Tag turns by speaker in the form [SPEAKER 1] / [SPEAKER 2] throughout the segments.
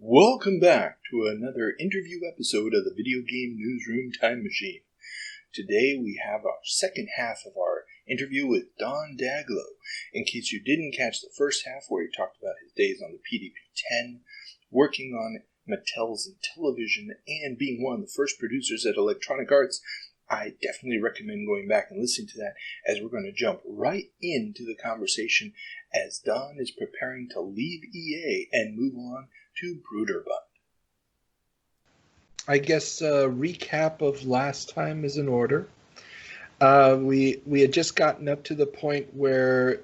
[SPEAKER 1] Welcome back to another interview episode of the Video Game Newsroom Time Machine. Today we have our second half of our interview with Don Daglow. In case you didn't catch the first half where he talked about his days on the PDP-10, working on Mattel's Intellivision, and being one of the first producers at Electronic Arts, I definitely recommend going back and listening to that, as we're going to jump right into the conversation as Don is preparing to leave EA and move on to Broderbund.
[SPEAKER 2] I guess a recap of last time is in order. We had just gotten up to the point where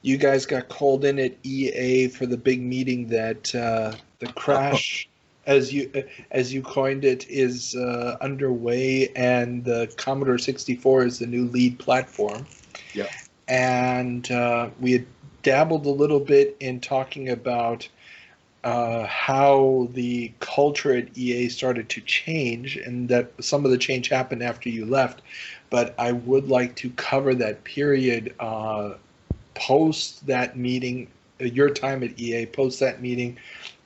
[SPEAKER 2] you guys got called in at EA for the big meeting that the crash, as you coined it, is underway, and the Commodore 64 is the new lead platform.
[SPEAKER 3] Yeah.
[SPEAKER 2] And we had dabbled a little bit in talking about how the culture at EA started to change, and that some of the change happened after you left. But I would like to cover that period post that meeting, your time at EA, post that meeting,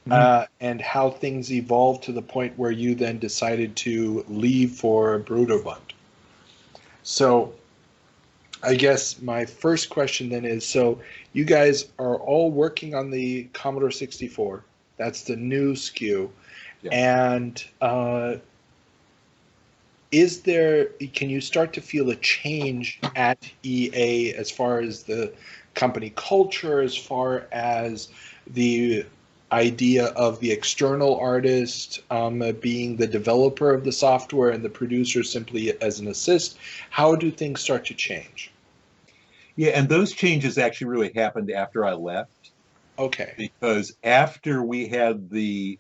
[SPEAKER 2] and how things evolved to the point where you then decided to leave for Broderbund. So I guess my first question then is, so you guys are all working on the Commodore 64. That's the new SKU.
[SPEAKER 3] Yeah.
[SPEAKER 2] And can you start to feel a change at EA as far as the company culture, as far as the idea of the external artist being the developer of the software and the producer simply as an assist? How do things start to change?
[SPEAKER 3] Yeah, and those changes actually really happened after I left.
[SPEAKER 2] Okay.
[SPEAKER 3] Because after we had the,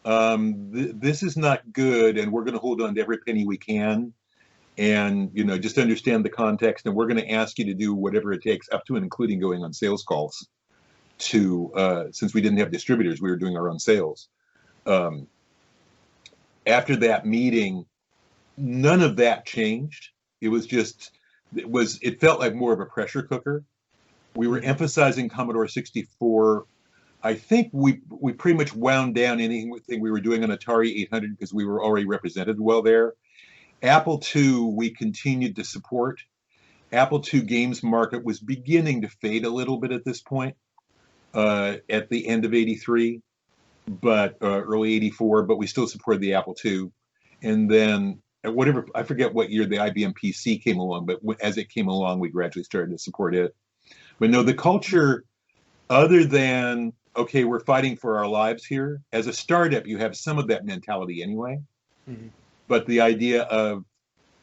[SPEAKER 3] this is not good, and we're going to hold on to every penny we can, and just understand the context, and we're going to ask you to do whatever it takes, up to and including going on sales calls. Since we didn't have distributors, we were doing our own sales. After that meeting, none of that changed. It felt like more of a pressure cooker. We were emphasizing Commodore 64. I think we pretty much wound down anything we were doing on Atari 800 because we were already represented well there. Apple II, we continued to support. Apple II games market was beginning to fade a little bit at this point, at the end of '83, but early '84. But we still supported the Apple II, and then I forget what year the IBM PC came along, but as it came along, we gradually started to support it. But no, the culture, other than, okay, we're fighting for our lives here, as a startup, you have some of that mentality anyway. Mm-hmm. But the idea of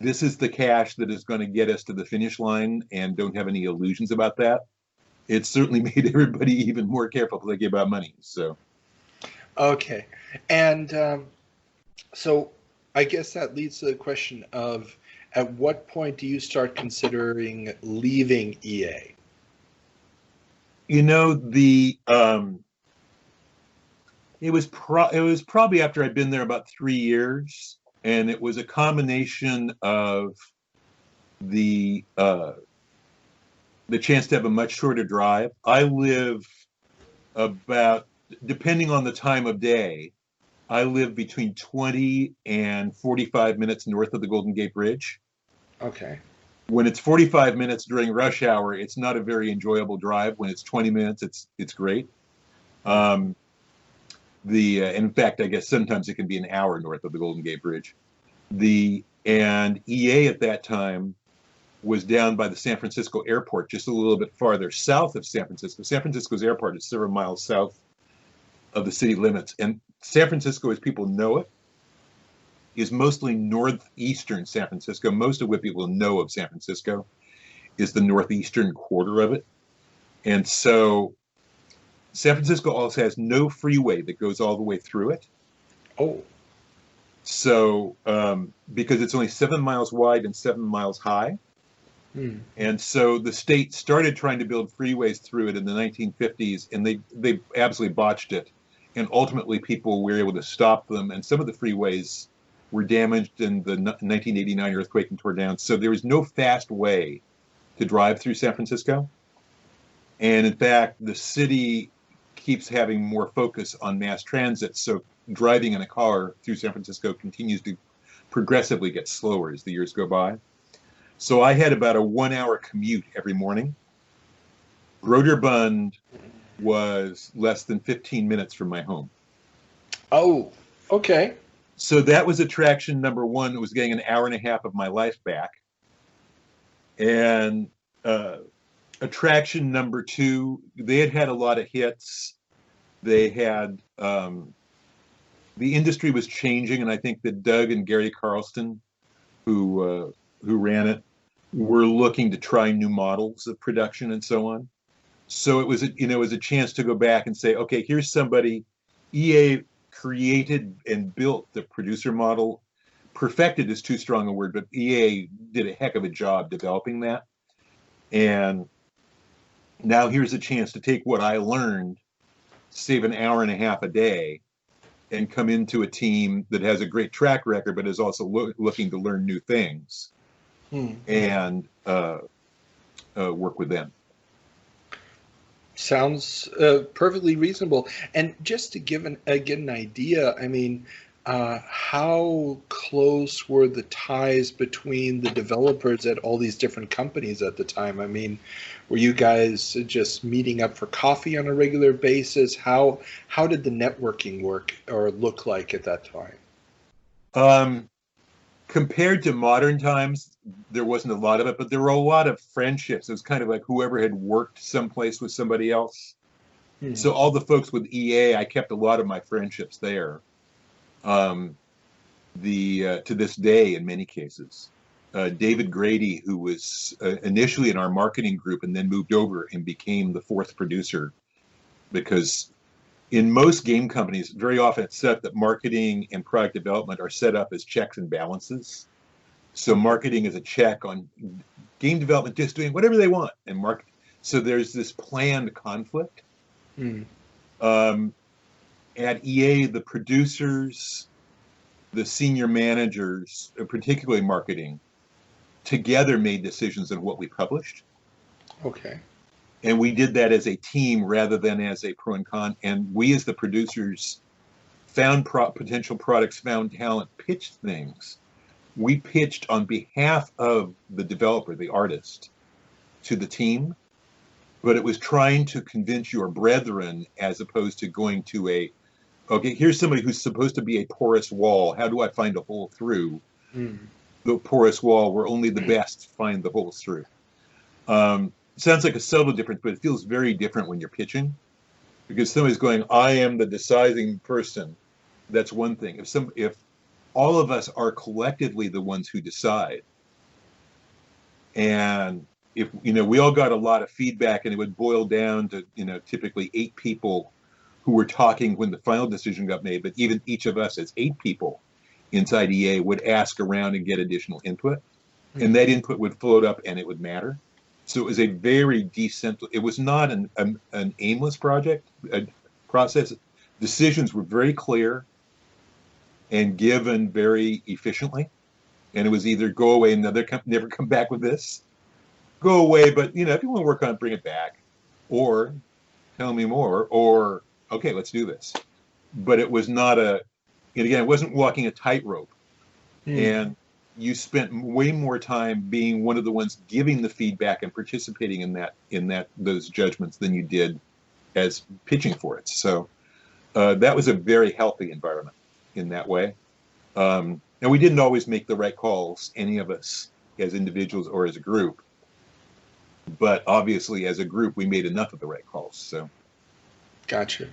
[SPEAKER 3] this is the cash that is going to get us to the finish line, and don't have any illusions about that, it certainly made everybody even more careful thinking about money. So,
[SPEAKER 2] okay. And so I guess that leads to the question of, at what point do you start considering leaving EA?
[SPEAKER 3] It was probably after I'd been there about 3 years, and it was a combination of the chance to have a much shorter drive. I live about, depending on the time of day, I live between 20 and 45 minutes north of the Golden Gate Bridge.
[SPEAKER 2] Okay.
[SPEAKER 3] When it's 45 minutes during rush hour, it's not a very enjoyable drive. When it's 20 minutes, it's great. In fact, I guess sometimes it can be an hour north of the Golden Gate Bridge. And EA at that time was down by the San Francisco airport, just a little bit farther south of San Francisco. San Francisco's airport is several miles south of the city limits. And San Francisco, as people know it, is mostly northeastern San Francisco. Most of what people know of San Francisco is the northeastern quarter of it. And so San Francisco also has no freeway that goes all the way through it.
[SPEAKER 2] Oh.
[SPEAKER 3] So, because it's only 7 miles wide and 7 miles high. And so the state started trying to build freeways through it in the 1950s, and they absolutely botched it. And ultimately people were able to stop them, and some of the freeways were damaged in the 1989 earthquake and tore down. So there was no fast way to drive through San Francisco. And in fact, the city keeps having more focus on mass transit. So driving in a car through San Francisco continues to progressively get slower as the years go by. So I had about a 1-hour commute every morning. Broderbund was less than 15 minutes from my home.
[SPEAKER 2] Oh, okay.
[SPEAKER 3] So that was attraction number one. It was getting an hour and a half of my life back. And attraction number two, they had a lot of hits. They had, the industry was changing, and I think that Doug and Gary Carlston, who ran it, were looking to try new models of production and so on. So it was, it was a chance to go back and say, okay, here's somebody. EA created and built the producer model. Perfected is too strong a word, but EA did a heck of a job developing that. And now here's a chance to take what I learned, save an hour and a half a day, and come into a team that has a great track record, but is also looking to learn new things and work with them.
[SPEAKER 2] Sounds perfectly reasonable. And just to get an idea, I mean, how close were the ties between the developers at all these different companies at the time? I mean, were you guys just meeting up for coffee on a regular basis? How did the networking work or look like at that time?
[SPEAKER 3] Compared to modern times, there wasn't a lot of it, but there were a lot of friendships. It was kind of like whoever had worked someplace with somebody else. So all the folks with EA, I kept a lot of my friendships there. To this day, in many cases, David Grady, who was initially in our marketing group and then moved over and became the fourth producer, because in most game companies, very often it's set that marketing and product development are set up as checks and balances. So marketing is a check on game development, just doing whatever they want, and so there's this planned conflict. At EA, the producers, the senior managers, particularly marketing, together made decisions on what we published.
[SPEAKER 2] Okay.
[SPEAKER 3] And we did that as a team rather than as a pro and con. And we, as the producers, found potential products, found talent, pitched things. We pitched on behalf of the developer, the artist, to the team. But it was trying to convince your brethren as opposed to going to okay, here's somebody who's supposed to be a porous wall. How do I find a hole through the porous wall where only the best find the holes through? Sounds like a subtle difference, but it feels very different when you're pitching, because somebody's going, I am the deciding person. That's one thing. If all of us are collectively the ones who decide, and if we all got a lot of feedback, and it would boil down to typically 8 people who were talking when the final decision got made, but even each of us as 8 people inside EA would ask around and get additional input, and that input would float up and it would matter. So it was a very decentralized. It was not an aimless process. Decisions were very clear and given very efficiently, and it was either go away and never come back with this, go away, but if you want to work on it, bring it back, or tell me more, or okay, let's do this. But it was not it wasn't walking a tightrope, and you spent way more time being one of the ones giving the feedback and participating in those judgments than you did as pitching for it. So that was a very healthy environment in that way. And we didn't always make the right calls, any of us, as individuals or as a group. But obviously, as a group, we made enough of the right calls. So,
[SPEAKER 2] gotcha.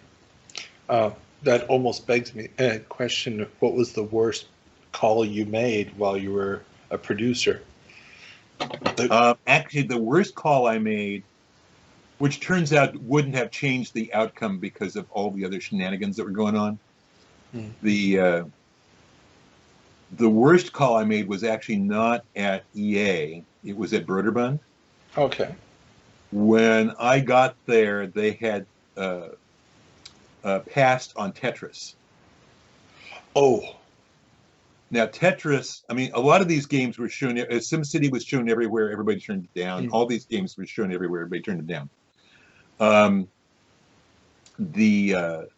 [SPEAKER 2] That almost begs me a question: what was the worst call you made while you were a producer?
[SPEAKER 3] Actually, the worst call I made, which turns out wouldn't have changed the outcome because of all the other shenanigans that were going on. The worst call I made was actually not at EA. It was at Broderbund.
[SPEAKER 2] Okay.
[SPEAKER 3] When I got there, they had passed on Tetris.
[SPEAKER 2] Oh.
[SPEAKER 3] Now, Tetris, I mean, a lot of these games were shown, SimCity was shown everywhere, everybody turned it down. All these games were shown everywhere, everybody turned it down. and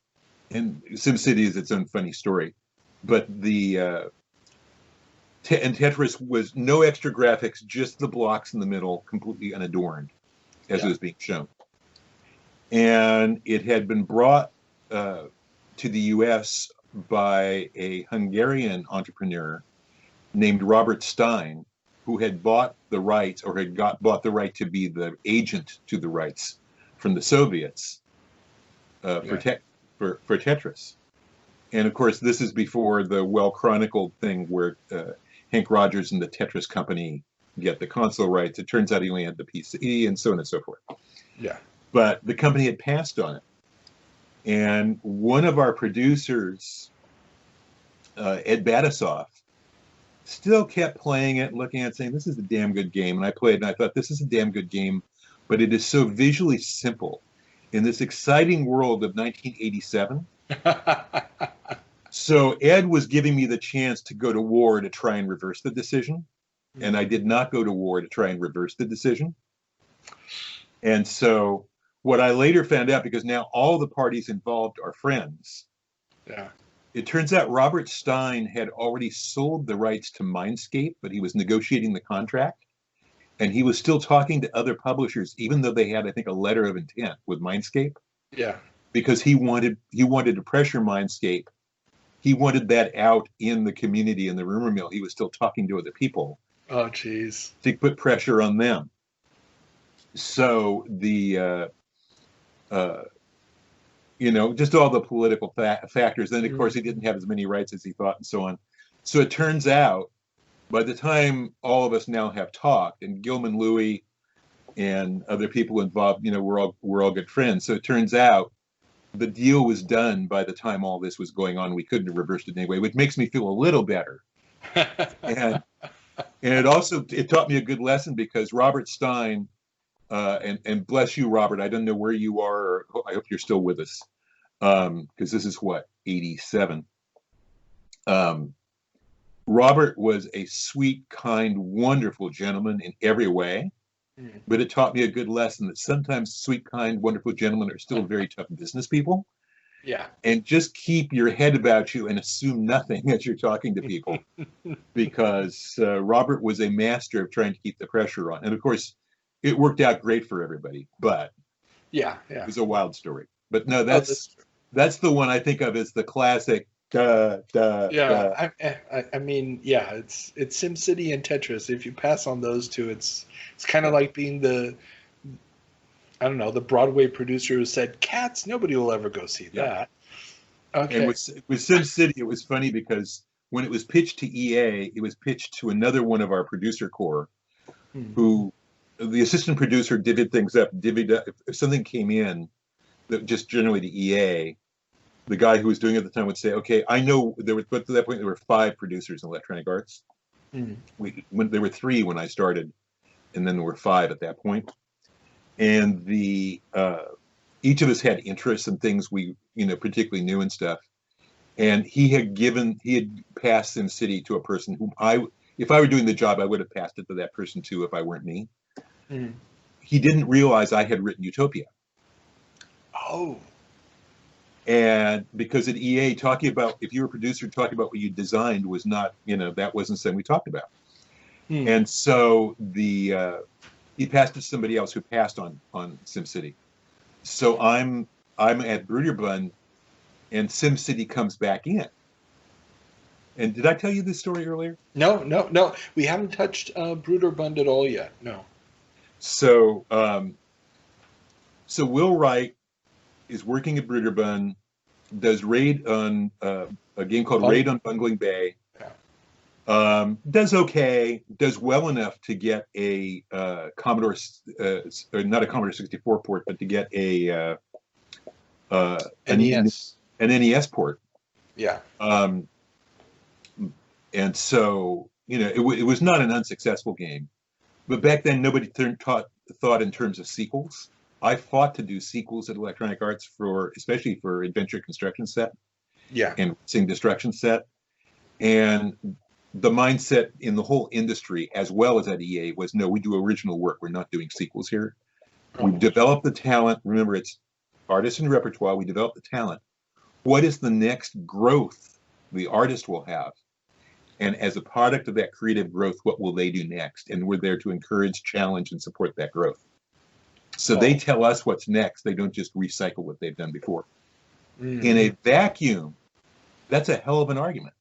[SPEAKER 3] SimCity is its own funny story, but and Tetris was no extra graphics, just the blocks in the middle, completely unadorned, as it was being shown. And it had been brought to the U.S. by a Hungarian entrepreneur named Robert Stein, who had bought the rights, or had bought the right to be the agent to the rights from the Soviets for Tetris. And of course, this is before the well-chronicled thing where Hank Rogers and the Tetris company get the console rights. It turns out he only had the PC, and so on and so forth.
[SPEAKER 2] Yeah.
[SPEAKER 3] But the company had passed on it. And one of our producers, Ed Batasoff, still kept playing it, looking at it, saying, this is a damn good game. And I played and I thought, this is a damn good game, but it is so visually simple in this exciting world of 1987. So Ed was giving me the chance to go to war to try and reverse the decision. And I did not go to war to try and reverse the decision. And so what I later found out, because now all the parties involved are friends.
[SPEAKER 2] Yeah.
[SPEAKER 3] It turns out Robert Stein had already sold the rights to Mindscape, but he was negotiating the contract. And he was still talking to other publishers, even though they had, I think, a letter of intent with Mindscape.
[SPEAKER 2] Yeah. Because
[SPEAKER 3] he wanted to pressure Mindscape. He wanted that out in the community, in the rumor mill. He was still talking to other people.
[SPEAKER 2] Oh, geez.
[SPEAKER 3] To put pressure on them. So just all the political factors. Then, of course, he didn't have as many rights as he thought, and so on. So it turns out, by the time all of us now have talked, and Gilman Louie and other people involved, we're all good friends. So it turns out the deal was done by the time all this was going on. We couldn't have reversed it anyway, which makes me feel a little better. And it taught me a good lesson, because Robert Stein, and bless you, Robert, I don't know where you are, or I hope you're still with us, because this is 87. Robert was a sweet, kind, wonderful gentleman in every way, but it taught me a good lesson that sometimes sweet, kind, wonderful gentlemen are still very tough business people.
[SPEAKER 2] Yeah.
[SPEAKER 3] And just keep your head about you and assume nothing as you're talking to people, because Robert was a master of trying to keep the pressure on. And of course, it worked out great for everybody, but it was a wild story. But no, that's the one I think of as the classic.
[SPEAKER 2] I mean, it's SimCity and Tetris. If you pass on those two, it's kind of like being the Broadway producer who said, Cats, nobody will ever go see that. Okay.
[SPEAKER 3] And with SimCity, it was funny because when it was pitched to EA, it was pitched to another one of our producer corps, who the assistant producer divvied things up. If something came in, that just generally to EA, the guy who was doing it at the time would say, okay, I know but to that point, there were 5 producers in Electronic Arts. When there were 3 when I started, and then there were 5 at that point. And each of us had interests in things we, particularly knew and stuff. And he had passed SimCity to a person whom if I were doing the job, I would have passed it to that person too, if I weren't me. He didn't realize I had written Utopia.
[SPEAKER 2] Oh.
[SPEAKER 3] And because at EA, if you were a producer, talking about what you designed was not, that wasn't something we talked about. And so he passed it to somebody else who passed on SimCity. So I'm at Broderbund, and SimCity comes back in. And did I tell you this story earlier?
[SPEAKER 2] No. We haven't touched Broderbund at all yet. No.
[SPEAKER 3] So Will Wright is working at Broderbund, does Raid on a game called Raid on Bungling Bay. Does okay, does well enough to get a Commodore, not a Commodore 64 port, but to get a
[SPEAKER 2] NES.
[SPEAKER 3] An NES port.
[SPEAKER 2] Yeah.
[SPEAKER 3] And so, it was not an unsuccessful game. But back then, nobody thought in terms of sequels. I fought to do sequels at Electronic Arts especially for Adventure Construction Set.
[SPEAKER 2] Yeah.
[SPEAKER 3] And Sing Destruction Set. And the mindset in the whole industry, as well as at EA, was no, we do original work. We're not doing sequels here. We've developed the talent. Remember, it's artists and repertoire, we develop the talent. What is the next growth the artist will have? And as a product of that creative growth, what will they do next? And we're there to encourage, challenge, and support that growth. So they tell us what's next. They don't just recycle what they've done before. Mm-hmm. In a vacuum, that's a hell of an argument.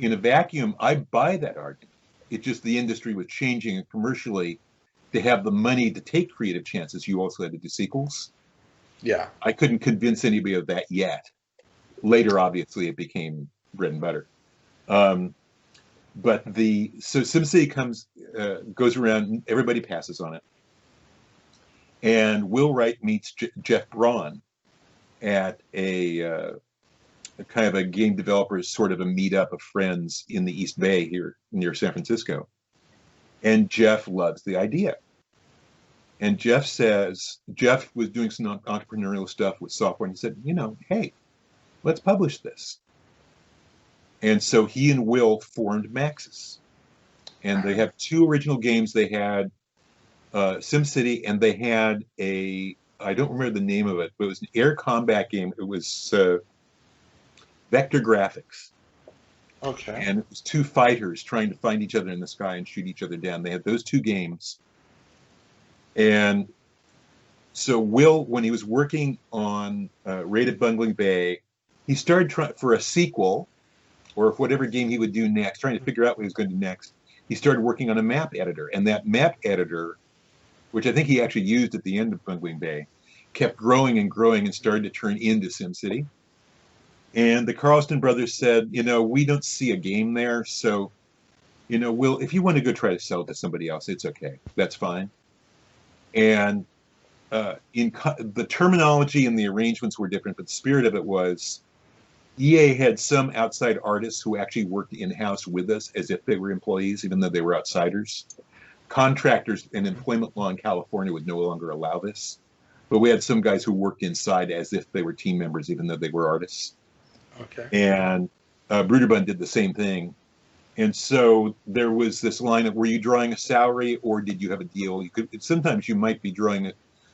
[SPEAKER 3] In a vacuum, I buy that argument. It's just the industry was changing, and commercially, to have the money to take creative chances, you also had to do sequels.
[SPEAKER 2] Yeah.
[SPEAKER 3] I couldn't convince anybody of that yet. Later, obviously, it became bread and butter. So SimCity goes around, everybody passes on it. And Will Wright meets Jeff Braun at a kind of a game developers sort of a meetup of friends in the East Bay here near San Francisco. And Jeff loves the idea. And Jeff was doing some entrepreneurial stuff with software, and he said, hey, let's publish this. And so he and Will formed Maxis. And they have 2 original games. They had SimCity, and they had I don't remember the name of it, but it was an air combat game. It was vector graphics.
[SPEAKER 2] Okay.
[SPEAKER 3] And it was 2 fighters trying to find each other in the sky and shoot each other down. They had those 2 games. And so Will, when he was working on Raid at Bungling Bay, he started trying for a sequel, or if whatever game he would do next, trying to figure out what he was going to do next. He started working on a map editor, and that map editor, which I think he actually used at the end of Bungling Bay, kept growing and growing and started to turn into SimCity. And the Carlston brothers said, we don't see a game there, so, Will, if you want to go try to sell it to somebody else, it's okay. That's fine. And the terminology and the arrangements were different, but the spirit of it was EA had some outside artists who actually worked in-house with us as if they were employees, even though they were outsiders. Contractors and employment law in California would no longer allow this. But we had some guys who worked inside as if they were team members, even though they were artists.
[SPEAKER 2] Okay.
[SPEAKER 3] And Broderbund did the same thing. And so there was this line of, were you drawing a salary or did you have a deal? Sometimes you might be drawing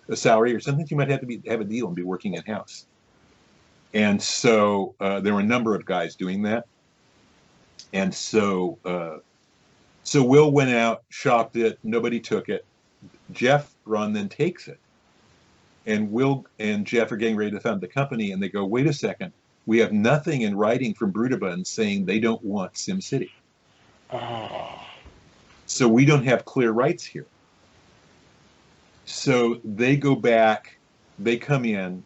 [SPEAKER 3] a salary, or sometimes you might have a deal and be working in-house. And so there were a number of guys doing that. And so Will went out, shopped it, nobody took it. Jeff Braun then takes it. And Will and Jeff are getting ready to found the company, and they go, wait a second, we have nothing in writing from Broderbund saying they don't want SimCity.
[SPEAKER 2] Oh.
[SPEAKER 3] So we don't have clear rights here. So they go back, they come in,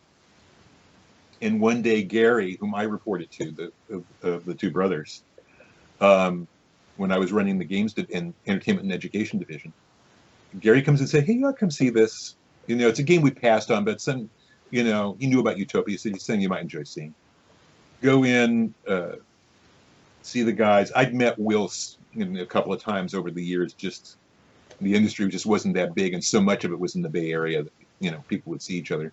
[SPEAKER 3] and one day Gary, whom I reported to, the 2 brothers, when I was running the games and entertainment and education division, Gary comes and says, hey, you ought to come see this. It's a game we passed on, but he knew about Utopia, so he's saying you might enjoy seeing. Go in, see the guys. I'd met Will a couple of times over the years. Just the industry just wasn't that big, and so much of it was in the Bay Area that people would see each other.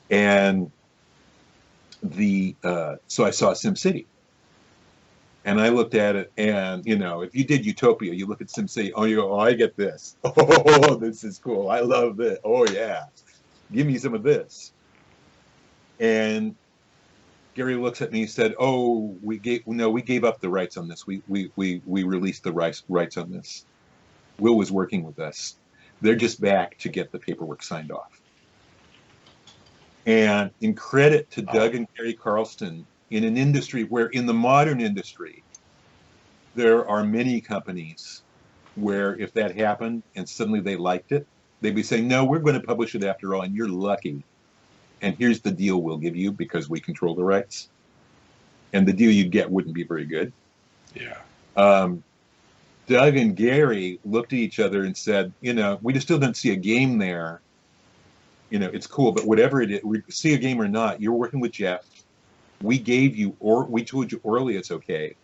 [SPEAKER 3] And so I saw SimCity, and I looked at it, and if you did Utopia, you look at SimCity, oh, you go, oh, I get this. Oh, this is cool. I love this. Oh yeah, give me some of this. And Gary looks at me and said, oh, we gave up the rights on this. We released the rights on this. Will was working with us. They're just back to get the paperwork signed off. And in credit to Doug and Gary Carlston, in an industry where, in the modern industry, there are many companies where if that happened and suddenly they liked it, they'd be saying, no, we're going to publish it after all, and you're lucky. And here's the deal we'll give you because we control the rights. And the deal you'd get wouldn't be very good.
[SPEAKER 2] Yeah.
[SPEAKER 3] Doug and Gary looked at each other and said, we just still don't see a game there. It's cool, but whatever it is, we see a game or not, you're working with Jeff. We told you orally it's okay.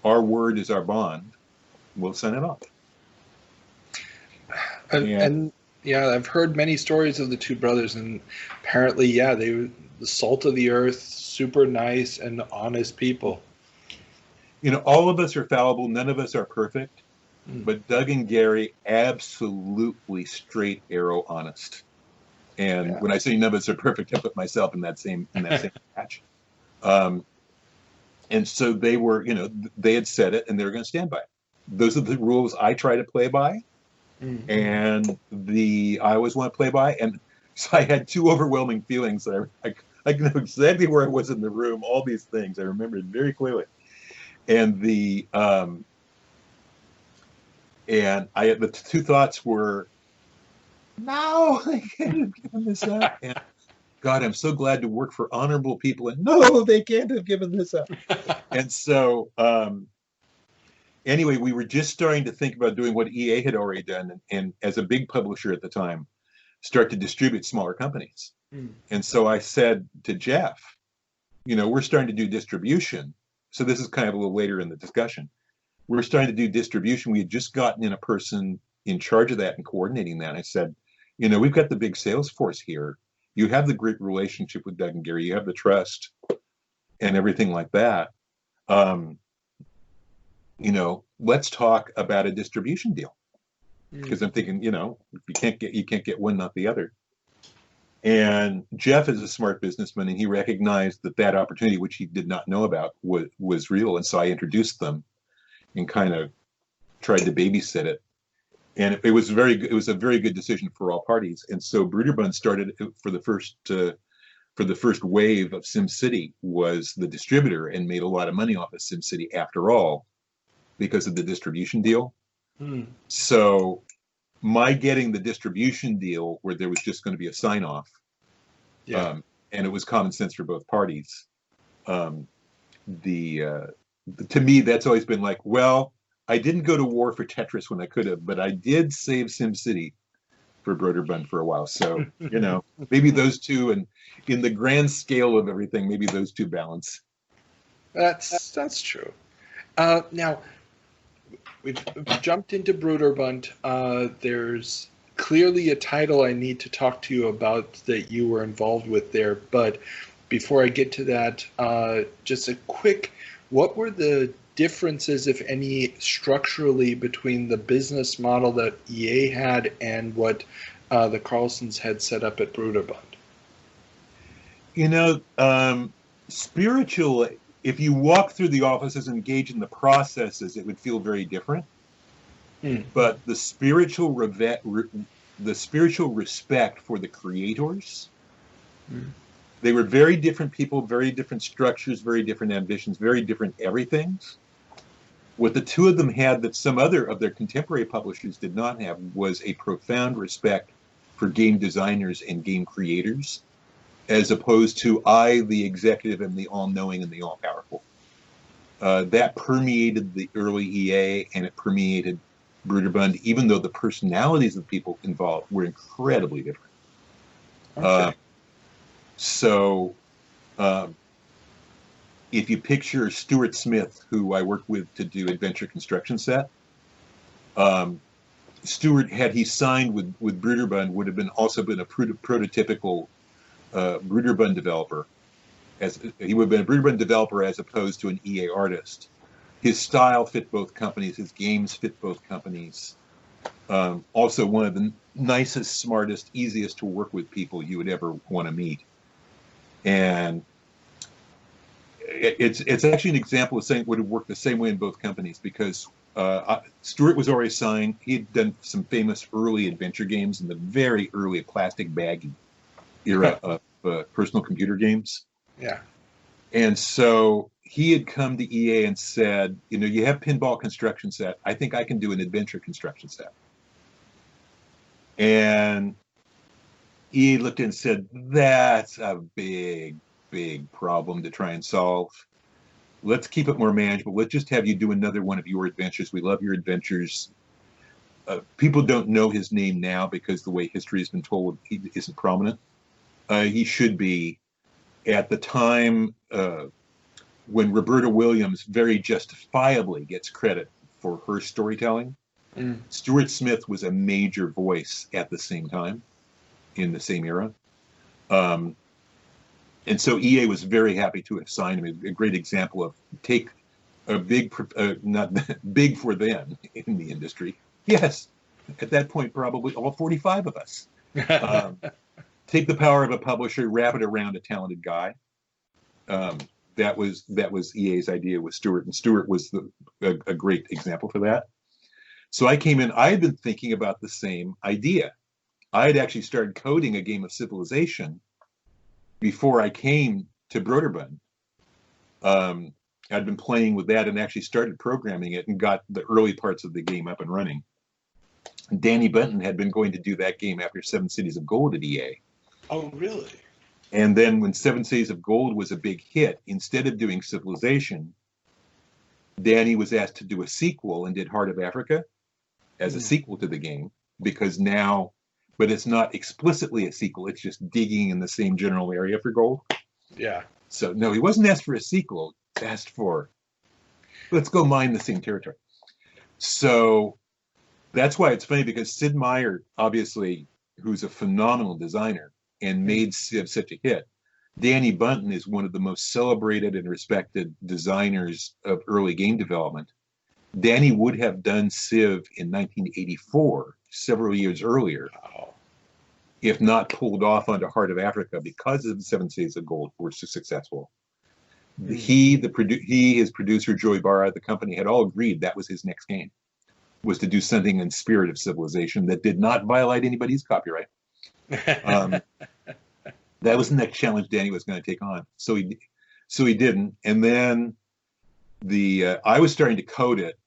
[SPEAKER 3] Our word is our bond. We'll sign it off.
[SPEAKER 2] And yeah, I've heard many stories of the 2 brothers, and apparently, yeah, they were the salt of the earth, super nice and honest people.
[SPEAKER 3] All of us are fallible. None of us are perfect. But Doug and Gary, absolutely straight arrow honest. And when I say none of us are perfect, I put myself in that same batch. And so they were, they had said it and they were going to stand by it. Those are the rules I try to play by, and I always want to play by. And so I had two overwhelming feelings that I know exactly where I was in the room. All these things I remember it very clearly, and the two thoughts were, no, I can't have given this up. And God, I'm so glad to work for honorable people. And no, they can't have given this up. And so, anyway, we were just starting to think about doing what EA had already done, and as a big publisher at the time, start to distribute smaller companies. And so I said to Jeff, we're starting to do distribution. So this is kind of a little later in the discussion. We're starting to do distribution. We had just gotten in a person in charge of that and coordinating that. And I said, we've got the big sales force here. You have the great relationship with Doug and Gary. You have the trust and everything like that. Let's talk about a distribution deal. Because I'm thinking, you can't get one, not the other. And Jeff is a smart businessman, and he recognized that opportunity, which he did not know about, was real. And so I introduced them and kind of tried to babysit it. And it was very good. It was a very good decision for all parties. And so Broderbund started for the first wave of SimCity, was the distributor, and made a lot of money off of SimCity after all, because of the distribution deal. So my getting the distribution deal where there was just going to be a sign off, and it was common sense for both parties. To me, that's always been like, well, I didn't go to war for Tetris when I could have, but I did save SimCity for Broderbund for a while. So, maybe those two, and in the grand scale of everything, maybe those two balance.
[SPEAKER 2] That's true. Now, we've jumped into Broderbund. There's clearly a title I need to talk to you about that you were involved with there. But before I get to that, just a quick, what were the differences, if any, structurally between the business model that EA had and what the Carlsons had set up at Broderbund?
[SPEAKER 3] Spiritual, if you walk through the offices and engage in the processes, it would feel very different. But the spiritual respect for the creators, they were very different people, very different structures, very different ambitions, very different everythings. What the two of them had that some other of their contemporary publishers did not have was a profound respect for game designers and game creators, as opposed to I, the executive, am the all-knowing and the all-powerful. That permeated the early EA, and it permeated Broderbund, even though the personalities of the people involved were incredibly different. Okay. If you picture Stuart Smith, who I worked with to do Adventure Construction Set, Stuart, had he signed with Broderbund, would have also been a prototypical Broderbund developer. He would have been a Broderbund developer as opposed to an EA artist. His style fit both companies. His games fit both companies. Also, one of the nicest, smartest, easiest to work with people you would ever want to meet. And it's actually an example of saying it would have worked the same way in both companies, because Stuart was already signed. He'd done some famous early adventure games in the very early plastic baggy era of personal computer games.
[SPEAKER 2] Yeah.
[SPEAKER 3] And so he had come to EA and said, you have pinball construction set. I think I can do an adventure construction set. And EA looked and said, that's a big problem to try and solve. Let's keep it more manageable. Let's just have you do another one of your adventures. We love your adventures. People don't know his name now because the way history has been told, he isn't prominent. He should be. At the time when Roberta Williams very justifiably gets credit for her storytelling, Stuart Smith was a major voice at the same time, in the same era. And so EA was very happy to have signed him. A great example of take a big, not big for them in the industry. Yes, at that point, probably all 45 of us. take the power of a publisher, wrap it around a talented guy. That was EA's idea with Stuart, and Stuart was a great example for that. So I came in. I had been thinking about the same idea. I had actually started coding a game of Civilization before I came to Broderbund. I'd been playing with that and actually started programming it and got the early parts of the game up and running. Danny Bunton had been going to do that game after Seven Cities of Gold at EA.
[SPEAKER 2] Oh, really?
[SPEAKER 3] And then when Seven Cities of Gold was a big hit, instead of doing Civilization, Danny was asked to do a sequel and did Heart of Africa as a sequel to the game, because now, but it's not explicitly a sequel, it's just digging in the same general area for gold.
[SPEAKER 2] Yeah.
[SPEAKER 3] So no, he wasn't asked for a sequel, asked for, let's go mine the same territory. So that's why it's funny, because Sid Meier, obviously, who's a phenomenal designer and made Civ such a hit, Danny Bunton is one of the most celebrated and respected designers of early game development. Danny would have done Civ in 1984, several years earlier, if not pulled off onto Heart of Africa because of the Seven Cities of Gold were so successful. He, his producer, Joey Barra, the company, had all agreed that was his next game, was to do something in spirit of Civilization that did not violate anybody's copyright. That was the next challenge Danny was going to take on. So he didn't. And then I was starting to code it.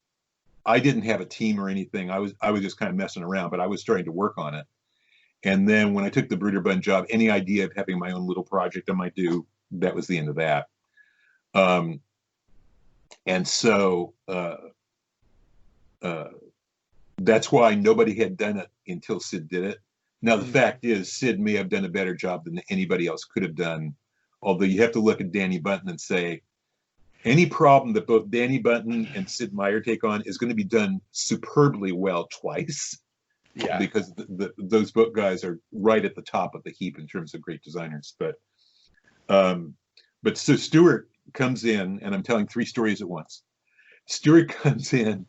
[SPEAKER 3] I didn't have a team or anything. I was just kind of messing around, but I was starting to work on it. And then when I took the Broderbund job, any idea of having my own little project I might do, that was the end of that. And so that's why nobody had done it until Sid did it. Now, the fact is, Sid may have done a better job than anybody else could have done, although you have to look at Danny Bunton and say, any problem that both Danny Bunton and Sid Meier take on is going to be done superbly well twice. Yeah. Because those both guys are right at the top of the heap in terms of great designers. But so Stuart comes in, and I'm telling three stories at once. Stuart comes in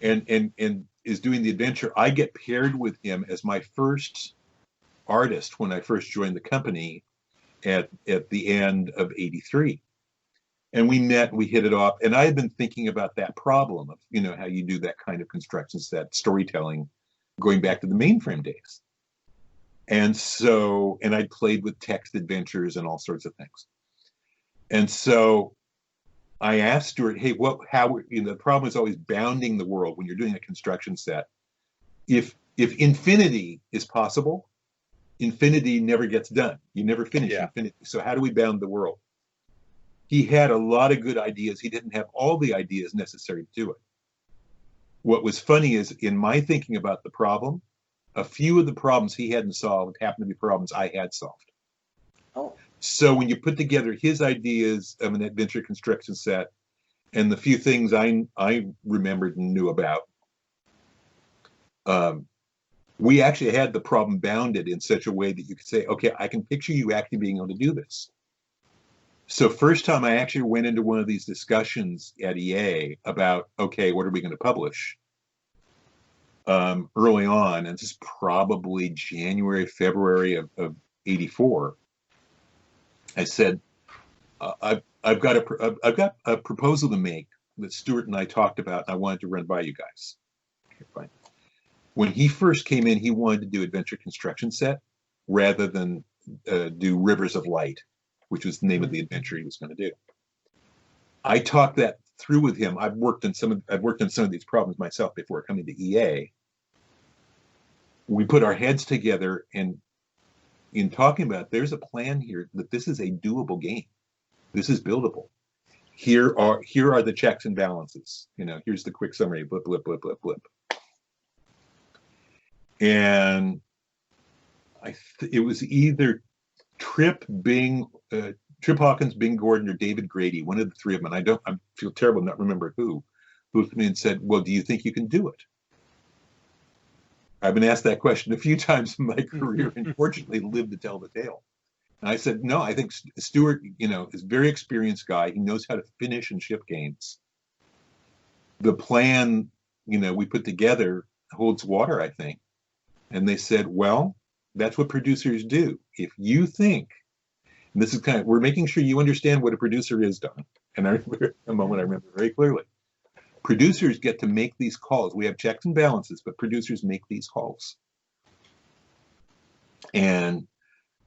[SPEAKER 3] and is doing the adventure. I get paired with him as my first artist when I first joined the company at the end of '83. And we met, we hit it off. And I had been thinking about that problem of, how you do that kind of construction set storytelling going back to the mainframe days. And so, and I'd played with text adventures and all sorts of things. And so I asked Stuart, hey, the problem is always bounding the world when you're doing a construction set. If infinity is possible, infinity never gets done. You never finish infinity. So how do we bound the world? He had a lot of good ideas. He didn't have all the ideas necessary to do it. What was funny is, in my thinking about the problem, a few of the problems he hadn't solved happened to be problems I had solved. Oh. So when you put together his ideas of an adventure construction set and the few things I remembered and knew about, we actually had the problem bounded in such a way that you could say, okay, I can picture you actually being able to do this. So first time I actually went into one of these discussions at EA about, okay, what are we going to publish? Early on, and this is probably January, February of '84. I said, I've got a proposal to make that Stuart and I talked about, and I wanted to run by you guys. Okay, fine. When he first came in, he wanted to do adventure construction set rather than do Rivers of Light, which was the name of the adventure he was going to do. I talked that through with him. I've worked on some of these problems myself before coming to EA. We put our heads together, and in talking about it, there's a plan here that this is a doable game. This is buildable. Here are the checks and balances. Here's the quick summary. Blip, blip, blip, blip, blip. And it was either Trip Hawkins, Bing Gordon, or David Grady, one of the three of them. And I feel terrible not remember who looked at me and said, well, do you think you can do it? I've been asked that question a few times in my career, and fortunately lived to tell the tale. And I said, no, I think Stuart, is a very experienced guy. He knows how to finish and ship games. The plan, we put together holds water, I think. And they said, well, That's what producers do. If you think, and this is we're making sure you understand what a producer is, Don. And I remember a moment I remember very clearly. Producers get to make these calls. We have checks and balances, but producers make these calls. And,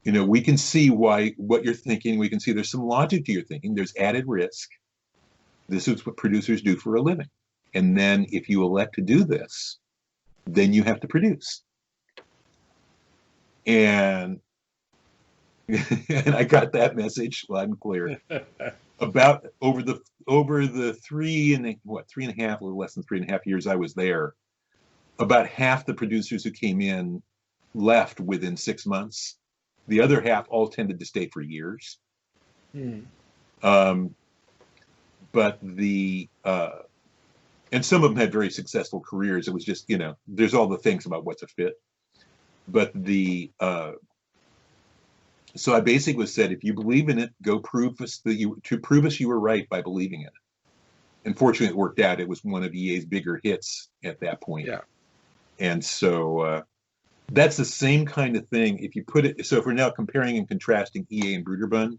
[SPEAKER 3] we can see what you're thinking. We can see there's some logic to your thinking. There's added risk. This is what producers do for a living. And then if you elect to do this, then you have to produce. And I got that message loud and clear. About over the 3.5, a little less than 3.5 years I was there, about half the producers who came in left within 6 months. The other half all tended to stay for years. But and some of them had very successful careers. It was just, there's all the things about what's a fit. But so I basically said, if you believe in it, go prove us you were right by believing in it. Unfortunately, it worked out. It was one of EA's bigger hits at that point.
[SPEAKER 2] Yeah.
[SPEAKER 3] And so that's the same kind of thing. If you put it, so if we're now comparing and contrasting EA and Broderbund,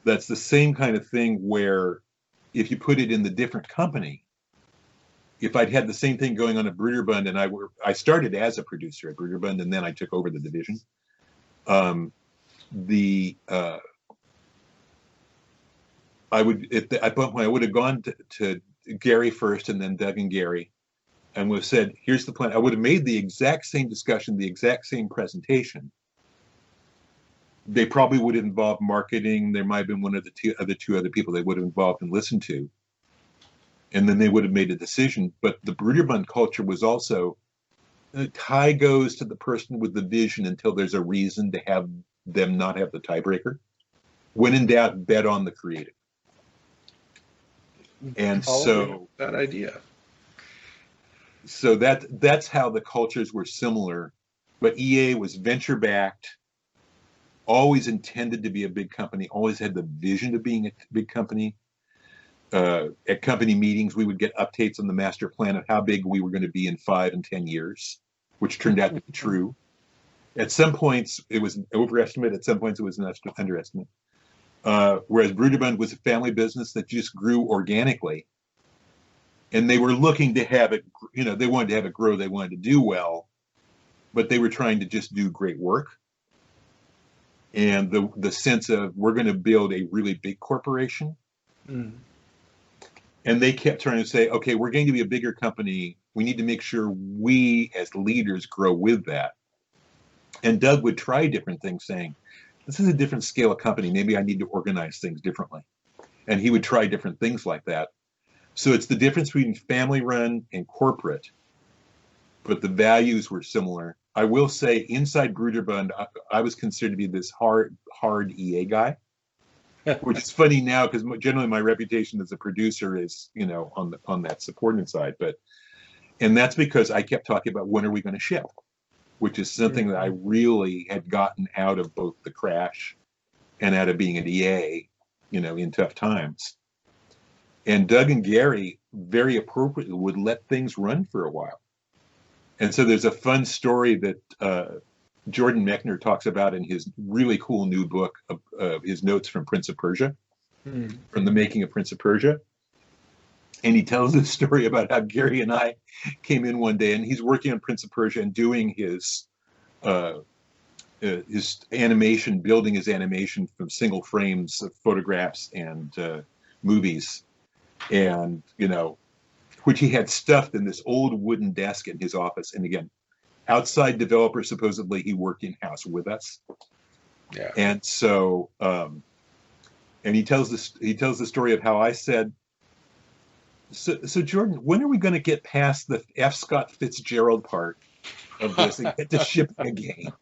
[SPEAKER 3] that's the same kind of thing where if you put it in the different company, if I'd had the same thing going on at Broderbund, and I started as a producer at Broderbund, and then I took over the division. I would at one point I would have gone to Gary first, and then Doug and Gary, and would have said, "Here's the plan." I would have made the exact same discussion, the exact same presentation. They probably would have involved marketing. There might have been one of the two other people they would have involved and listened to. And then they would have made a decision. But the Broderbund culture was also, the tie goes to the person with the vision until there's a reason to have them not have the tiebreaker. When in doubt, bet on the creative. And so
[SPEAKER 2] that idea.
[SPEAKER 3] So that's how the cultures were similar. But EA was venture backed, always intended to be a big company, always had the vision of being a big company. At company meetings, we would get updates on the master plan of how big we were going to be in 5 and 10 years, which turned out to be true. At some points, it was an overestimate. At some points, it was an underestimate. Whereas Broderbund was a family business that just grew organically. And they were looking to have it, they wanted to have it grow. They wanted to do well, but they were trying to just do great work. And the sense of, we're going to build a really big corporation. And they kept trying to say, okay, we're going to be a bigger company. We need to make sure we as leaders grow with that. And Doug would try different things, saying, this is a different scale of company. Maybe I need to organize things differently. And he would try different things like that. So it's the difference between family run and corporate, but the values were similar. I will say inside Broderbund, I was considered to be this hard EA guy. Which is funny now because generally my reputation as a producer is, on that subordinate side. And that's because I kept talking about when are we going to ship, which is something that I really had gotten out of both the crash and out of being an EA, in tough times. And Doug and Gary very appropriately would let things run for a while. And so there's a fun story that Jordan Mechner talks about in his really cool new book of his notes from Prince of Persia, from the making of Prince of Persia. And he tells this story about how Gary and I came in one day, and he's working on Prince of Persia and doing his animation, building his animation from single frames of photographs and movies, and which he had stuffed in this old wooden desk in his office. And again, outside developer, supposedly he worked in-house with us.
[SPEAKER 2] Yeah.
[SPEAKER 3] And so, and he tells the story of how I said, so Jordan, when are we going to get past the F. Scott Fitzgerald part of this and get to shipping a game?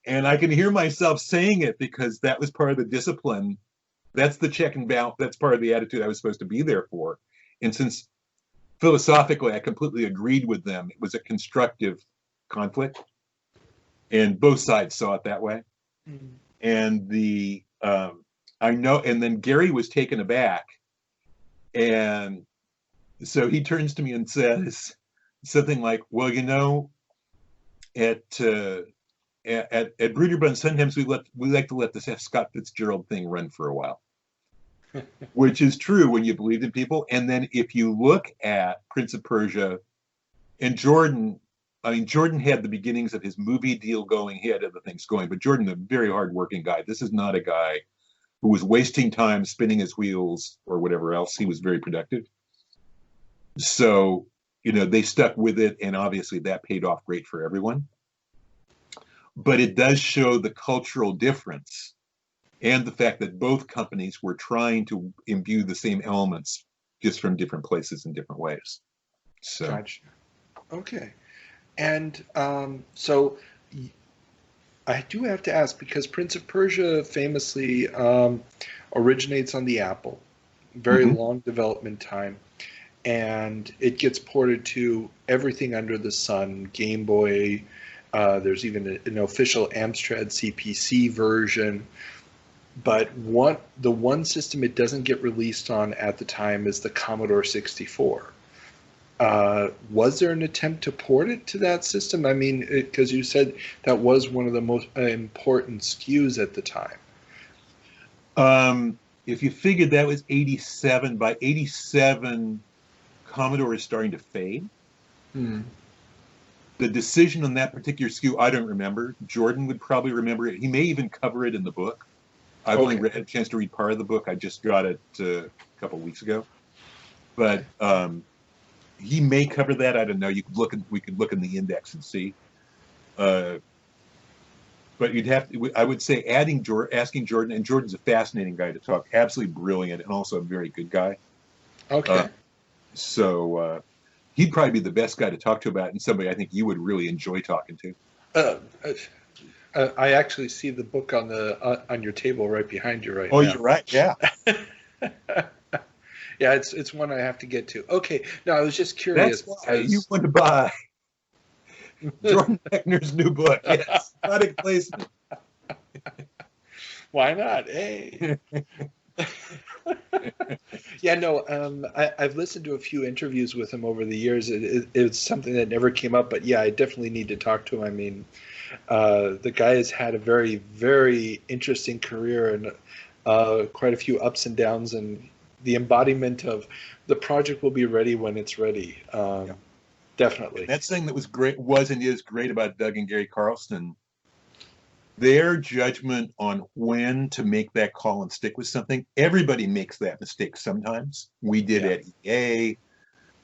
[SPEAKER 3] And I can hear myself saying it because that was part of the discipline. That's the check and balance. That's part of the attitude I was supposed to be there for. And since philosophically, I completely agreed with them. It was a constructive conflict, and both sides saw it that way. And I know, and then Gary was taken aback, and so he turns to me and says something like, "Well, at Broderbund, sometimes we like to let this F. Scott Fitzgerald thing run for a while, which is true when you believe in people. And then if you look at Prince of Persia and Jordan, I mean, Jordan had the beginnings of his movie deal going. He had other things going, but Jordan, a very hardworking guy. This is not a guy who was wasting time spinning his wheels or whatever else. He was very productive. So, they stuck with it, and obviously that paid off great for everyone. But it does show the cultural difference and the fact that both companies were trying to imbue the same elements just from different places in different ways. So,
[SPEAKER 2] gotcha. Okay. And so I do have to ask, because Prince of Persia famously originates on the Apple, very long development time, and it gets ported to everything under the sun, Game Boy. There's even an official Amstrad CPC version. But the one system it doesn't get released on at the time is the Commodore 64. Was there an attempt to port it to that system? I mean, because you said that was one of the most important SKUs at the time.
[SPEAKER 3] If you figured that was 87, by 87, Commodore is starting to fade. The decision on that particular SKU, I don't remember. Jordan would probably remember it. He may even cover it in the book. I've only had a chance to read part of the book. I just got it a couple of weeks ago. But he may cover that. I don't know. We could look in the index and see. But you'd have to, I would say asking Jordan, and Jordan's a fascinating guy to talk, absolutely brilliant, and also a very good guy.
[SPEAKER 2] Okay.
[SPEAKER 3] So he'd probably be the best guy to talk to about it, and somebody I think you would really enjoy talking to.
[SPEAKER 2] I actually see the book on your table right behind you right now.
[SPEAKER 3] Oh, you're right. Yeah.
[SPEAKER 2] Yeah, it's one I have to get to. Okay. No, I was just curious.
[SPEAKER 3] That's why you want to buy Jordan Mechner's new book. Yes. Product placement.
[SPEAKER 2] Why not? Hey. Yeah, no, I've listened to a few interviews with him over the years. It's something that never came up, but yeah, I definitely need to talk to him. I mean, the guy has had a very, very interesting career and quite a few ups and downs, and the embodiment of the project will be ready when it's ready. Yeah. Definitely.
[SPEAKER 3] And that's the thing that was great, was and is great about Doug and Gary Carlston. Their judgment on when to make that call and stick with something. Everybody makes that mistake sometimes. We did at EA.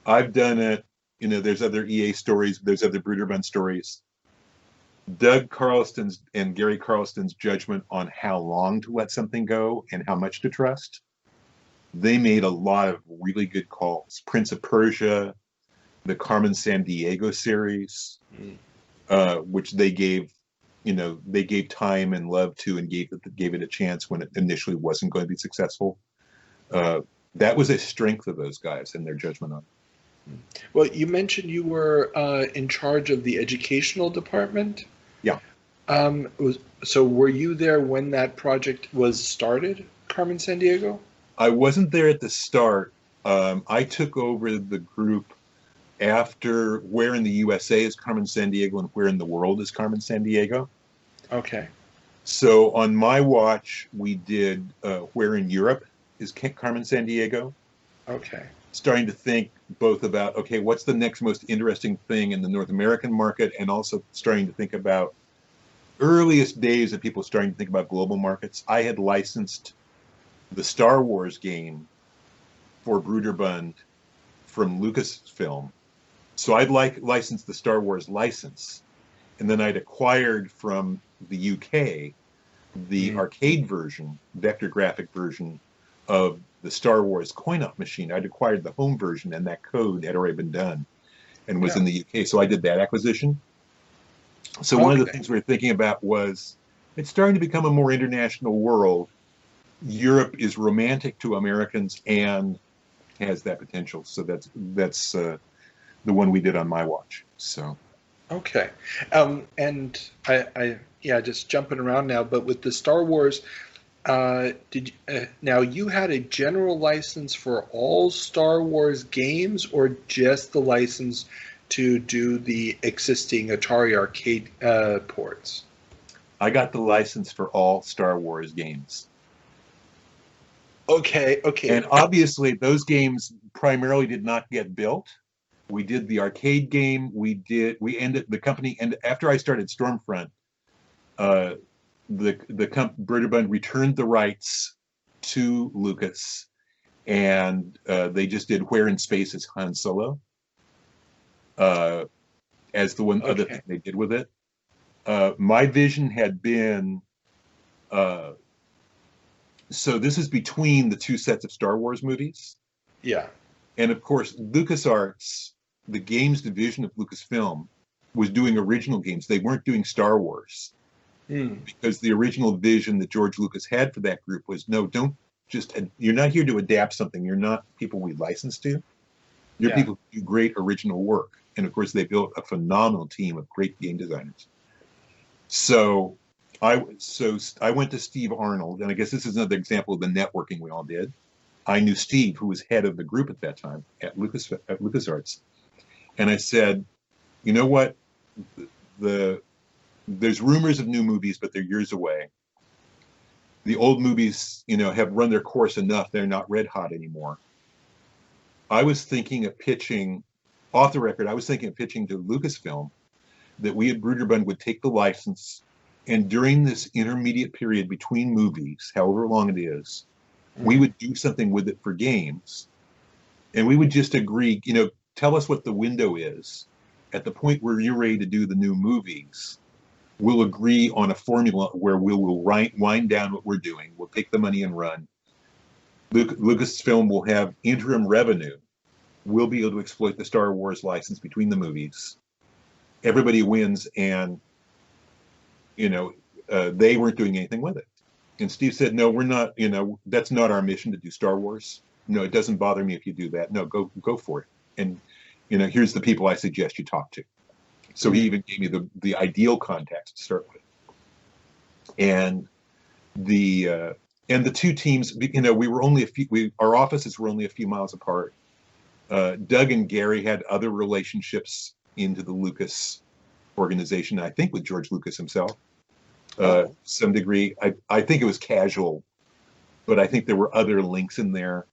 [SPEAKER 3] I've done it. There's other EA stories. There's other Broderbund stories. Doug Carlston's and Gary Carlston's judgment on how long to let something go and how much to trust. They made a lot of really good calls. Prince of Persia, the Carmen Sandiego series, which they gave time and love to, and gave it a chance when it initially wasn't going to be successful. That was a strength of those guys and their judgment on it.
[SPEAKER 2] Well, you mentioned you were in charge of the educational department.
[SPEAKER 3] Yeah.
[SPEAKER 2] So were you there when that project was started, Carmen Sandiego?
[SPEAKER 3] I wasn't there at the start. I took over the group after Where in the USA is Carmen Sandiego and Where in the World is Carmen Sandiego.
[SPEAKER 2] Okay.
[SPEAKER 3] So on my watch, we did Where in Europe is Carmen Sandiego.
[SPEAKER 2] Okay.
[SPEAKER 3] Starting to think both about, okay, what's the next most interesting thing in the North American market, and also starting to think about earliest days of people starting to think about global markets. I had licensed the Star Wars game for Broderbund from Lucasfilm. So I'd licensed the Star Wars license, and then I'd acquired from the UK the arcade version, vector graphic version of the Star Wars coin-op machine. I'd acquired the home version, and that code had already been done and was in the UK. So I did that acquisition. So one of the things we were thinking about was, it's starting to become a more international world. Europe is romantic to Americans and has that potential. So that's the one we did on my watch. So.
[SPEAKER 2] Okay. And I just jumping around now, but with the Star Wars, now you had a general license for all Star Wars games, or just the license to do the existing Atari arcade ports?
[SPEAKER 3] I got the license for all Star Wars games.
[SPEAKER 2] Okay.
[SPEAKER 3] And obviously, those games primarily did not get built. We did the arcade game. The company, and after I started Stormfront, Broderbund returned the rights to Lucas, and they just did Where in Space as Han Solo, as the one other thing they did with it. My vision had been, so this is between the two sets of Star Wars movies.
[SPEAKER 2] Yeah.
[SPEAKER 3] And of course, LucasArts, the games division of Lucasfilm, was doing original games. They weren't doing Star Wars. Because the original vision that George Lucas had for that group was, no, you're not here to adapt something. You're not people we license to. You're people who do great original work. And of course, they built a phenomenal team of great game designers. So I went to Steve Arnold, and I guess this is another example of the networking we all did. I knew Steve, who was head of the group at that time at LucasArts. And I said, you know what? There's rumors of new movies, but they're years away. The old movies, have run their course enough. They're not red hot anymore. I was thinking of pitching, off the record, to Lucasfilm that we at Broderbund would take the license, and during this intermediate period between movies, however long it is, we would do something with it for games. And we would just agree, tell us what the window is. At the point where you're ready to do the new movies, we'll agree on a formula where we'll wind down what we're doing. We'll take the money and run. Lucasfilm will have interim revenue. We'll be able to exploit the Star Wars license between the movies. Everybody wins, and they weren't doing anything with it. And Steve said, no, we're not, that's not our mission to do Star Wars. No, it doesn't bother me if you do that. No, go for it. And, here's the people I suggest you talk to. So he even gave me the ideal contacts to start with. And the two teams, we were only our offices were only a few miles apart. Doug and Gary had other relationships into the Lucas organization, I think with George Lucas himself, some degree. I think it was casual, but I think there were other links in there.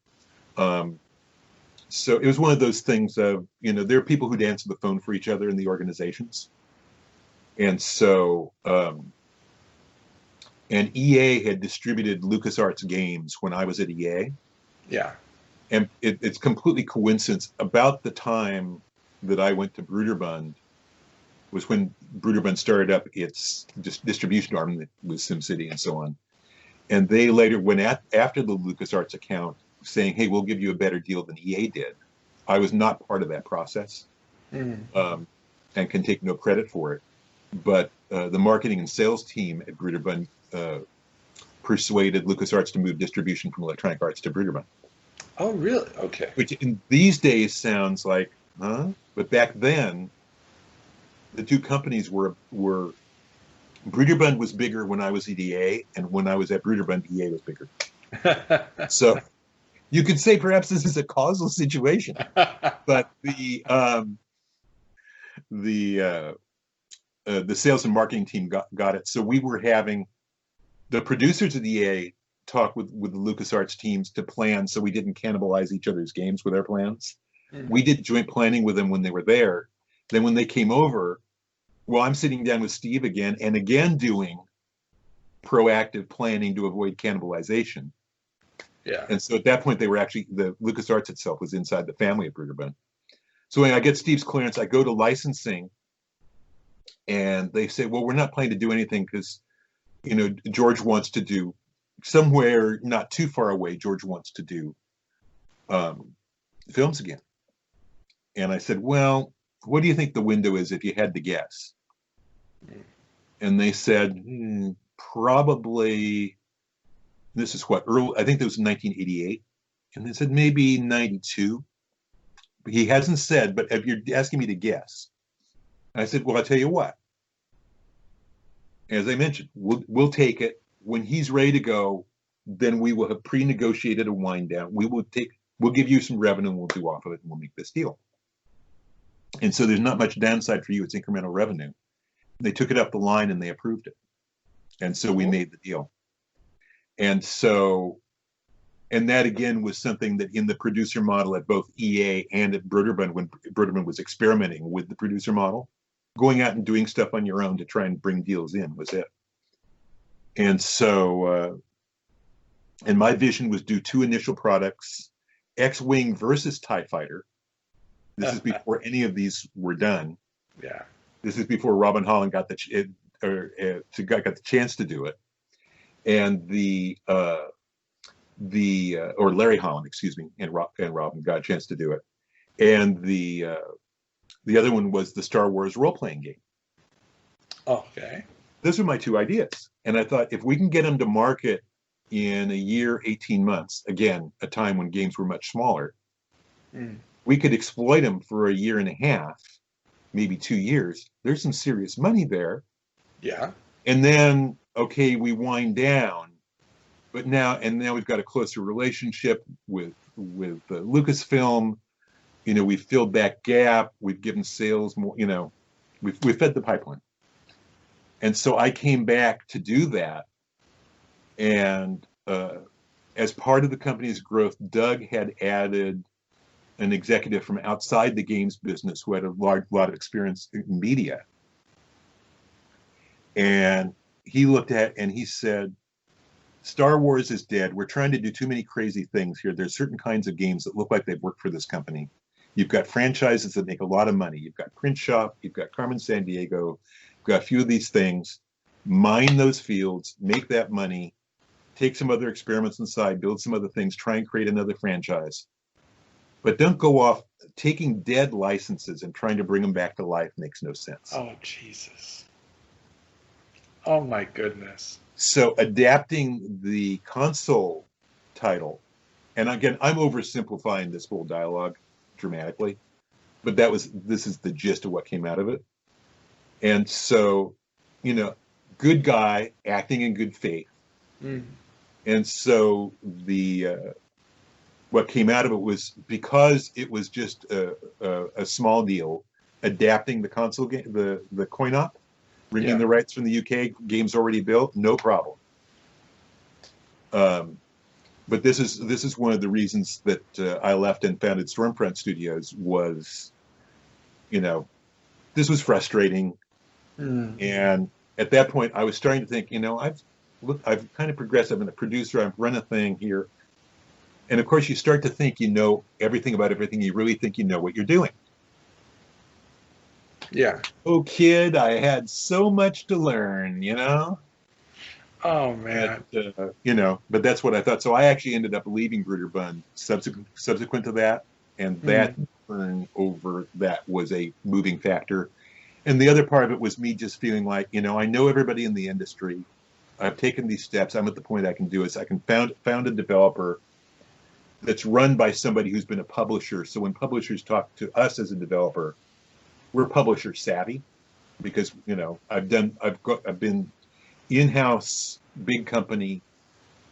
[SPEAKER 3] So it was one of those things of, there are people who'd answer the phone for each other in the organizations. And so, and EA had distributed LucasArts games when I was at EA.
[SPEAKER 2] Yeah.
[SPEAKER 3] And it's completely coincidence. About the time that I went to Broderbund was when Broderbund started up its distribution arm with SimCity and so on. And they later went after the LucasArts account, saying, hey, we'll give you a better deal than EA did. I was not part of that process, and can take no credit for it. But the marketing and sales team at Broderbund persuaded LucasArts to move distribution from Electronic Arts to Broderbund.
[SPEAKER 2] Oh, really? Okay.
[SPEAKER 3] Which in these days sounds like, huh? But back then, the two companies were Broderbund was bigger when I was at EA, and when I was at Broderbund, EA was bigger. So you could say perhaps this is a causal situation, but the sales and marketing team got it. So we were having the producers of EA talk with the LucasArts teams to plan so we didn't cannibalize each other's games with our plans. We did joint planning with them when they were there. Then when they came over, well, I'm sitting down with Steve again and again doing proactive planning to avoid cannibalization.
[SPEAKER 2] Yeah.
[SPEAKER 3] And so at that point, they were actually, the LucasArts itself was inside the family of Broderbund. So when I get Steve's clearance, I go to licensing, and they say, well, we're not planning to do anything because, George wants to do somewhere not too far away. George wants to do films again. And I said, well, what do you think the window is if you had to guess? And they said, probably, this is what, early, I think it was 1988. And they said, maybe 92. He hasn't said, but if you're asking me to guess, I said, well, I'll tell you what. As I mentioned, we'll take it. When he's ready to go, then we will have pre-negotiated a wind down. We'll give you some revenue and we'll do off of it and we'll make this deal. And so there's not much downside for you. It's incremental revenue. They took it up the line and they approved it. And so we made the deal. And so, and that again was something that in the producer model at both EA and at Broderbund, when Broderbund was experimenting with the producer model, going out and doing stuff on your own to try and bring deals in was it. And so, and my vision was do 2 initial products, X-Wing versus TIE Fighter. This is before any of these were done.
[SPEAKER 2] Yeah.
[SPEAKER 3] This is before Robin Holland got the chance to do it. And or Larry Holland, excuse me, and Robin got a chance to do it. And the other one was the Star Wars role-playing game.
[SPEAKER 2] Okay.
[SPEAKER 3] Those are my 2 ideas. And I thought if we can get them to market in a year, 18 months, again, a time when games were much smaller, we could exploit them for a year and a half, maybe 2 years. There's some serious money there.
[SPEAKER 2] Yeah.
[SPEAKER 3] And then, okay, we wind down, but now we've got a closer relationship with Lucasfilm. You know, we've filled that gap. We've given sales more. You know, we've fed the pipeline. And so I came back to do that. And as part of the company's growth, Doug had added an executive from outside the games business who had a lot of experience in media. And he looked at and he said, Star Wars is dead. We're trying to do too many crazy things here. There's certain kinds of games that look like they've worked for this company. You've got franchises that make a lot of money. You've got Print Shop. You've got Carmen Sandiego. You've got a few of these things. Mine those fields, make that money, take some other experiments inside, build some other things, try and create another franchise. But don't go off taking dead licenses and trying to bring them back to life makes no sense.
[SPEAKER 2] Oh, Jesus. Oh, my goodness.
[SPEAKER 3] So adapting the console title, and again, I'm oversimplifying this whole dialogue dramatically, but this is the gist of what came out of it. And so, you know, good guy acting in good faith. And so what came out of it was, because it was just a small deal, adapting the console game, the coin-op, bringing the rights from the UK, games already built, no problem. But this is one of the reasons that I left and founded Stormfront Studios was, you know, this was frustrating. And at that point, I was starting to think, you know, I've kind of progressed. I've been a producer. I've run a thing here. And of course, you start to think you know everything about everything. You really think you know what you're doing.
[SPEAKER 2] Yeah.
[SPEAKER 3] Oh, kid, I had so much to learn, you know?
[SPEAKER 2] Oh, man.
[SPEAKER 3] You know, but that's what I thought. So I actually ended up leaving Broderbund subsequent to that. And that turn over, that was a moving factor. And the other part of it was me just feeling like, you know, I know everybody in the industry. I've taken these steps. I'm at the point I can do is I can found a developer that's run by somebody who's been a publisher. So when publishers talk to us as a developer, we're publisher savvy, because, you know, I've been in-house big company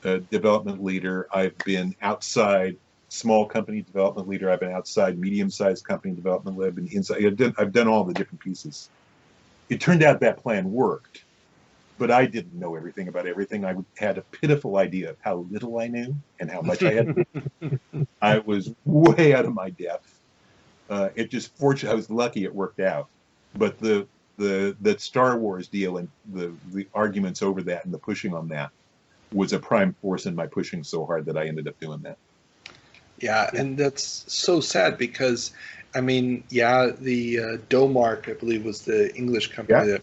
[SPEAKER 3] development leader. I've been outside small company development leader. I've been outside medium-sized company development leader. I've been inside. I've done all the different pieces. It turned out that plan worked, but I didn't know everything about everything. I had a pitiful idea of how little I knew and how much I had. I was way out of my depth. It just, fortunately, I was lucky it worked out. But the Star Wars deal and the arguments over that and the pushing on that was a prime force in my pushing so hard that I ended up doing that.
[SPEAKER 2] Yeah, and that's so sad because, I mean, the Domark, I believe, was the English company that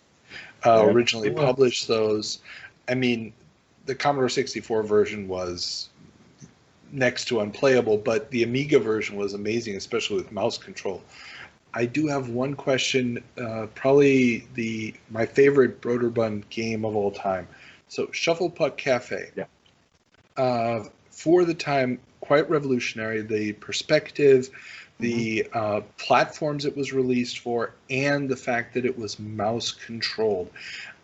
[SPEAKER 2] originally published those. I mean, the Commodore 64 version was next to unplayable, but the Amiga version was amazing, especially with mouse control. I do have one question, probably my favorite Broderbund game of all time. So Shuffle Puck Cafe.
[SPEAKER 3] Yeah.
[SPEAKER 2] For the time, quite revolutionary. The perspective, the platforms it was released for, and the fact that it was mouse controlled.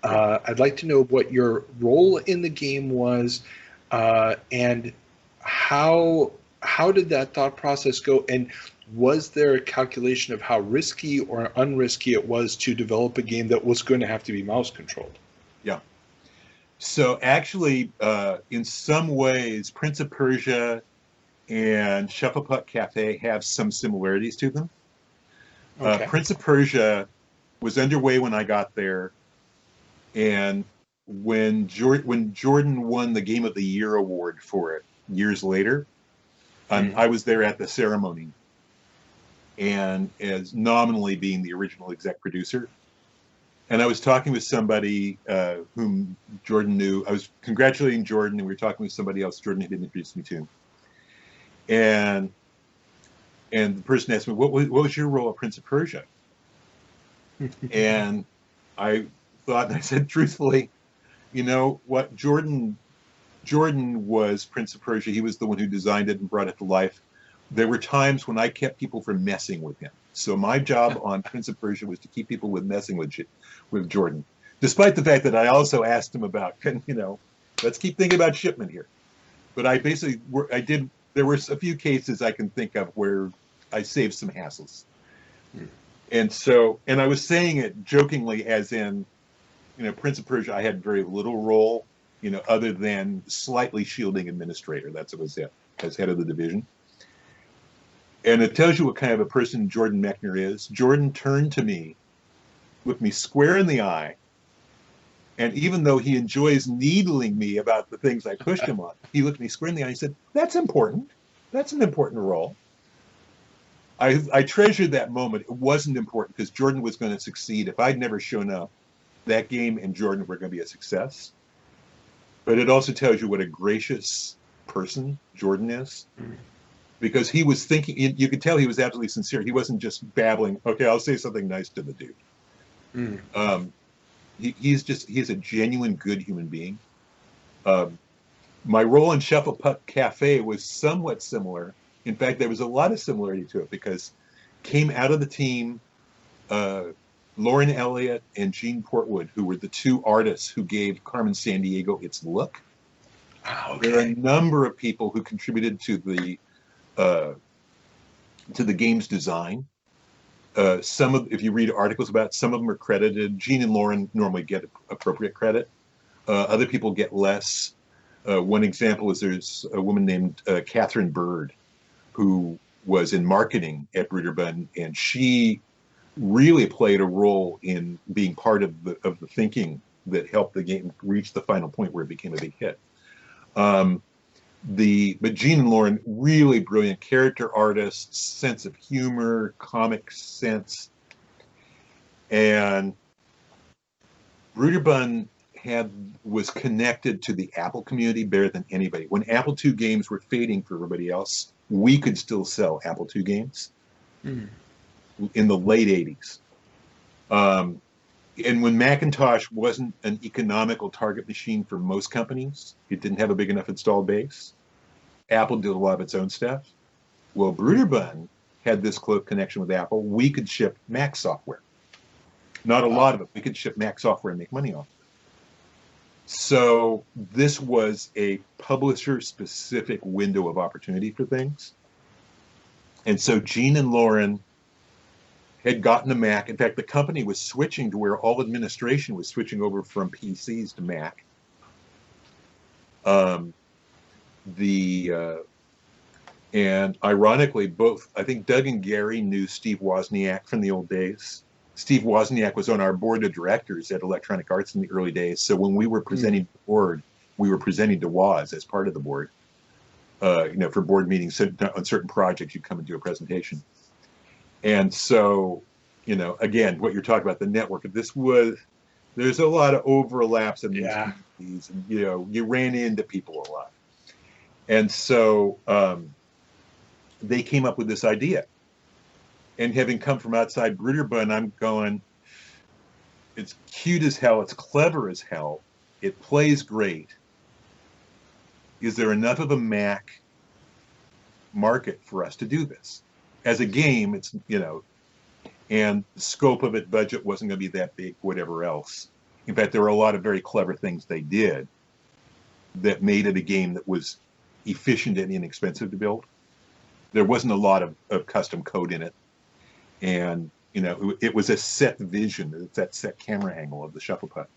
[SPEAKER 2] I'd like to know what your role in the game was, and how how did that thought process go? And was there a calculation of how risky or unrisky it was to develop a game that was going to have to be mouse controlled?
[SPEAKER 3] Yeah. So actually, in some ways, Prince of Persia and Shufflepuck Cafe have some similarities to them.
[SPEAKER 2] Okay.
[SPEAKER 3] Prince of Persia was underway when I got there, and when Jordan won the Game of the Year award for it years later, I was there at the ceremony, and as nominally being the original exec producer. And I was talking with somebody whom Jordan knew. I was congratulating Jordan, and we were talking with somebody else Jordan had introduced me to. And the person asked me, what was your role at Prince of Persia? And I thought, and I said, truthfully, you know what, Jordan was Prince of Persia. He was the one who designed it and brought it to life. There were times when I kept people from messing with him. So my job on Prince of Persia was to keep people with messing with Jordan, despite the fact that I also asked him about, let's keep thinking about shipment here. But I basically, there were a few cases I can think of where I saved some hassles. And I was saying it jokingly, as in, Prince of Persia, I had very little role, other than slightly shielding administrator. That's what was it, as head of the division. And it tells you what kind of a person Jordan Mechner is. Jordan turned to me, looked me square in the eye, and even though he enjoys needling me about the things I pushed him on, he looked me square in the eye and said, "That's important. That's an important role." I treasured that moment. It wasn't important because Jordan was going to succeed. If I'd never shown up, that game and Jordan were going to be a success. But it also tells you what a gracious person Jordan is. Because he was thinking, you could tell he was absolutely sincere. He wasn't just babbling, okay, I'll say something nice to the dude. He's a genuine good human being. My role in Shufflepuck Cafe was somewhat similar. In fact, there was a lot of similarity to it because came out of the team, Lauren Elliott and Gene Portwood, who were the two artists who gave Carmen Sandiego its look. Okay. There are a number of people who contributed to the game's design. If you read articles about it, some of them are credited. Gene and Lauren normally get appropriate credit. Other people get less. One example is there's a woman named Catherine Bird, who was in marketing at Broderbund, and she really played a role in being part of the thinking that helped the game reach the final point where it became a big hit. But Gene and Lauren, really brilliant character artists, sense of humor, comic sense. And Broderbund was connected to the Apple community better than anybody. When Apple II games were fading for everybody else, we could still sell Apple II games in the late 80s. And when Macintosh wasn't an economical target machine for most companies, it didn't have a big enough installed base. Apple did a lot of its own stuff. Well, Broderbund had this close connection with Apple. We could ship Mac software. Not a lot of it. We could ship Mac software and make money off of it. So this was a publisher-specific window of opportunity for things. And so Gene and Lauren had gotten a Mac. In fact, the company was switching to where all administration was switching over from PCs to Mac. And ironically, I think Doug and Gary knew Steve Wozniak from the old days. Steve Wozniak was on our board of directors at Electronic Arts in the early days. So when we were presenting to the board, we were presenting to Woz as part of the board. For board meetings. So on certain projects, you come and do a presentation. And so, again, what you're talking about, the network, there's a lot of overlaps in these communities, and, you ran into people a lot. And so they came up with this idea. And having come from outside Broderbund, I'm going, it's cute as hell, it's clever as hell, it plays great. Is there enough of a Mac market for us to do this? As a game, it's, and the scope of it, budget wasn't going to be that big, whatever else. In fact, there were a lot of very clever things they did that made it a game that was efficient and inexpensive to build. there wasn't a lot of custom code in it. And, it was a set vision. It's that set camera angle of the shuffle puck.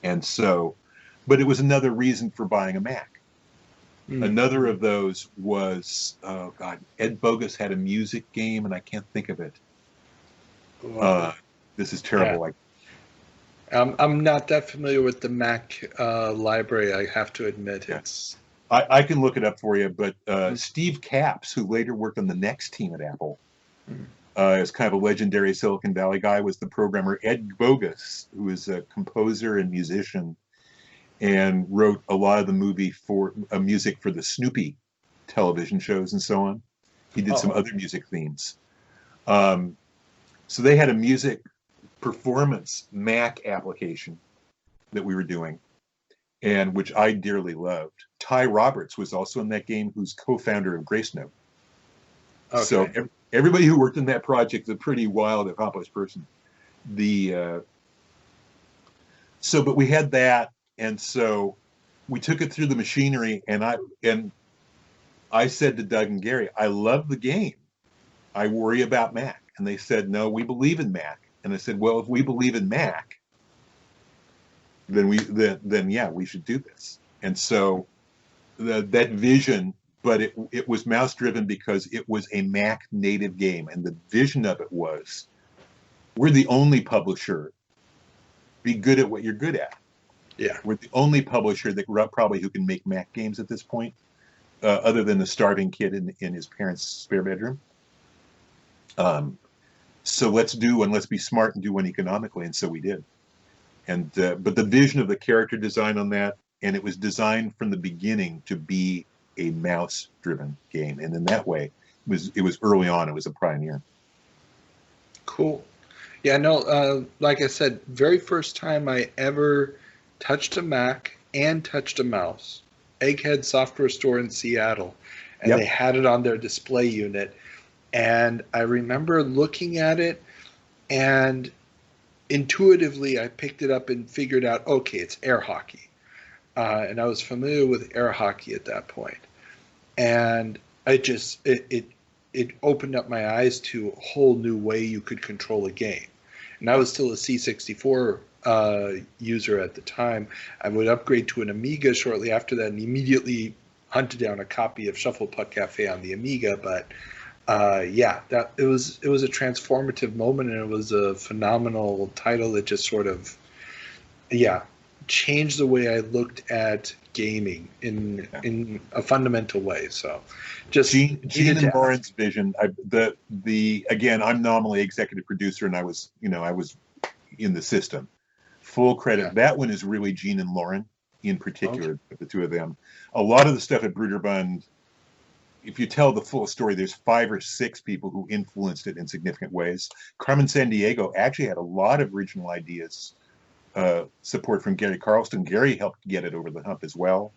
[SPEAKER 3] And so, but it was another reason for buying a Mac. Another of those was, oh God, Ed Bogus had a music game, and I can't think of it. This is terrible.
[SPEAKER 2] Yeah. I'm not that familiar with the Mac library, I have to admit.
[SPEAKER 3] Yeah.
[SPEAKER 2] It's
[SPEAKER 3] I can look it up for you, but Steve Capps, who later worked on the Next team at Apple, is kind of a legendary Silicon Valley guy, was the programmer. Ed Bogus, who is a composer and musician, and wrote a lot of the music for the Snoopy television shows and so on. He did some other music themes. So they had a music performance Mac application that we were doing, and which I dearly loved. Ty Roberts was also in that game, who's co-founder of Gracenote. Okay. So everybody who worked in that project is a pretty wild, accomplished person. But we had that, and so we took it through the machinery, and I said to Doug and Gary, I love the game. I worry about Mac. And they said, no, we believe in Mac. And I said, well, if we believe in Mac, then yeah, we should do this. And so that vision, but it was mouse driven because it was a Mac native game. And the vision of it was, we're the only publisher. Be good at what you're good at.
[SPEAKER 2] Yeah.
[SPEAKER 3] We're the only publisher that probably who can make Mac games at this point, other than the starving kid in his parents' spare bedroom. So let's be smart and do one economically, and so we did. And but the vision of the character design on that, and it was designed from the beginning to be a mouse-driven game, and in that way, it was early on. It was a pioneer.
[SPEAKER 2] Cool. Yeah, no, like I said, very first time I ever touched a Mac and touched a mouse. Egghead Software Store in Seattle, and they had it on their display unit. And I remember looking at it, and intuitively I picked it up and figured out, okay, it's air hockey. And I was familiar with air hockey at that point. And it opened up my eyes to a whole new way you could control a game. And I was still a C64 user at the time. I would upgrade to an Amiga shortly after that and immediately hunted down a copy of Shuffle Puck Cafe on the Amiga, but it was a transformative moment, and it was a phenomenal title that just sort of changed the way I looked at gaming in a fundamental way. So just
[SPEAKER 3] Gene and Lauren's vision. Again, I'm nominally executive producer, and I was in the system. Full credit. Yeah. That one is really Gene and Lauren in particular, the two of them. A lot of the stuff at Broderbund, if you tell the full story, there's 5 or 6 people who influenced it in significant ways. Carmen Sandiego actually had a lot of original ideas, support from Gary Carlston. Gary helped get it over the hump as well.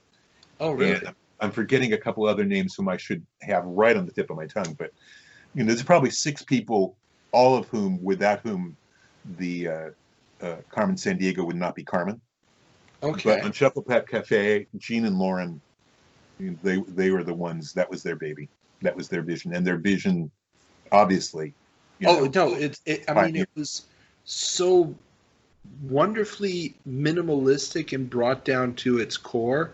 [SPEAKER 2] Oh, really?
[SPEAKER 3] And I'm forgetting a couple other names whom I should have right on the tip of my tongue. But there's probably 6 people, all of whom, without whom the Carmen Sandiego would not be Carmen.
[SPEAKER 2] Okay.
[SPEAKER 3] But on Shuffle Puck Cafe, Gene and Lauren, they were the ones. That was their baby. That was their vision, and their vision, obviously.
[SPEAKER 2] It was so wonderfully minimalistic and brought down to its core,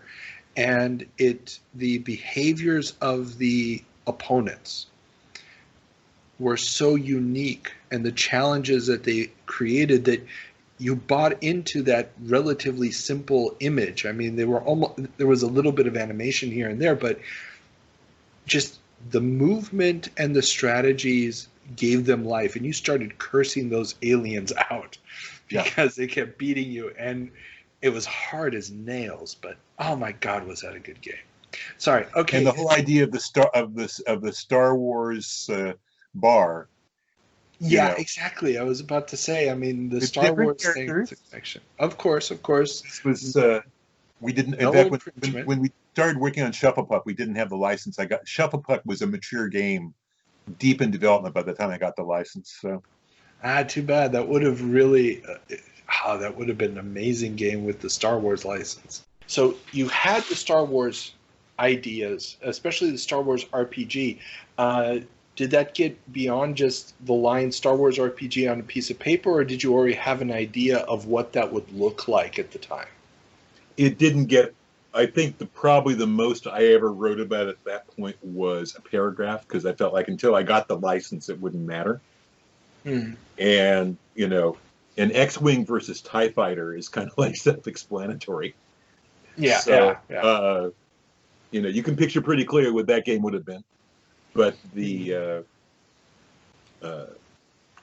[SPEAKER 2] and the behaviors of the opponents were so unique, and the challenges that they created that you bought into that relatively simple image. I mean, there was a little bit of animation here and there, but just the movement and the strategies gave them life. And you started cursing those aliens out because they kept beating you. And it was hard as nails, but oh my God, was that a good game. Sorry. Okay.
[SPEAKER 3] And the whole idea of the Star Wars bar.
[SPEAKER 2] Exactly. I was about to say, I mean, the Star Wars thing. Of course.
[SPEAKER 3] This was, we didn't, in fact, when we started working on Shuffle Puck, we didn't have the license. Shuffle Puck was a mature game, deep in development by the time I got the license. So.
[SPEAKER 2] Too bad. That would have really, that would have been an amazing game with the Star Wars license. So you had the Star Wars ideas, especially the Star Wars RPG, did that get beyond just the line Star Wars RPG on a piece of paper, or did you already have an idea of what that would look like at the time?
[SPEAKER 3] It didn't get. I think probably the most I ever wrote about at that point was a paragraph, because I felt like until I got the license, it wouldn't matter. And an X-wing versus TIE fighter is kind of like self-explanatory.
[SPEAKER 2] Yeah,
[SPEAKER 3] so,
[SPEAKER 2] yeah.
[SPEAKER 3] You can picture pretty clear what that game would have been. But and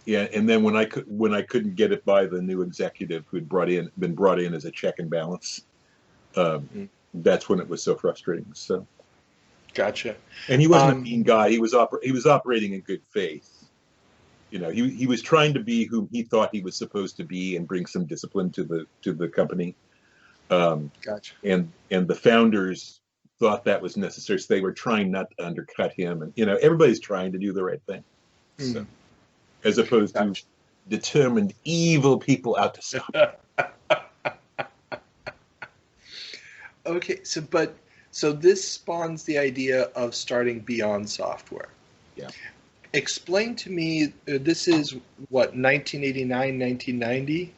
[SPEAKER 3] then when I couldn't get it by the new executive who had been brought in as a check and balance, that's when it was so frustrating. So,
[SPEAKER 2] gotcha.
[SPEAKER 3] And he wasn't a mean guy. He was operating in good faith. He was trying to be whom he thought he was supposed to be and bring some discipline to the company.
[SPEAKER 2] Gotcha.
[SPEAKER 3] And the founders thought that was necessary, so they were trying not to undercut him. And everybody's trying to do the right thing, so, as opposed to determined evil people out to stop.
[SPEAKER 2] Okay, so this spawns the idea of starting Beyond Software.
[SPEAKER 3] Yeah.
[SPEAKER 2] Explain to me, this is what, 1989, 1990,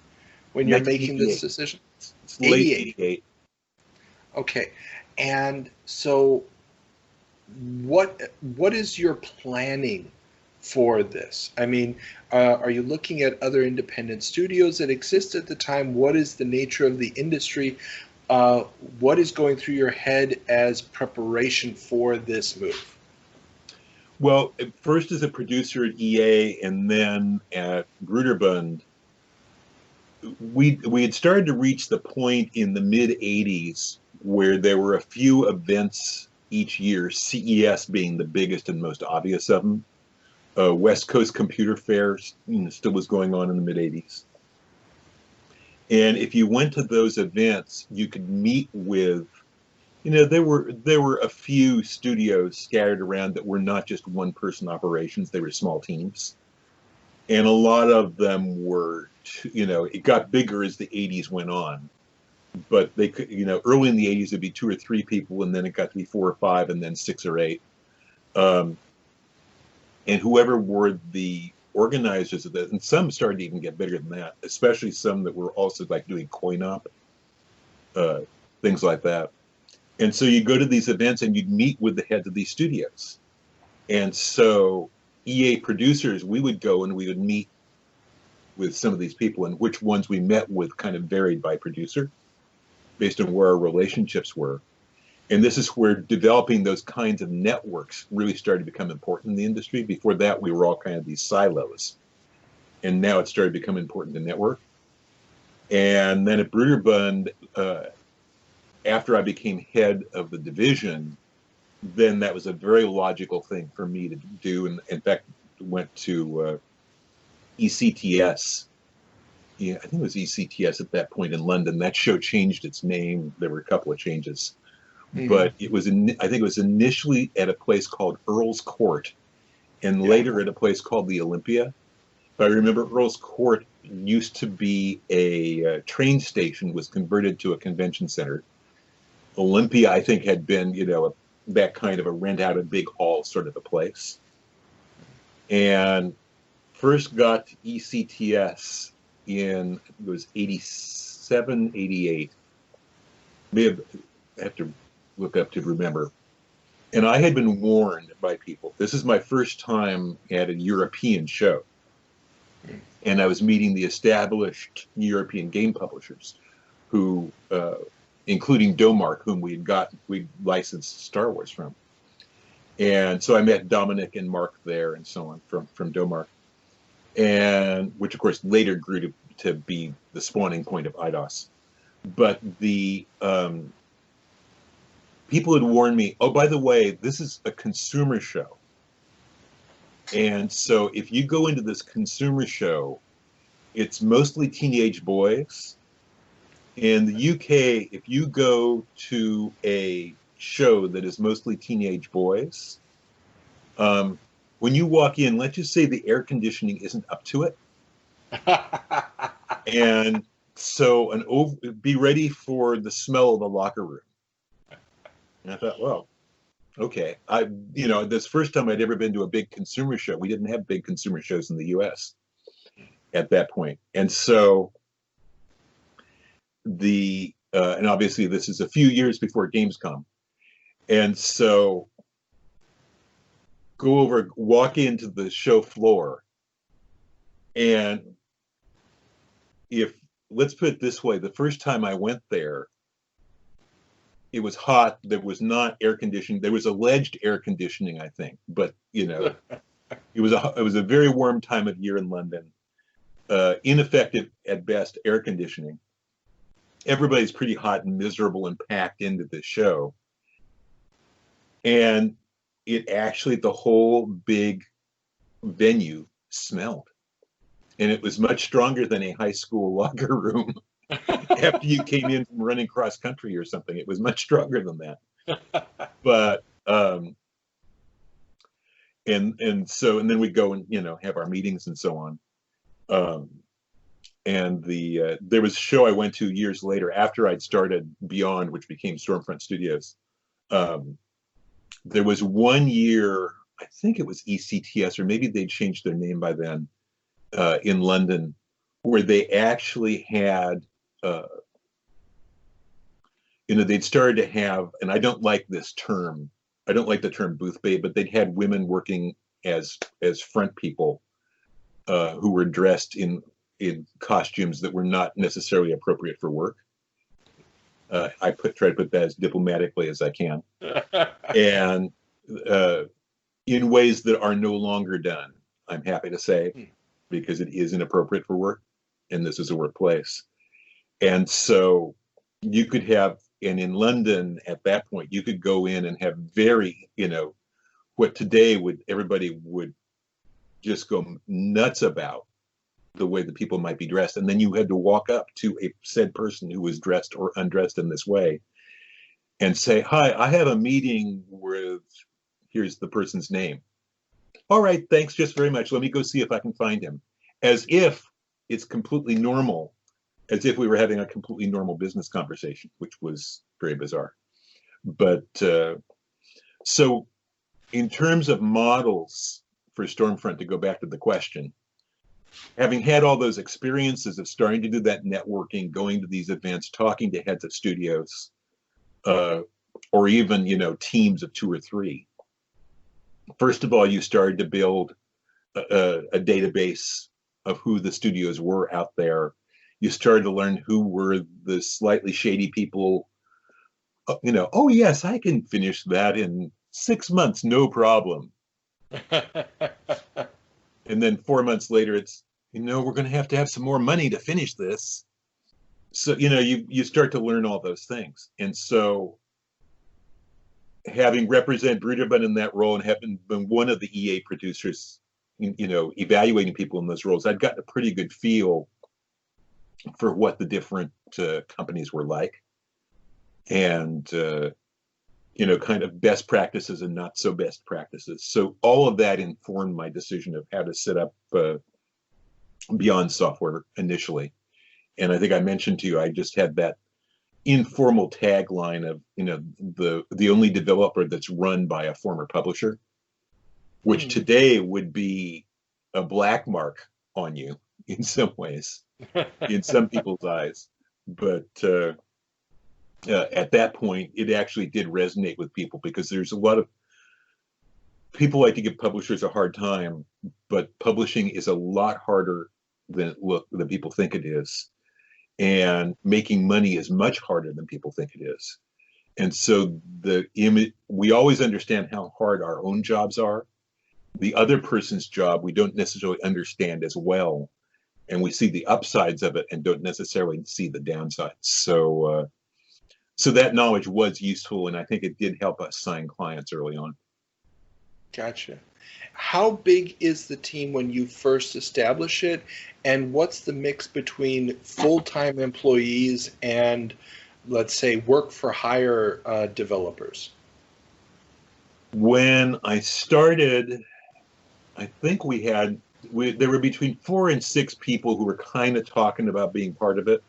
[SPEAKER 2] when you're making this decision?
[SPEAKER 3] It's late 88.
[SPEAKER 2] Okay, and so what is your planning for this? I mean, are you looking at other independent studios that exist at the time? What is the nature of the industry? What is going through your head as preparation for this move?
[SPEAKER 3] Well, first as a producer at EA and then at Broderbund, we had started to reach the point in the mid-'80s where there were a few events each year, CES being the biggest and most obvious of them. West Coast Computer Fair still was going on in the mid-'80s. And if you went to those events, you could meet with, there were a few studios scattered around that were not just one-person operations. They were small teams. And a lot of them were, it got bigger as the 80s went on. But they could, early in the 80s, it'd be 2 or 3 people, and then it got to be 4 or 5, and then 6 or 8. And whoever were the organizers of that, and some started to even get bigger than that, especially some that were also like doing coin-op, things like that. And so you go to these events and you'd meet with the heads of these studios. And so EA producers, we would go and we would meet with some of these people, and which ones we met with kind of varied by producer based on where our relationships were. And this is where developing those kinds of networks really started to become important in the industry. Before that, we were all kind of these silos. And now it started to become important to network. And then at Broderbund, after I became head of the division, then that was a very logical thing for me to do. And in fact, went to ECTS. Yeah, I think it was ECTS at that point in London. That show changed its name. There were a couple of changes. But it was, I think it was initially at a place called Earl's Court, and later at a place called the Olympia. But I remember Earl's Court used to be a train station, was converted to a convention center. Olympia, I think, had been, that kind of a rent out a big hall sort of a place. And first got to ECTS in, it was 87, 88. I have to look up to remember. And I had been warned by people. This is my first time at a European show. And I was meeting the established European game publishers who, including Domark, whom we licensed Star Wars from. And so I met Dominic and Mark there and so on from Domark. And which of course later grew to be the spawning point of IDOS. But the people had warned me, oh, by the way, this is a consumer show. And so if you go into this consumer show, it's mostly teenage boys. In the UK, if you go to a show that is mostly teenage boys, when you walk in, let's just say the air conditioning isn't up to it. And so be ready for the smell of the locker room. And I thought, well, Okay. This first time I'd ever been to a big consumer show. We didn't have big consumer shows in the US at that point. And so and obviously this is a few years before Gamescom. And so walk into the show floor, and if let's put it this way, the first time I went there, it was hot. There was not air conditioning. There was alleged air conditioning, I think, but it was a very warm time of year in London. Ineffective at best air conditioning. Everybody's pretty hot and miserable and packed into the show. And the whole big venue smelled. And it was much stronger than a high school locker room after you came in from running cross country or something. It was much stronger than that. But and then we go and have our meetings and so on. And there was a show I went to years later after I'd started Beyond, which became Stormfront Studios. There was one year, I think it was ECTS, or maybe they'd changed their name by then, in London, where they actually had, they'd started to have, and I don't like this term, I don't like the term booth babe, but they'd had women working as front people who were dressed in costumes that were not necessarily appropriate for work. I try to put that as diplomatically as I can, and in ways that are no longer done, I'm happy to say, because it is inappropriate for work, and this is a workplace. And so you could have, and in London at that point, you could go in and have very, what today everybody would just go nuts about, the way that people might be dressed. And then you had to walk up to a said person who was dressed or undressed in this way and say, "Hi, I have a meeting with, here's the person's name. All right, thanks just very much. Let me go see if I can find him." As if it's completely normal, as if we were having a completely normal business conversation, which was very bizarre. But so in terms of models for Stormfront, to go back to the question, having had all those experiences of starting to do that networking, going to these events, talking to heads of studios, or even, teams of 2 or 3. First of all, you started to build a database of who the studios were out there. You started to learn who were the slightly shady people. Oh yes, I can finish that in 6 months, no problem. And then 4 months later, it's, we're going to have some more money to finish this. So, you start to learn all those things. And so having represented Broderbund in that role and having been one of the EA producers, evaluating people in those roles, I'd gotten a pretty good feel for what the different companies were like. And, kind of best practices and not so best practices. So all of that informed my decision of how to set up Beyond Software initially. And I think I mentioned to you, I just had that informal tagline of, the only developer that's run by a former publisher, which today would be a black mark on you in some ways, in some people's eyes. But at that point, it actually did resonate with people, because there's a lot of people like to give publishers a hard time, but publishing is a lot harder than people think it is. And making money is much harder than people think it is. And so we always understand how hard our own jobs are. The other person's job, we don't necessarily understand as well. And we see the upsides of it and don't necessarily see the downsides. So that knowledge was useful, and I think it did help us sign clients early on.
[SPEAKER 2] Gotcha. How big is the team when you first establish it, and what's the mix between full-time employees and, let's say, work-for-hire developers?
[SPEAKER 3] When I started, I think there were between 4 and 6 people who were kind of talking about being part of it,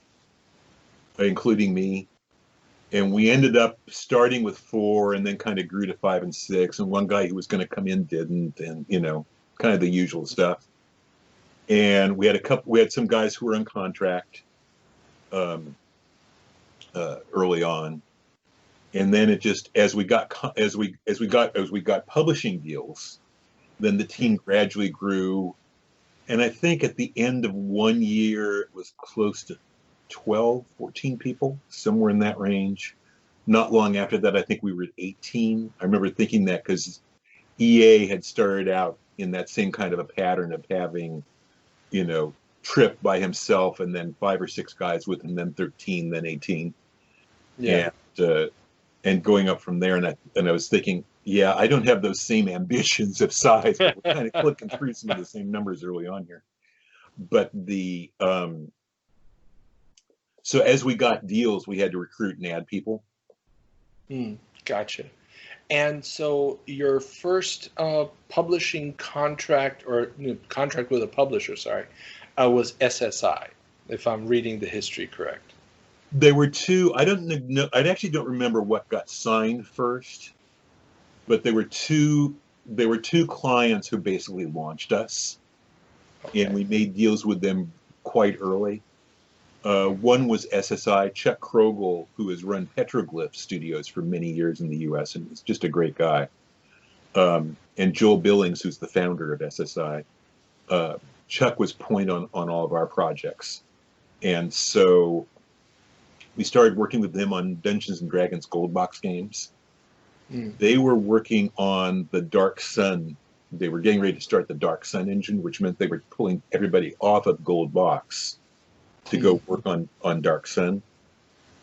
[SPEAKER 3] including me. And we ended up starting with 4 and then kind of grew to 5 and 6. And one guy who was going to come in didn't, and kind of the usual stuff. And we had some guys who were on contract early on. And then it just, as we got publishing deals, then the team gradually grew. And I think at the end of 1 year, it was close to 12, 14 people, somewhere in that range. Not long after that, I think we were at 18. I remember thinking that because EA had started out in that same kind of a pattern of having, Trip by himself and then 5 or 6 guys with him, then 13, then 18.
[SPEAKER 2] Yeah.
[SPEAKER 3] And going up from there. And I was thinking, yeah, I don't have those same ambitions of size, but we're kind of clicking through some of the same numbers early on here. But so as we got deals, we had to recruit and add people.
[SPEAKER 2] Gotcha. And so your first publishing contract, or contract with a publisher, was SSI, if I'm reading the history correct.
[SPEAKER 3] There were 2. I don't know. I actually don't remember what got signed first, but there were 2. There were 2 clients who basically launched us, and we made deals with them quite early. One was SSI. Chuck Krogel, who has run Petroglyph Studios for many years in the U.S. and is just a great guy. And Joel Billings, who's the founder of SSI. Chuck was point on all of our projects. And so we started working with them on Dungeons & Dragons Gold Box games. They were working on the Dark Sun. They were getting ready to start the Dark Sun engine, which meant they were pulling everybody off of Gold Box to go work on Dark Sun.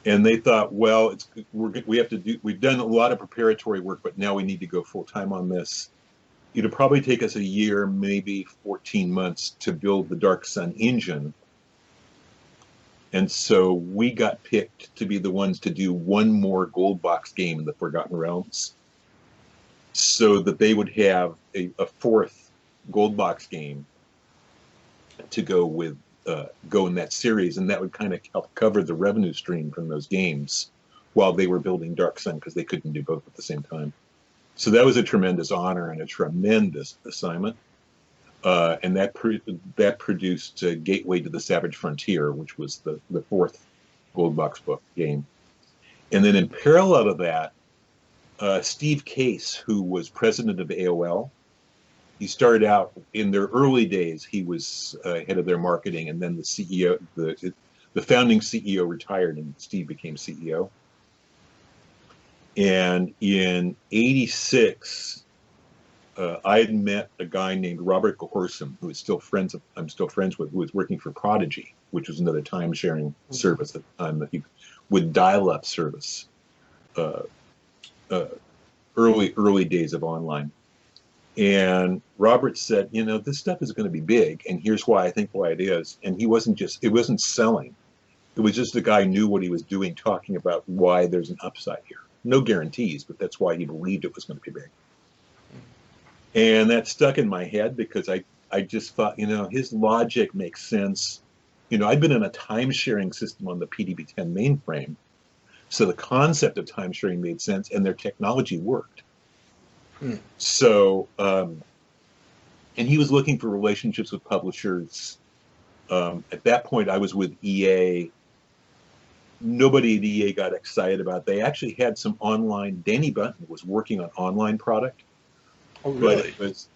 [SPEAKER 3] And they thought, well, we've done a lot of preparatory work, but now we need to go full time on this. It'll probably take us a year, maybe 14 months to build the Dark Sun engine. And so we got picked to be the ones to do one more Gold Box game in the Forgotten Realms, so that they would have a 4th Gold Box game to go with, go in that series, and that would kind of help cover the revenue stream from those games while they were building Dark Sun, because they couldn't do both at the same time. So that was a tremendous honor and a tremendous assignment. And that produced Gateway to the Savage Frontier, which was the 4th Gold Box book game. And then in parallel to that, Steve Case, who was president of AOL, he started out in their early days. He was head of their marketing, and then the CEO, the founding CEO, retired, and Steve became CEO. And in '86. I had met a guy named Robert Gahorsam, who is I'm still friends with, who was working for Prodigy, which was another time-sharing service at the time, with dial-up service, early days of online. And Robert said, this stuff is going to be big, and here's why it is. And it wasn't selling. It was just the guy knew what he was doing, talking about why there's an upside here. No guarantees, but that's why he believed it was going to be big. And that stuck in my head because I just thought, his logic makes sense. I'd been in a time-sharing system on the PDB-10 mainframe, so the concept of time-sharing made sense, and their technology worked. So, and he was looking for relationships with publishers. At that point, I was with EA. Nobody at EA got excited about it. They actually had some online. Danny Bunton was working on online product.
[SPEAKER 2] Oh, really?
[SPEAKER 3] But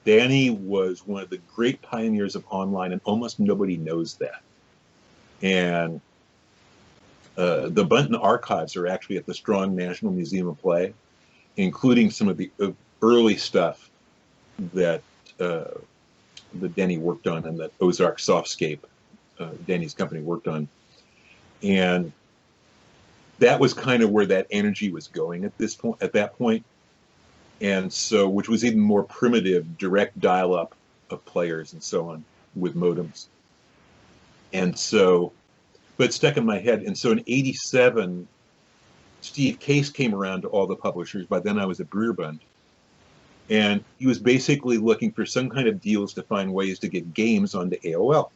[SPEAKER 3] Danny was one of the great pioneers of online, and almost nobody knows that. And the Bunton archives are actually at the Strong National Museum of Play, including some of the early stuff that Danny worked on, and that Ozark Softscape, Danny's company, worked on. And that was kind of where that energy was going at that point. And so, which was even more primitive, direct dial-up of players and so on with modems. And so, but it stuck in my head. And so in '87, Steve Case came around to all the publishers. By then I was at Broderbund. And he was basically looking for some kind of deals to find ways to get games onto AOL.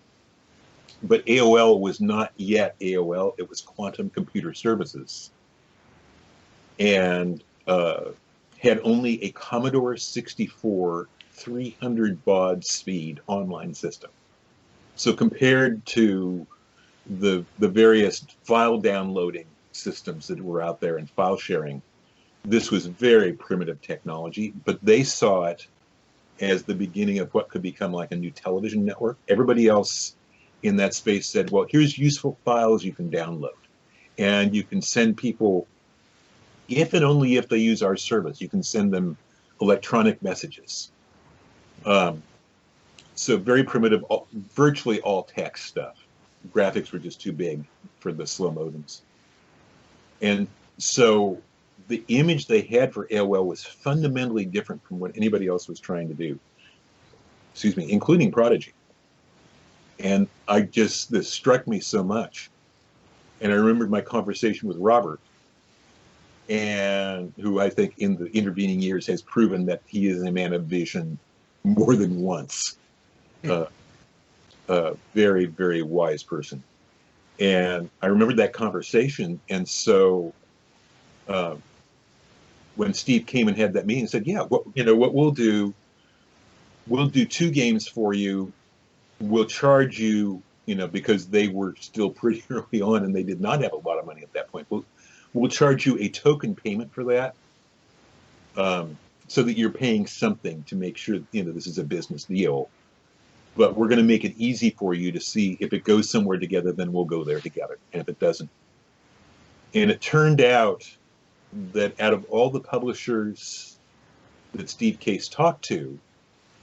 [SPEAKER 3] but AOL was not yet AOL. It was Quantum Computer Services, and had only a Commodore 64 300 baud speed online system. So compared to the various file downloading systems that were out there and file sharing, this was very primitive technology, but they saw it as the beginning of what could become like a new television network. Everybody else in that space said, well, here's useful files you can download, and you can send people, if and only if they use our service, you can send them electronic messages. So very primitive, virtually all text stuff. Graphics were just too big for the slow modems. And so the image they had for AOL was fundamentally different from what anybody else was trying to do. Excuse me, including Prodigy. And this struck me so much. And I remembered my conversation with Robert, and who I think in the intervening years has proven that he is a man of vision more than once. Very, very wise person. And I remembered that conversation. And so when Steve came and had that meeting, said, yeah, what we'll do 2 games for you. We'll charge you, because they were still pretty early on and they did not have a lot of money at that point. We'll charge you a token payment for that, so that you're paying something to make sure, this is a business deal. But we're going to make it easy for you to see if it goes somewhere together, then we'll go there together. And if it doesn't. And it turned out that out of all the publishers that Steve Case talked to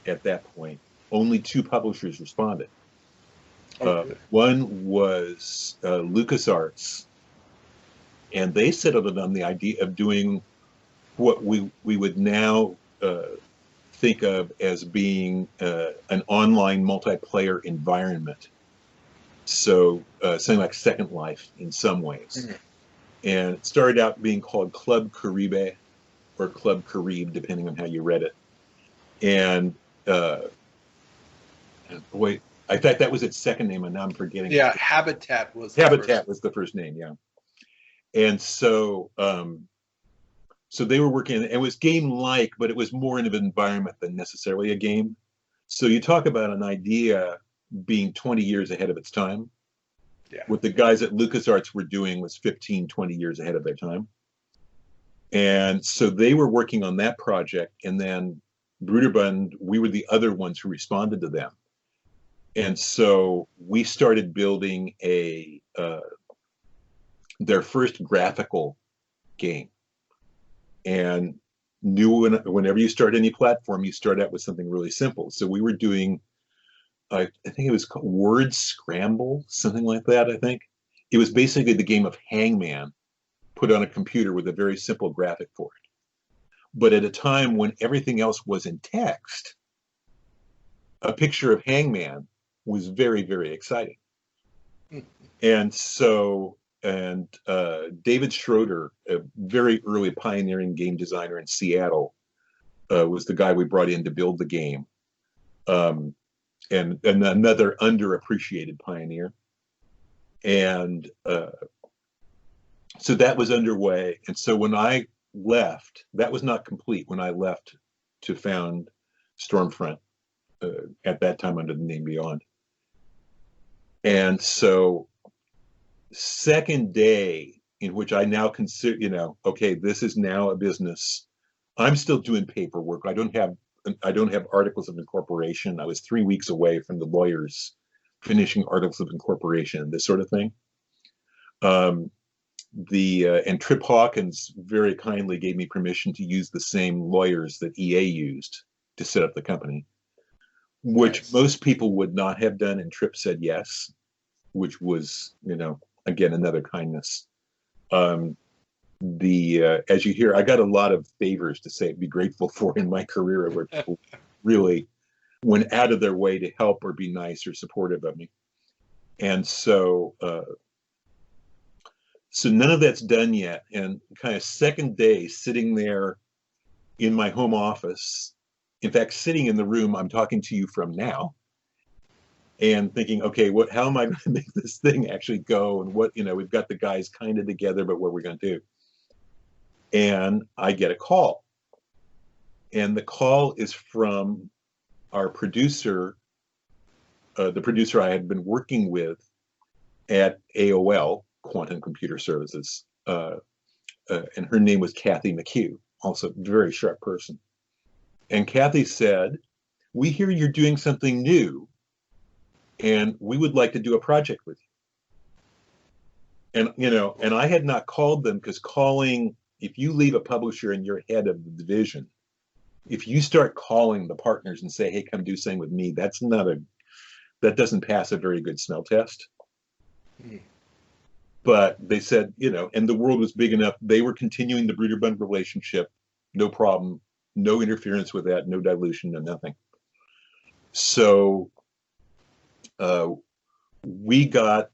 [SPEAKER 3] at that point, only 2 publishers responded. One was LucasArts, and they settled on the idea of doing what we would now think of as being an online multiplayer environment. So something like Second Life in some ways. Mm-hmm. And it started out being called Club Caribe or Club Caribe, depending on how you read it. And boy, I thought that was its second name, and now I'm forgetting.
[SPEAKER 2] Yeah, Habitat was
[SPEAKER 3] the first name, yeah. And so so they were working, it was game-like, but it was more in an environment than necessarily a game. So you talk about an idea being 20 years ahead of its time. Yeah. What the guys at LucasArts were doing was 15, 20 years ahead of their time. And so they were working on that project, and then Broderbund, we were the other ones who responded to them. And so we started building their first graphical game. And whenever you start any platform, you start out with something really simple. So we were doing, I think it was called Word Scramble, something like that, I think. It was basically the game of Hangman put on a computer with a very simple graphic for it. But at a time when everything else was in text, a picture of Hangman was very, very exciting. And so, David Schroeder, a very early pioneering game designer in Seattle, was the guy we brought in to build the game. And another underappreciated pioneer. And so that was underway. And so when I left, that was not complete when I left to found Stormfront, at that time under the name Beyond. And so second day, in which I now consider, okay, this is now a business. I'm still doing paperwork. I don't have articles of incorporation. I was 3 weeks away from the lawyers finishing articles of incorporation, this sort of thing. And Trip Hawkins very kindly gave me permission to use the same lawyers that EA used to set up the company, which most people would not have done. And Trip said yes, which was, again, another kindness. As you hear, I got a lot of favors to say be grateful for in my career, where people really went out of their way to help or be nice or supportive of me. And so, so none of that's done yet. And kind of second day, sitting there in my home office, in fact, sitting in the room I'm talking to you from now, and thinking, okay, how am I going to make this thing actually go? And we've got the guys kind of together, but what are we going to do? And I get a call. And the call is from our producer, the producer I had been working with at AOL, Quantum Computer Services. And her name was Kathy McHugh, also a very sharp person. And Kathy said, we hear you're doing something new, and we would like to do a project with you. And I had not called them, because if you leave a publisher and you're head of the division, if you start calling the partners and say, hey, come do something with me, that doesn't pass a very good smell test. But they said, and the world was big enough, they were continuing the Broderbund relationship, no problem, no interference with that, no dilution, no nothing. So we got,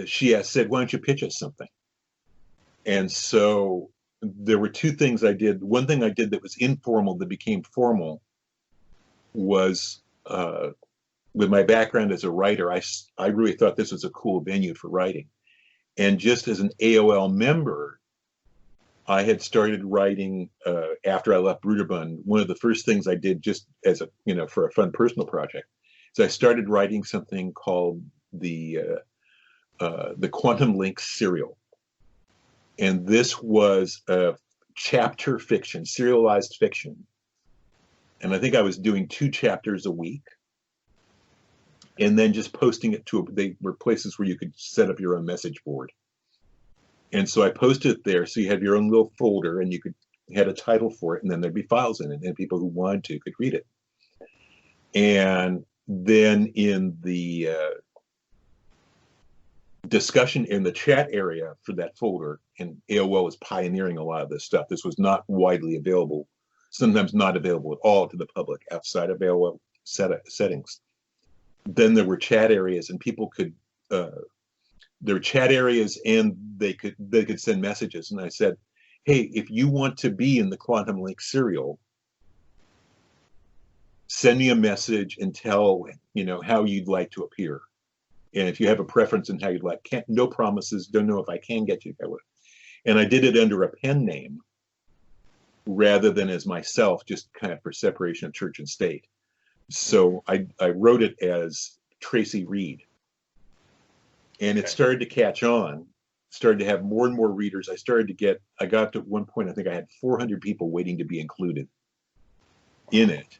[SPEAKER 3] she said, why don't you pitch us something? And so there were two things I did. One thing I did that was informal that became formal was, with my background as a writer, I really thought this was a cool venue for writing. And just as an AOL member, I had started writing after I left Broderbund. One of the first things I did, just as for a fun personal project, is I started writing something called the Quantum Link serial. And this was a chapter fiction, serialized fiction. And I think I was doing 2 chapters a week. And then just posting it they were places where you could set up your own message board. And so I posted it there, so you have your own little folder, and you had a title for it, and then there'd be files in it, and people who wanted to could read it. And then in the discussion in the chat area for that folder, and AOL was pioneering a lot of this stuff. This was not widely available, sometimes not available at all to the public outside of AOL settings. Then there were chat areas, and people could, there were chat areas, and they could send messages. And I said, hey, if you want to be in the Quantum Link serial, send me a message and tell, how you'd like to appear. And if you have a preference in how you'd like, no promises, don't know if I can get you. And I did it under a pen name rather than as myself, just kind of for separation of church and state. So I wrote it as Tracy Reed. And it started to catch on, started to have more and more readers. I got to one point, I think I had 400 people waiting to be included in it.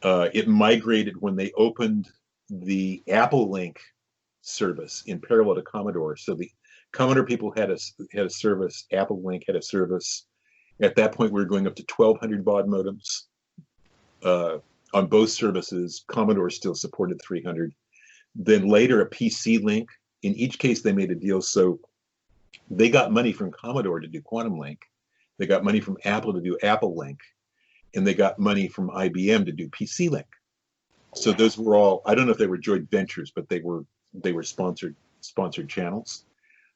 [SPEAKER 3] It migrated when they opened the Apple Link service in parallel to Commodore. So the Commodore people had a service, Apple Link had a service. At that point, we were going up to 1,200 baud modems on both services. Commodore still supported 300. Then later, a PC Link. In each case, they made a deal. So they got money from Commodore to do Quantum Link. They got money from Apple to do Apple Link. And they got money from IBM to do PC Link. So those were all, I don't know if they were joint ventures, but they were sponsored channels.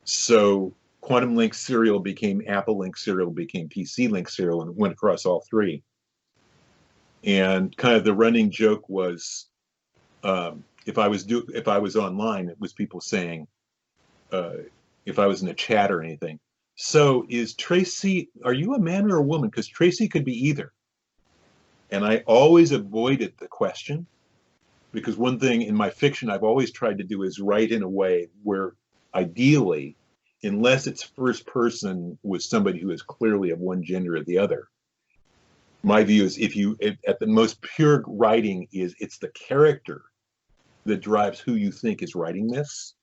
[SPEAKER 3] So Quantum Link serial became Apple Link serial, became PC Link serial, and it went across all 3. And kind of the running joke was, if I was online, it was people saying, if I was in a chat or anything, so is Tracy, are you a man or a woman? Because Tracy could be either. And I always avoided the question, because one thing in my fiction I've always tried to do is write in a way where ideally, unless it's first person with somebody who is clearly of one gender or the other, my view is at the most pure writing it's the character that drives who you think is writing this.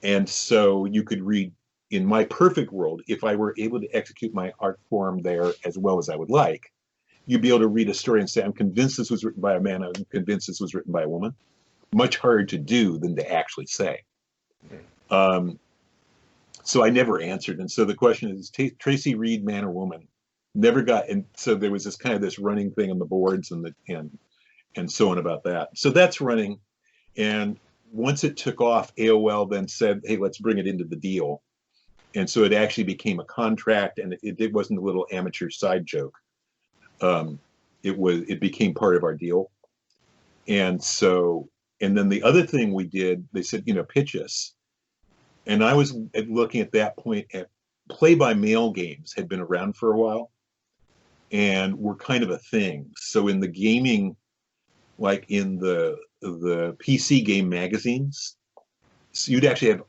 [SPEAKER 3] And so you could read, in my perfect world, if I were able to execute my art form there as well as I would like, you'd be able to read a story and say, I'm convinced this was written by a man, I'm convinced this was written by a woman. Much harder to do than to actually say. So I never answered. And so the question is, Tracy Reed, man or woman? Never got, and so there was this running thing on the boards and so on about that. So that's running. And once it took off, AOL then said, hey, let's bring it into the deal. And so it actually became a contract, and it wasn't a little amateur side joke. It became part of our deal. And so, and then the other thing we did, they said, pitch us. And I was looking at that point at play-by-mail games had been around for a while and were kind of a thing. So in the gaming, like in the PC game magazines, so you'd actually have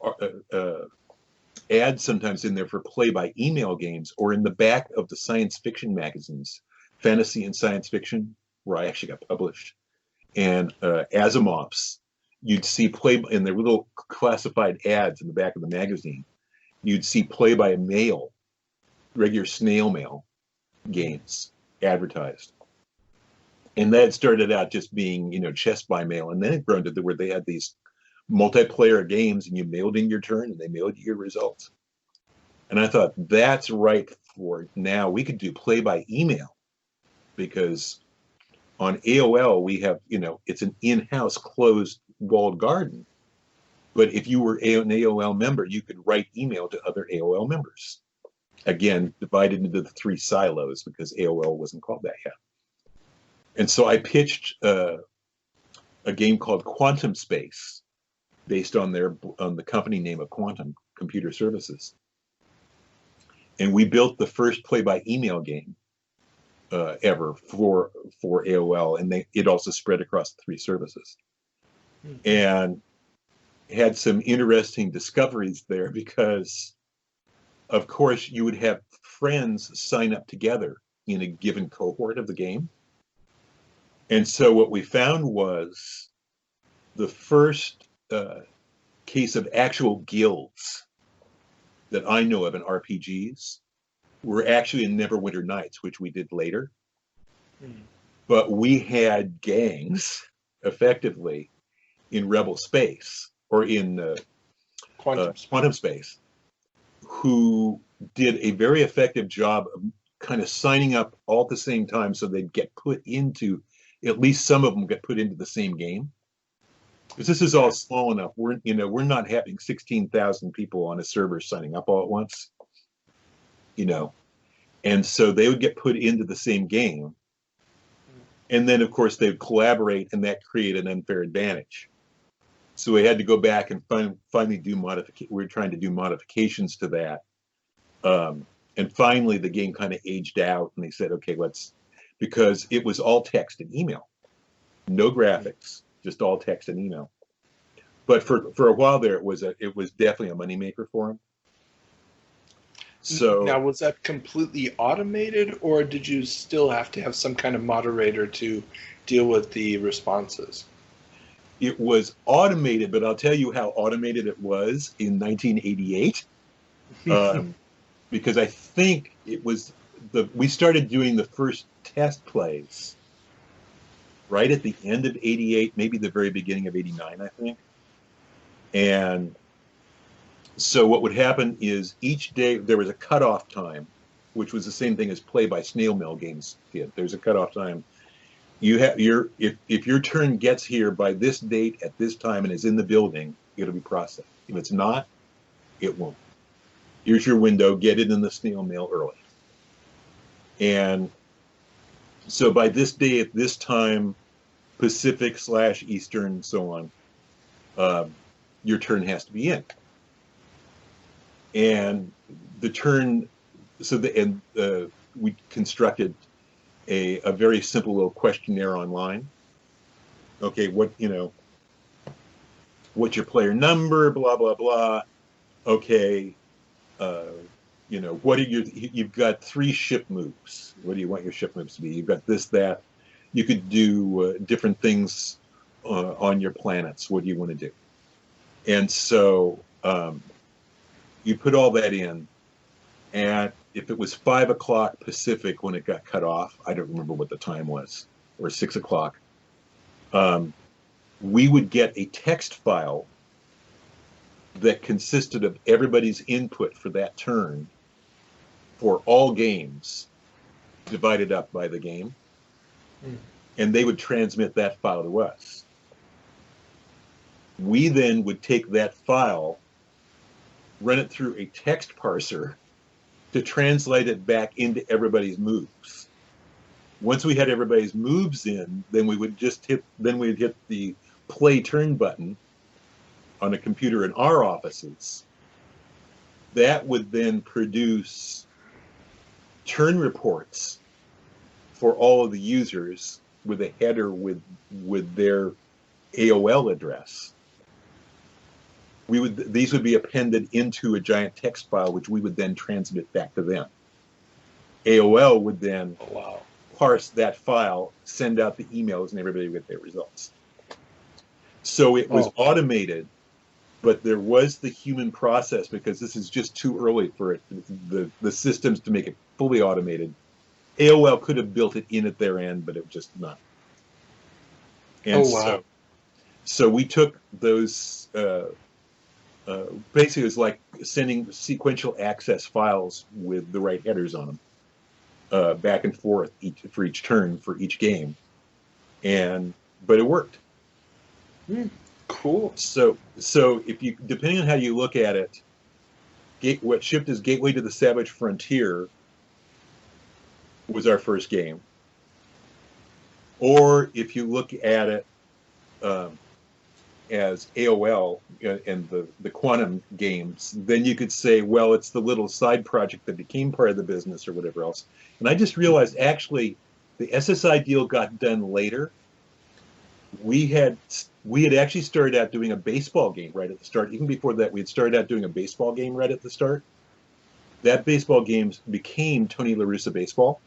[SPEAKER 3] ads sometimes in there for play-by-email games, or in the back of the science fiction magazines, fantasy and science fiction, where I actually got published, and Asimov's. You'd see play, and there were little classified ads in the back of the magazine. You'd see play-by-mail, regular snail mail games advertised. And that started out just being, chess by mail. And then it grew to where they had these multiplayer games and you mailed in your turn and they mailed you your results. And I thought that's right for now. We could do play by email, because on AOL we have, it's an in-house closed walled garden. But if you were an AOL member, you could write email to other AOL members. Again, divided into the 3 silos, because AOL wasn't called that yet. And so I pitched a game called Quantum Space, based on the company name of Quantum Computer Services. And we built the first play-by-email game ever for AOL, and it also spread across the 3 services. Mm-hmm. And had some interesting discoveries there, because, of course, you would have friends sign up together in a given cohort of the game. And so what we found was the first case of actual guilds that I know of in RPGs were actually in Neverwinter Nights, which we did later. Mm. But we had gangs, effectively, in Rebel Space, or in Quantum Space, who did a very effective job of kind of signing up all at the same time, so they'd get put into, at least some of them get put into the same game. Because this is all small enough. We're not having 16,000 people on a server signing up all at once. And so they would get put into the same game. And then, of course, they would collaborate, and that created an unfair advantage. So we had to go back and finally do we were trying to do modifications to that. And finally, the game kind of aged out, and they said, okay, because it was all text and email, no graphics, just all text and email. But for a while there, it was definitely a moneymaker for them. So
[SPEAKER 2] now, was that completely automated, or did you still have to have some kind of moderator to deal with the responses?
[SPEAKER 3] It was automated, but I'll tell you how automated it was in 1988. Because I think it was we started doing the first test plays right at the end of 88, maybe the very beginning of 89, I think. And so what would happen is each day there was a cutoff time, which was the same thing as play by snail mail games did. There's a cutoff time. You have if your turn gets here by this date at this time and is in the building, it'll be processed. If it's not, it won't. Here's your window. Get it in the snail mail early. And so by this day at this time, Pacific/Eastern, so on, your turn has to be in. And the turn, we constructed a very simple little questionnaire online. Okay, what's your player number, blah, blah, blah. Okay, what are you've got 3 ship moves. What do you want your ship moves to be? You've got this, that. You could do different things on your planets. What do you want to do? And so you put all that in, and if it was 5 o'clock Pacific when it got cut off, I don't remember what the time was, or 6 o'clock, we would get a text file that consisted of everybody's input for that turn for all games divided up by the game. And they would transmit that file to us. We then would take that file, run it through a text parser to translate it back into everybody's moves. Once we had everybody's moves in, then we'd hit the play turn button on a computer in our offices. That would then produce turn reports for all of the users with a header with their AOL address. These would be appended into a giant text file, which we would then transmit back to them. AOL would then parse that file, send out the emails, and everybody would get their results. So it was automated, but there was the human process, because this is just too early for the systems to make it fully automated. AOL could have built it in at their end, but it was just not. And so we took those, basically it was like sending sequential access files with the right headers on them, back and forth for each turn for each game. But it worked.
[SPEAKER 2] Cool.
[SPEAKER 3] So if you, depending on how you look at it, what shipped as Gateway to the Savage Frontier was our first game. Or if you look at it as AOL and the Quantum games, then you could say, well, it's the little side project that became part of the business or whatever else. And I just realized, actually, the SSI deal got done later. We had actually started out doing a baseball game right at the start. Even before that, we had started out doing a baseball game right at the start. That baseball game became Tony La Russa Baseball.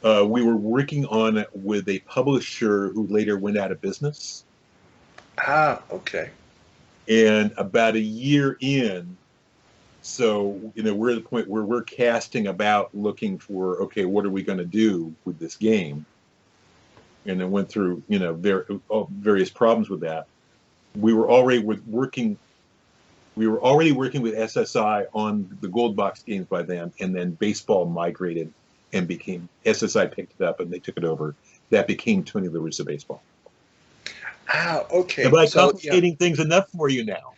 [SPEAKER 3] We were working on it with a publisher who later went out of business.
[SPEAKER 2] Okay.
[SPEAKER 3] And about a year in, so we're at the point where we're casting about, looking for, okay, what are we going to do with this game? And it went through various problems with that. We were already working with SSI on the Gold Box games by then, and then baseball migrated and became, SSI picked it up and they took it over. That became Tony La Russa Baseball.
[SPEAKER 2] Okay.
[SPEAKER 3] Am I complicating things enough for you now?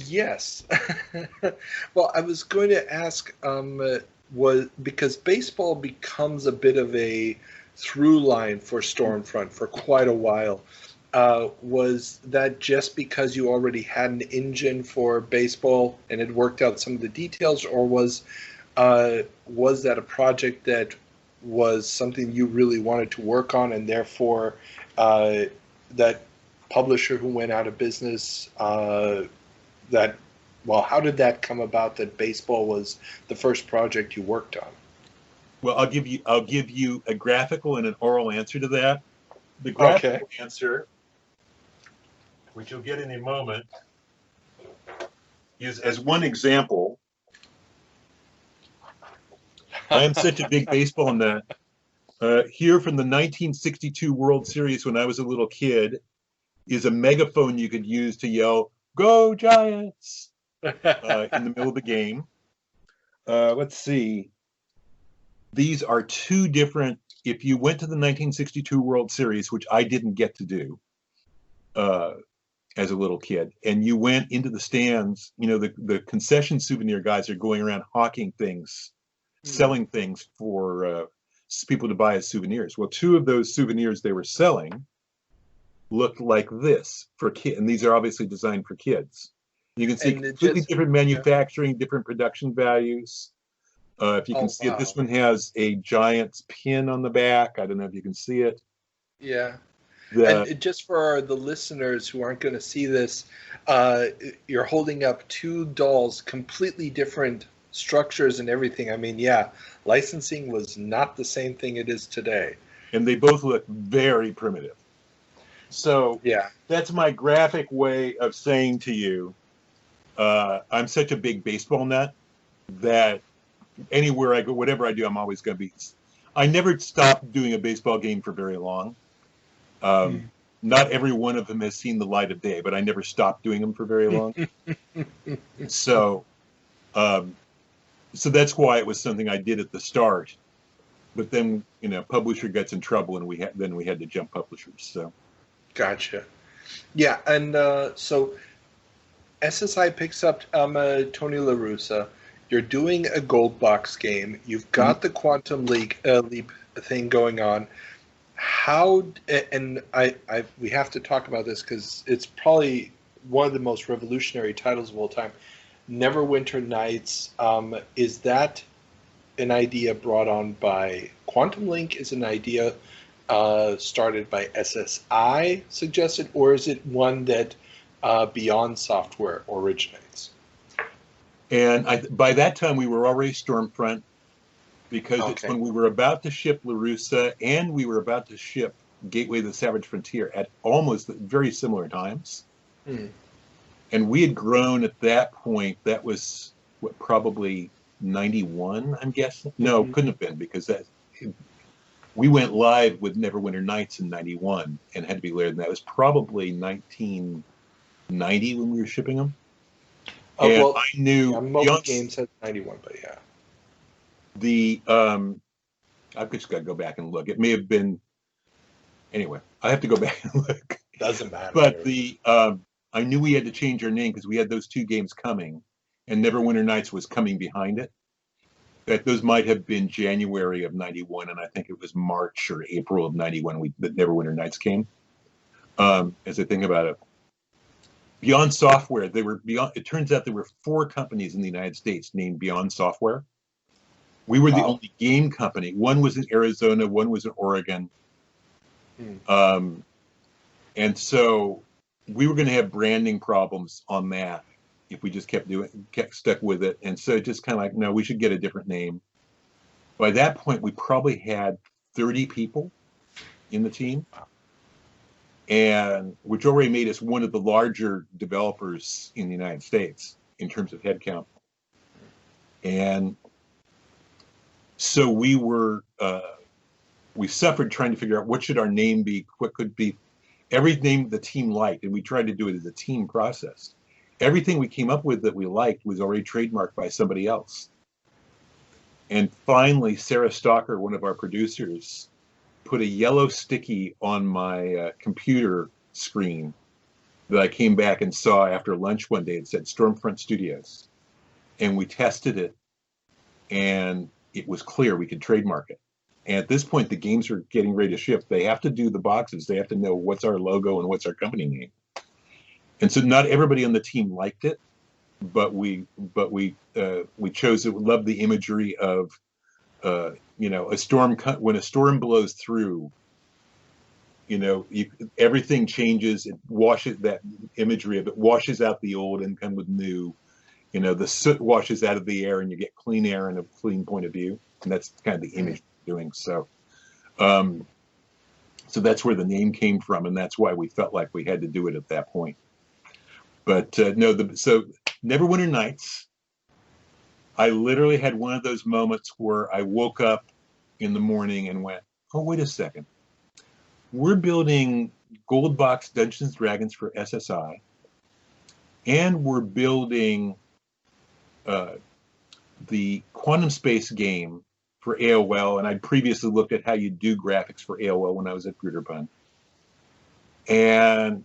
[SPEAKER 2] Yes. Well, I was going to ask, because baseball becomes a bit of a through line for Stormfront for quite a while. Was that just because you already had an engine for baseball and had worked out some of the details, or was that a project that was something you really wanted to work on, and therefore that publisher who went out of business, how did that come about that baseball was the first project you worked on?
[SPEAKER 3] Well, I'll give you a graphical and an oral answer to that. The graphical answer, which you'll get in a moment, is, as one example, I am such a big baseball nut. Here from the 1962 World Series, when I was a little kid, is a megaphone you could use to yell, "Go Giants!" in the middle of the game. Let's see. These are two different, if you went to the 1962 World Series, which I didn't get to do as a little kid, and you went into the stands, the concession souvenir guys are going around hawking things, selling things for people to buy as souvenirs. Well, two of those souvenirs they were selling looked like this for kids, and these are obviously designed for kids. You can see completely different manufacturing, different production values. If you can see it, this one has a Giants pin on the back. I don't know if you can see it.
[SPEAKER 2] Yeah. And just for the listeners who aren't going to see this, you're holding up two dolls, completely different structures and everything. I mean, licensing was not the same thing it is today.
[SPEAKER 3] And they both look very primitive. So that's my graphic way of saying to you, I'm such a big baseball nut that anywhere I go, whatever I do, I'm always going to be. I never stopped doing a baseball game for very long. Not every one of them has seen the light of day, but I never stopped doing them for very long. So that's why it was something I did at the start. But then, publisher gets in trouble, and we had to jump publishers. So,
[SPEAKER 2] gotcha. Yeah, and so SSI picks up Tony La Russa, You're doing a gold box game. You've got the Quantum Leap thing going on. How and we have to talk about this because it's probably one of the most revolutionary titles of all time. Neverwinter Nights. Is that an idea brought on by Quantum Link? Is an idea started by SSI suggested, or is it one that Beyond Software originates?
[SPEAKER 3] And by that time, we were already Stormfront, because it's when we were about to ship LaRussa and we were about to ship Gateway to the Savage Frontier at almost very similar times. And we had grown at that point. That was, what, probably 91, I'm guessing? No, couldn't have been, because we went live with Neverwinter Nights in 91 and had to be later than that. It was probably 1990 when we were shipping them. And I knew
[SPEAKER 2] most games had 91, but yeah.
[SPEAKER 3] I've just got to go back and look. It may have been, anyway, I have to go back and look.
[SPEAKER 2] Doesn't matter.
[SPEAKER 3] But I knew we had to change our name because we had those two games coming, and Neverwinter Nights was coming behind it. That those might have been January of 91, and I think it was March or April of 91 that Neverwinter Nights came. As I think about it, Beyond Software, it turns out there were 4 companies in the United States named Beyond Software. We were the only game company. One was in Arizona, one was in Oregon. And so we were going to have branding problems on that if we just kept stuck with it. And so just kind of like, no, we should get a different name. By that point, we probably had 30 people in the team, and which already made us one of the larger developers in the United States in terms of headcount. And so we suffered trying to figure out what should our name be, what could be every name the team liked, and we tried to do it as a team process. Everything we came up with that we liked was already trademarked by somebody else. And finally, Sarah Stalker, one of our producers, put a yellow sticky on my computer screen that I came back and saw after lunch one day. It said Stormfront Studios. And we tested it, and it was clear we could trademark it. And at this point, the games are getting ready to ship. They have to do the boxes. They have to know what's our logo and what's our company name. And so not everybody on the team liked it, but we chose it. We loved the imagery of, a storm. When a storm blows through, everything changes. It washes, that imagery of it washes out the old and comes with new. The soot washes out of the air and you get clean air and a clean point of view. And that's kind of the image we're doing. So, so that's where the name came from. And that's why we felt like we had to do it at that point. But so Neverwinter Nights, I literally had one of those moments where I woke up in the morning and went, oh, wait a second. We're building gold box Dungeons & Dragons for SSI. And we're building the Quantum Space game for AOL, and I'd previously looked at how you do graphics for AOL when I was at Broderbund. And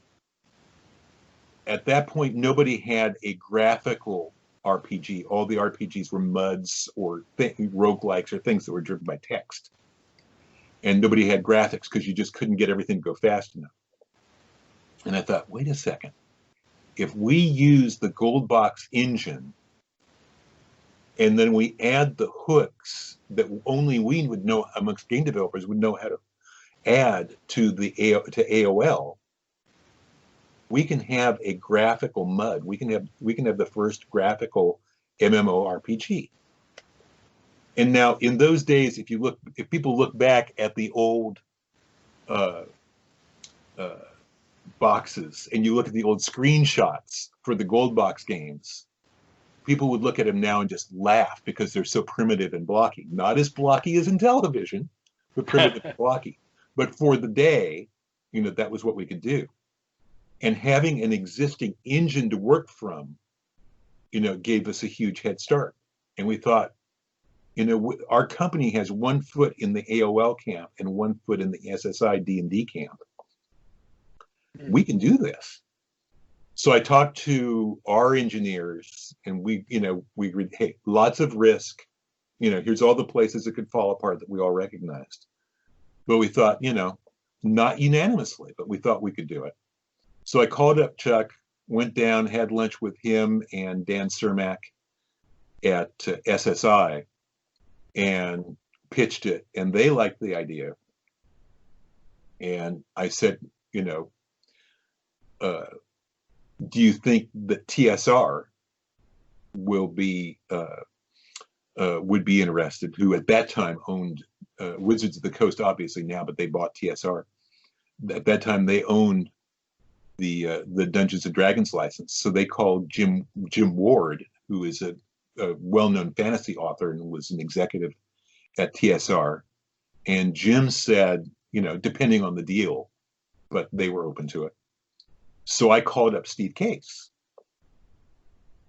[SPEAKER 3] at that point, nobody had a graphical RPG. All the RPGs were MUDs or roguelikes or things that were driven by text. And nobody had graphics because you just couldn't get everything to go fast enough. And I thought, wait a second. If we use the gold box engine and then we add the hooks that only we would know, amongst game developers, would know how to add to AOL, we can have a graphical MUD. We can have the first graphical MMORPG. And now, in those days, if people look back at the old boxes and you look at the old screenshots for the gold box games, people would look at them now and just laugh because they're so primitive and blocky. Not as blocky as in television, but primitive and blocky. But for the day, that was what we could do. And having an existing engine to work from, gave us a huge head start. And we thought, our company has 1 foot in the AOL camp and 1 foot in the SSI D&D camp. We can do this. So I talked to our engineers, and we agreed, hey, lots of risk. Here's all the places it could fall apart that we all recognized. But we thought, not unanimously, but we thought we could do it. So I called up Chuck, went down, had lunch with him and Dan Cermak at SSI, and pitched it, and they liked the idea. And I said, do you think that TSR would be interested? Who at that time owned Wizards of the Coast, obviously now, but they bought TSR. At that time, they owned the Dungeons and Dragons license, so they called Jim Ward, who is a well-known fantasy author and was an executive at TSR, and Jim said, depending on the deal, but they were open to it. So I called up Steve Case,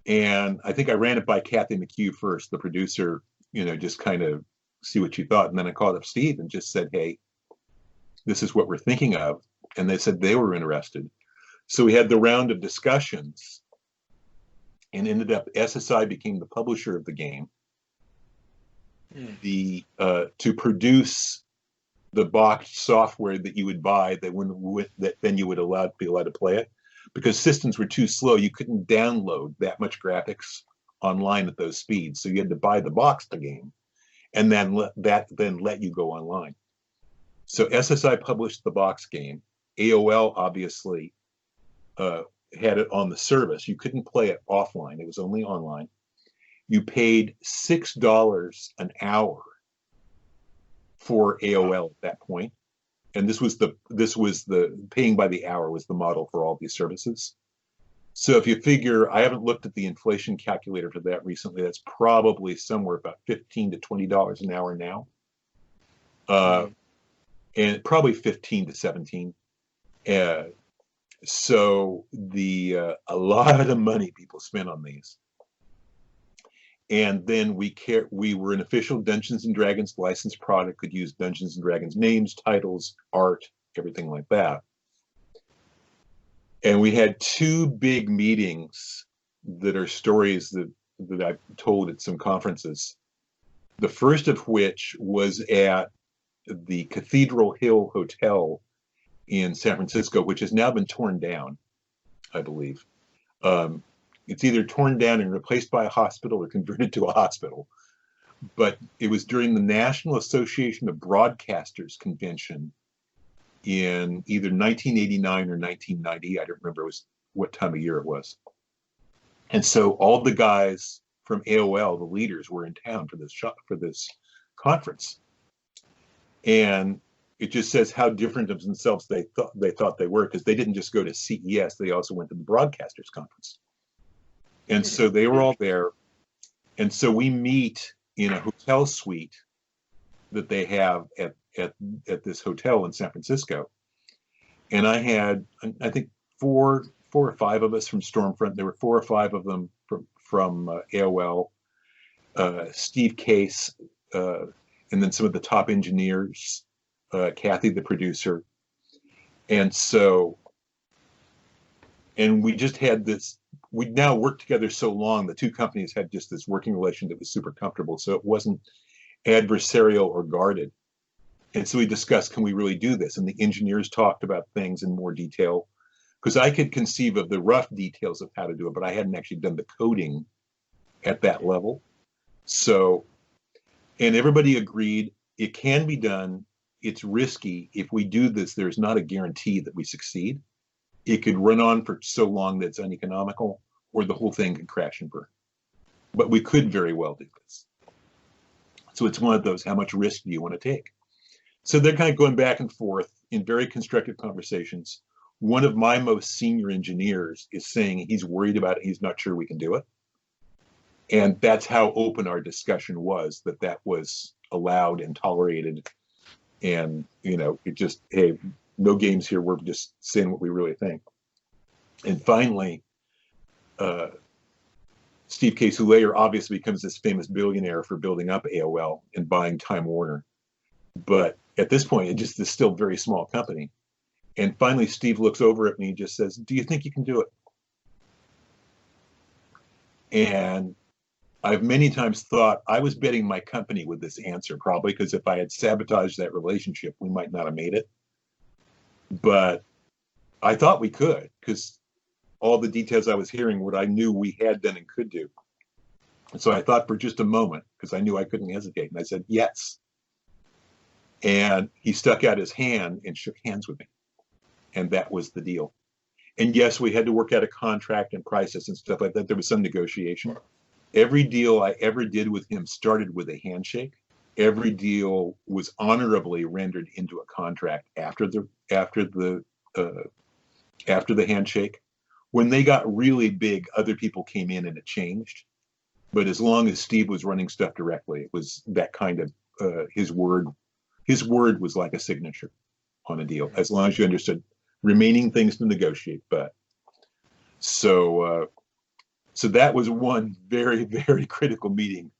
[SPEAKER 3] and I think I ran it by Kathy McHugh first, the producer, just kind of see what she thought, and then I called up Steve and just said, hey, this is what we're thinking of, and they said they were interested. So we had the round of discussions, and ended up SSI became the publisher of the game. To produce the boxed software that you would buy that then you would be allowed to play it, because systems were too slow. You couldn't download that much graphics online at those speeds, so you had to buy the boxed game, and then let you go online. So SSI published the box game. AOL obviously had it on the service. You couldn't play it offline; it was only online. You paid $6 an hour for AOL at that point, and this was the paying by the hour was the model for all these services. So if you figure, I haven't looked at the inflation calculator for that recently. That's probably somewhere about $15 to $20 an hour now, and probably 15 to 17. So a lot of money people spent on these. And then we were an official Dungeons and Dragons licensed product, could use Dungeons and Dragons names, titles, art, everything like that. And we had two big meetings that are stories that I've told at some conferences. The first of which was at the Cathedral Hill Hotel in San Francisco, which has now been torn down, I believe. It's either torn down and replaced by a hospital or converted to a hospital. But it was during the National Association of Broadcasters convention in either 1989 or 1990. I don't remember what time of year it was. And so all the guys from AOL, the leaders, were in town for this conference. And it just says how different of themselves they thought they were, because they didn't just go to CES, they also went to the Broadcasters Conference. And so they were all there. And so we meet in a hotel suite that they have at this hotel in San Francisco. And I had, I think, four or five of us from Stormfront. There were 4 or 5 of them from AOL, Steve Case, and then some of the top engineers, Kathy, the producer. And we just had this, we'd now worked together so long, the two companies had just this working relation that was super comfortable. So it wasn't adversarial or guarded. And so we discussed, can we really do this? And the engineers talked about things in more detail, because I could conceive of the rough details of how to do it, but I hadn't actually done the coding at that level. So, and everybody agreed it can be done. It's risky. If we do this, there's not a guarantee that we succeed. It could run on for so long that it's uneconomical, or the whole thing could crash and burn. But we could very well do this. So it's one of those, how much risk do you want to take? So they're kind of going back and forth in very constructive conversations. One of my most senior engineers is saying he's worried about it. He's not sure we can do it. And that's how open our discussion was, that was allowed and tolerated. And, it just, hey, no games here. We're just saying what we really think. And finally, Steve Case, who later obviously becomes this famous billionaire for building up AOL and buying Time Warner. But at this point, it just is still a very small company. And finally, Steve looks over at me and just says, do you think you can do it? And I've many times thought I was betting my company with this answer, probably because if I had sabotaged that relationship, we might not have made it. But I thought we could, because all the details I was hearing, what I knew we had done and could do. And so I thought for just a moment, because I knew I couldn't hesitate, and I said, yes. And he stuck out his hand and shook hands with me. And that was the deal. And yes, we had to work out a contract and prices and stuff like that. There was some negotiation. Every deal I ever did with him started with a handshake. Every deal was honorably rendered into a contract after the handshake. When they got really big, other people came in and it changed. But as long as Steve was running stuff directly, it was that kind of his word. His word was like a signature on a deal, as long as you understood remaining things to negotiate. But so that was one very, very critical meeting.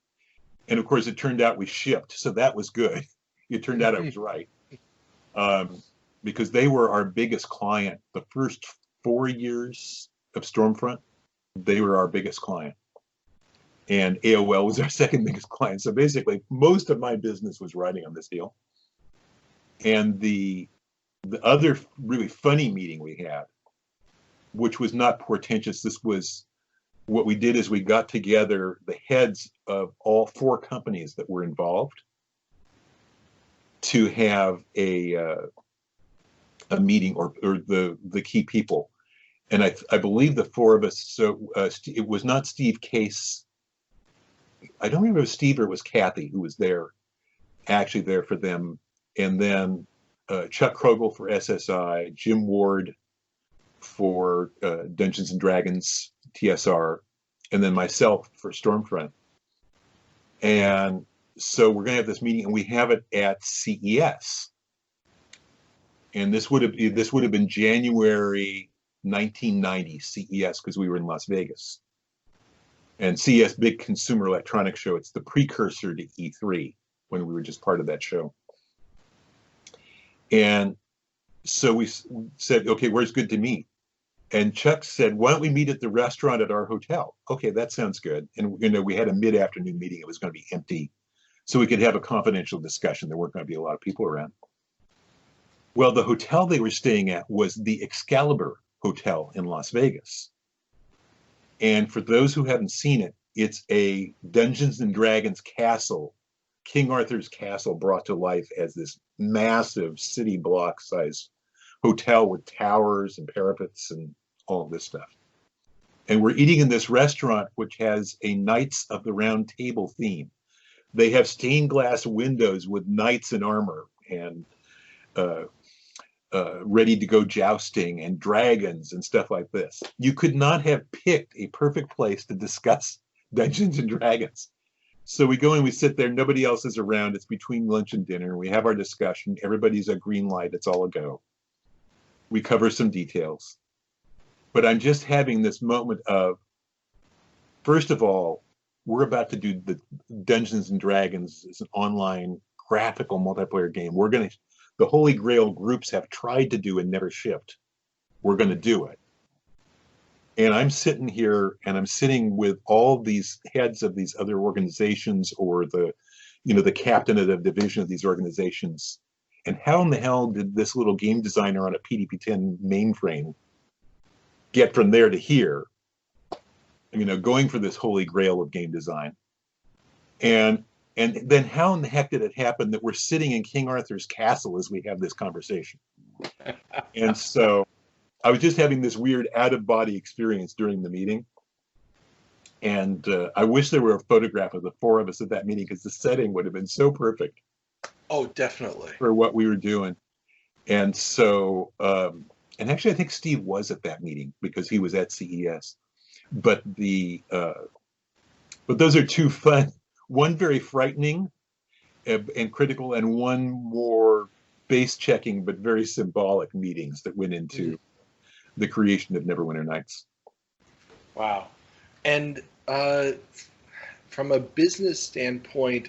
[SPEAKER 3] And of course, it turned out we shipped, so that was good. It turned out I was right, because they were our biggest client. The first 4 years of Stormfront, they were our biggest client. And AOL was our second biggest client. So basically, most of my business was riding on this deal. And the other really funny meeting we had, which was not portentous, this was what we did is we got together the heads of all 4 companies that were involved to have a meeting, or the key people. And I believe the 4 of us, so it was not Steve Case. I don't remember if Steve or it was Kathy who was there, actually there for them. And then Chuck Krogel for SSI, Jim Ward for Dungeons and Dragons, TSR, and then myself for Stormfront. And so we're going to have this meeting, and we have it at CES. And this would have been January 1990 CES, because we were in Las Vegas. And CES, big consumer electronics show. It's the precursor to E3 when we were just part of that show. And so we said, okay, where's good to meet? And Chuck said, why don't we meet at the restaurant at our hotel? Okay, that sounds good. And we had a mid-afternoon meeting. It was going to be empty, so we could have a confidential discussion. There weren't going to be a lot of people around. Well, the hotel they were staying at was the Excalibur Hotel in Las Vegas. And for those who haven't seen it, it's a Dungeons and Dragons castle, King Arthur's castle brought to life as this massive city block size hotel with towers and parapets and all of this stuff. And we're eating in this restaurant, which has a Knights of the Round Table theme. They have stained glass windows with knights in armor and ready to go jousting and dragons and stuff like this. You could not have picked a perfect place to discuss Dungeons and Dragons. So we go and we sit there, nobody else is around. It's between lunch and dinner. We have our discussion. Everybody's a green light. It's all a go. We cover some details. But I'm just having this moment of, first of all, we're about to do the Dungeons and Dragons as an online graphical multiplayer game. The Holy Grail groups have tried to do and never shipped. We're going to do it. And I'm sitting here and I'm sitting with all these heads of these other organizations, or the captain of the division of these organizations. And how in the hell did this little game designer on a PDP-10 mainframe get from there to here, going for this holy grail of game design? And then how in the heck did it happen that we're sitting in King Arthur's castle as we have this conversation? And so I was just having this weird out-of-body experience during the meeting. And I wish there were a photograph of the 4 of us at that meeting, because the setting would have been so perfect.
[SPEAKER 2] Oh, definitely.
[SPEAKER 3] For what we were doing. And so, and actually I think Steve was at that meeting because he was at CES. But but those are 2 fun, one very frightening and critical, and one more base checking but very symbolic meetings that went into the creation of Neverwinter Nights.
[SPEAKER 2] Wow. And from a business standpoint,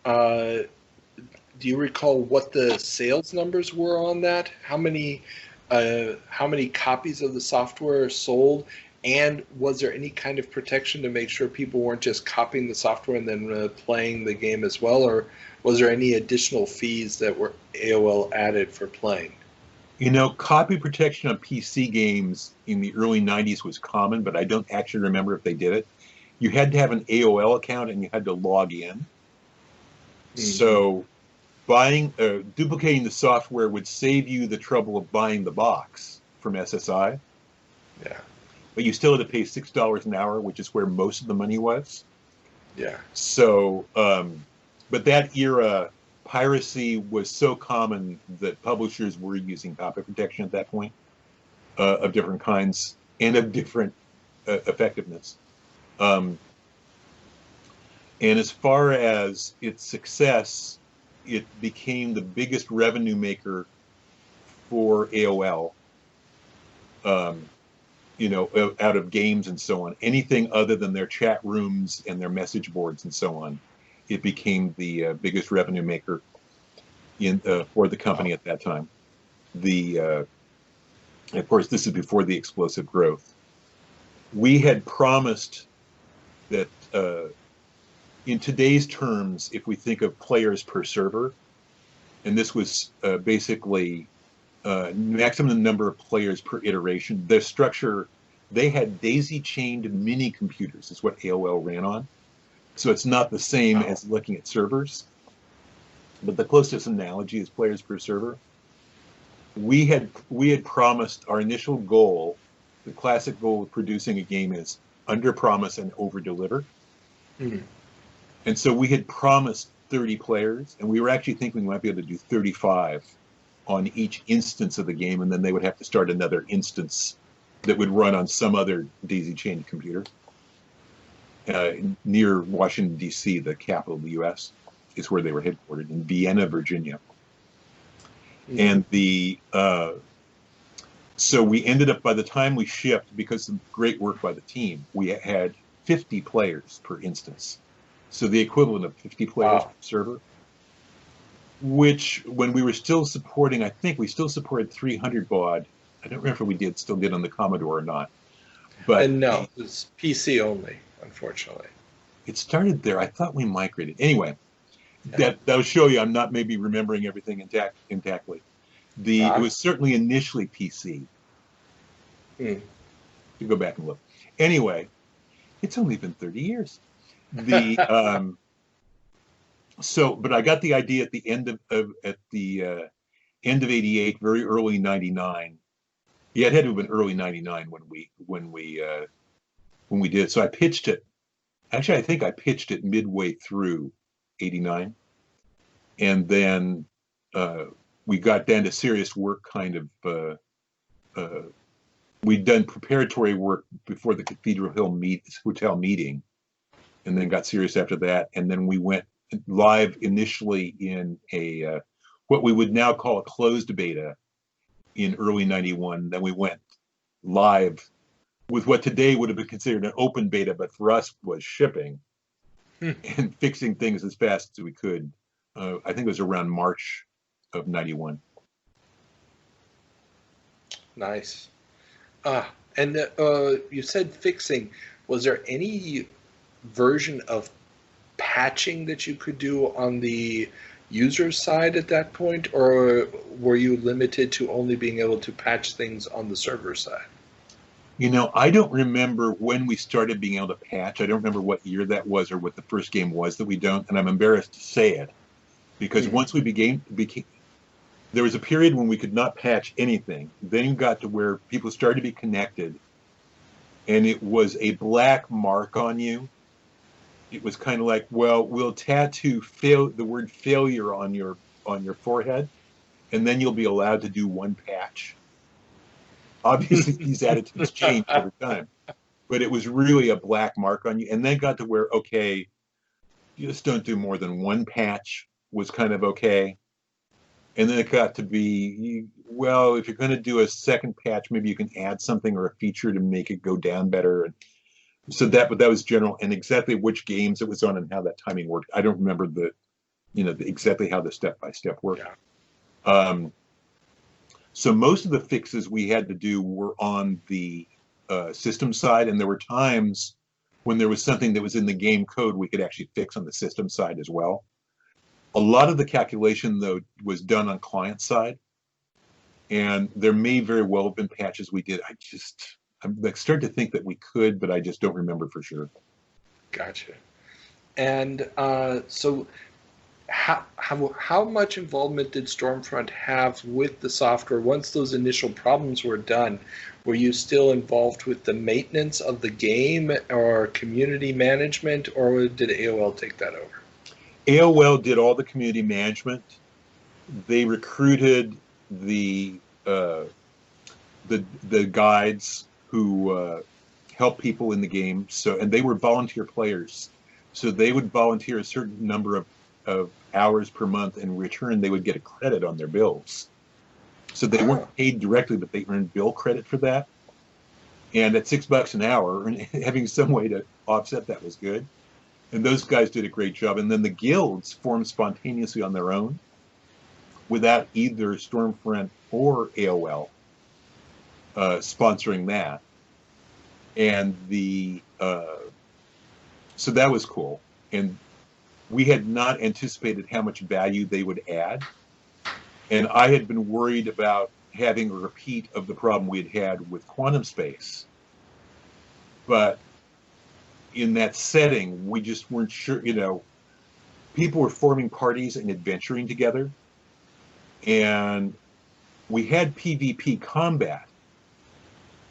[SPEAKER 2] do you recall what the sales numbers were on that? How many copies of the software sold? And was there any kind of protection to make sure people weren't just copying the software and then playing the game as well, or was there any additional fees that were AOL added for playing?
[SPEAKER 3] You know, copy protection on PC games in the early 90s was common, but I don't actually remember if they did it. You had to have an AOL account and you had to log in. So duplicating the software would save you the trouble of buying the box from SSI.
[SPEAKER 2] Yeah.
[SPEAKER 3] But you still had to pay $6 an hour, which is where most of the money was.
[SPEAKER 2] Yeah.
[SPEAKER 3] So, but that era, piracy was so common that publishers were using copy protection at that point, of different kinds and of different effectiveness. And as far as its success, it became the biggest revenue maker for AOL. You know, out of games and so on, anything other than their chat rooms and their message boards and so on, it became the biggest revenue maker for the company at that time. Of course, this is before the explosive growth. We had promised that in today's terms, if we think of players per server, and this was basically maximum number of players per iteration. Their structure, they had daisy-chained mini computers, is what AOL ran on. So it's not the same as looking at servers, but the closest analogy is players per server. We had promised our initial goal, the classic goal of producing a game is under promise and over deliver.
[SPEAKER 2] Mm-hmm.
[SPEAKER 3] And so we had promised 30 players, and we were actually thinking we might be able to do 35 on each instance of the game, and then they would have to start another instance that would run on some other daisy-chained computer. Near Washington, D.C., the capital of the U.S., is where they were headquartered, in Vienna, Virginia. Mm-hmm. And so we ended up, by the time we shipped, because of great work by the team, we had 50 players per instance. So the equivalent of 50 players per server. Which, when we were still supporting, I think we still supported 300 baud. I don't remember if we still did on the Commodore or not. But
[SPEAKER 2] no, it was PC only, unfortunately.
[SPEAKER 3] It started there. I thought we migrated. Anyway, that'll show you I'm not maybe remembering everything intactly. It was certainly initially PC. To go back and look. Anyway, it's only been 30 years. But I got the idea at the end of '88, very early '99. Yeah, it had to have been early '99 when we did it. So I pitched it. Actually, I think I pitched it midway through '89, and then we got down to serious work. We'd done preparatory work before the Cathedral Hill Hotel meeting, and then got serious after that. And then we went live initially in a what we would now call a closed beta in early '91. Then we went live with what today would have been considered an open beta, but for us was shipping and fixing things as fast as we could. I think it was around March of '91.
[SPEAKER 2] Nice. And you said fixing. Was there any version of patching that you could do on the user side at that point, or were you limited to only being able to patch things on the server side?
[SPEAKER 3] You know, I don't remember when we started being able to patch. I don't remember what year that was or what the first game was that we don't, and I'm embarrassed to say it, because once we became, there was a period when we could not patch anything. Then you got to where people started to be connected, and it was a black mark on you. It was kind of like, well, we'll tattoo the word failure on your forehead, and then you'll be allowed to do one patch. Obviously, these attitudes changed over time, but it was really a black mark on you. And then got to where, okay, you just don't do more than one patch was kind of okay. And then it got to be, well, if you're going to do a second patch, maybe you can add something or a feature to make it go down better. And so that was general, and exactly which games it was on and how that timing worked. I don't remember exactly how the step-by-step worked. Yeah. So most of the fixes we had to do were on the system side, and there were times when there was something that was in the game code we could actually fix on the system side as well. A lot of the calculation, though, was done on client side, and there may very well have been patches we did. I'm like starting to think that we could, but I just don't remember for sure.
[SPEAKER 2] Gotcha. And so how much involvement did Stormfront have with the software once those initial problems were done? Were you still involved with the maintenance of the game or community management, or did AOL take that over?
[SPEAKER 3] AOL did all the community management. They recruited the guides who help people in the game. And they were volunteer players, so they would volunteer a certain number of hours per month, and in return they would get a credit on their bills. So they weren't paid directly, but they earned bill credit for that. And at $6 an hour, and having some way to offset that was good. And those guys did a great job. And then the guilds formed spontaneously on their own without either Stormfront or AOL sponsoring that. And so that was cool. And we had not anticipated how much value they would add. And I had been worried about having a repeat of the problem we had with Quantum Space. But in that setting, we just weren't sure, people were forming parties and adventuring together. And we had PvP combat,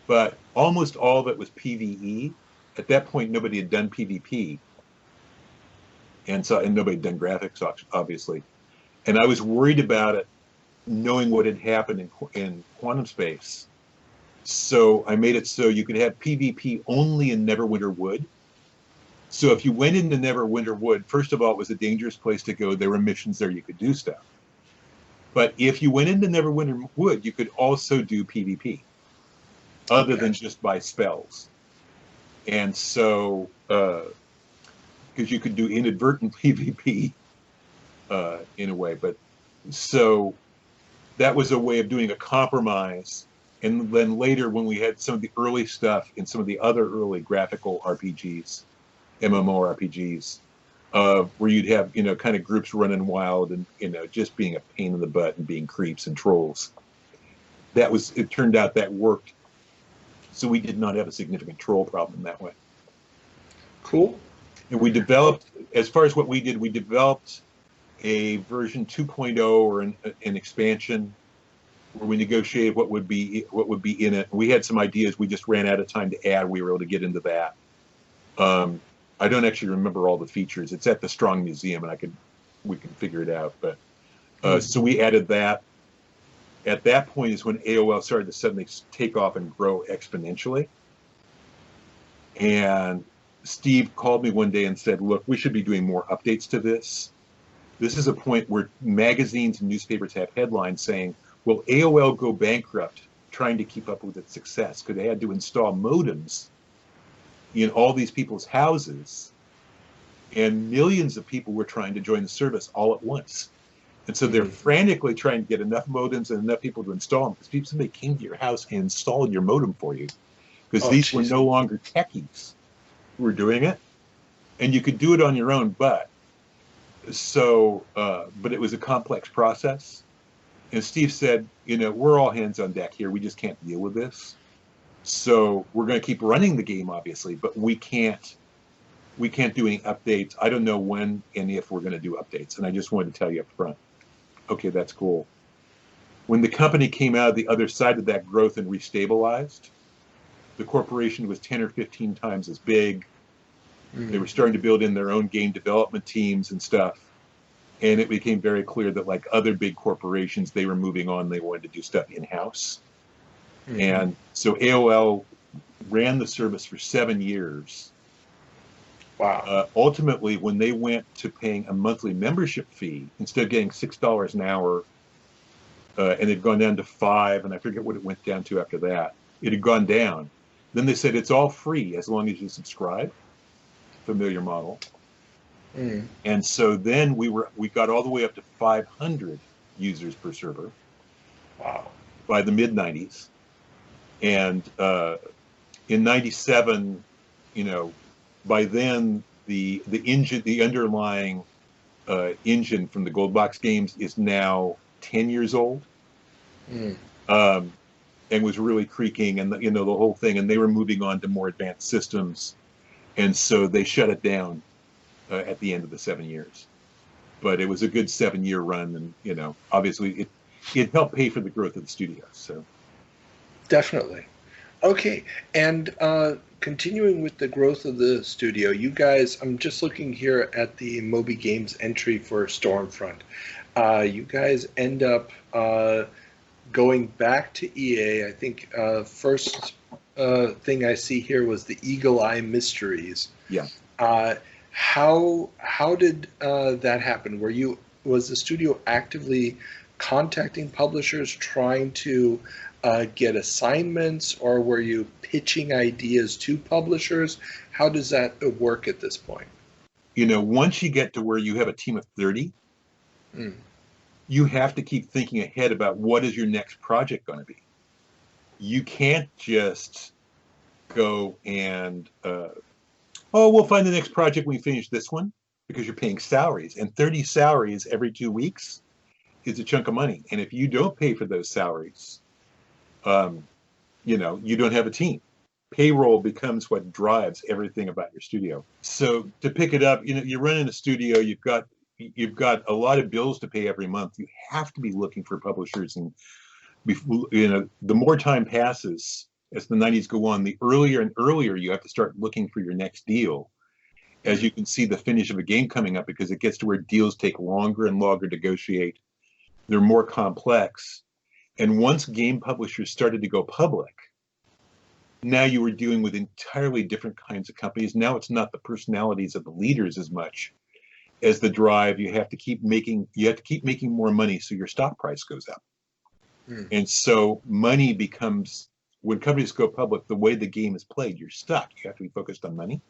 [SPEAKER 3] but almost all of it was PvE. At that point, nobody had done PvP. And nobody had done graphics, obviously. And I was worried about it, knowing what had happened in Quantum Space. So I made it so you could have PvP only in Neverwinter Wood. So if you went into Neverwinter Wood, first of all, it was a dangerous place to go. There were missions there, you could do stuff. But if you went into Neverwinter Wood, you could also do PvP, other than just by spells. And so, because you could do inadvertent PvP in a way. But so that was a way of doing a compromise. And then later, when we had some of the early stuff in some of the other early graphical RPGs, MMORPGs, where you'd have, kind of groups running wild and, just being a pain in the butt and being creeps and trolls. It turned out that worked. So we did not have a significant troll problem that way.
[SPEAKER 2] Cool.
[SPEAKER 3] And we developed, as far as what we did, we developed a version 2.0 or an expansion where we negotiated what would be in it. We had some ideas. We just ran out of time to add. We were able to get into that. I don't actually remember all the features. It's at the Strong Museum, and we can figure it out. But so we added that. At that point is when AOL started to suddenly take off and grow exponentially. And Steve called me one day and said, "Look, we should be doing more updates to this. This is a point where magazines and newspapers have headlines saying, will AOL go bankrupt trying to keep up with its success? Because they had to install modems in all these people's houses, and millions of people were trying to join the service all at once. And so they're frantically trying to get enough modems and enough people to install them, because somebody came to your house and installed your modem for you, because these were no longer techies who were doing it, and you could do it on your own. But it was a complex process. And Steve said, we're all hands on deck here. We just can't deal with this. So we're going to keep running the game, obviously, but we can't do any updates. I don't know when and if we're going to do updates. And I just wanted to tell you up front. Okay, that's cool. When the company came out of the other side of that growth and restabilized, the corporation was 10 or 15 times as big. They were starting to build in their own game development teams and stuff. And it became very clear that, like other big corporations, they were moving on. They wanted to do stuff in-house. And so AOL ran the service for 7 years.
[SPEAKER 2] Wow.
[SPEAKER 3] Ultimately, when they went to paying a monthly membership fee, instead of getting $6 an hour, and it had gone down to $5, and I forget what it went down to after that. It had gone down. Then they said it's all free as long as you subscribe. Familiar model. And so then we got all the way up to 500 users per server.
[SPEAKER 2] Wow.
[SPEAKER 3] By the mid-90s. And in '97, by then the underlying engine from the Gold Box games is now 10 years old, and was really creaking, and the whole thing, and they were moving on to more advanced systems, and so they shut it down at the end of the 7 years. But it was a good 7-year run, and obviously it helped pay for the growth of the studio. So
[SPEAKER 2] definitely. Okay, and continuing with the growth of the studio, you guys, I'm just looking here at the Moby Games entry for Stormfront. You guys end up going back to EA. I think first thing I see here was the Eagle Eye Mysteries.
[SPEAKER 3] yeah.
[SPEAKER 2] How did that happen? Was the studio actively contacting publishers trying to get assignments, or were you pitching ideas to publishers? How does that work at this point?
[SPEAKER 3] Once you get to where you have a team of 30, you have to keep thinking ahead about what is your next project going to be. You can't just go and, we'll find the next project when we finish this one, because you're paying salaries. And 30 salaries every 2 weeks is a chunk of money. And if you don't pay for those salaries, you don't have a team. Payroll becomes what drives everything about your studio. So to pick it up, you're running a studio, you've got a lot of bills to pay every month. You have to be looking for publishers, and the more time passes as the 90s go on, the earlier and earlier you have to start looking for your next deal. As you can see the finish of a game coming up, because it gets to where deals take longer and longer to negotiate. They're more complex. And once game publishers started to go public, now you were dealing with entirely different kinds of companies. Now it's not the personalities of the leaders as much as the drive. You have to keep making more money, so your stock price goes up. And so money becomes, when companies go public, the way the game is played, you're stuck. You have to be focused on money.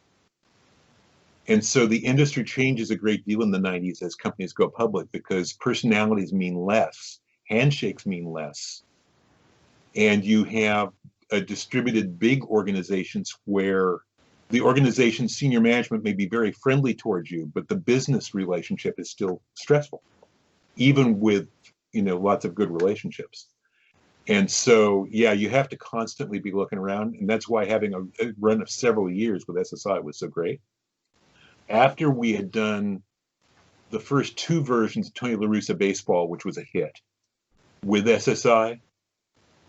[SPEAKER 3] And so the industry changes a great deal in the 90s as companies go public, because personalities mean less, handshakes mean less, and you have a distributed big organizations where the organization's senior management may be very friendly towards you, but the business relationship is still stressful, even with lots of good relationships. And so, you have to constantly be looking around, and that's why having a run of several years with SSI was so great. After we had done the first 2 versions of Tony La Russa Baseball, which was a hit, with SSI,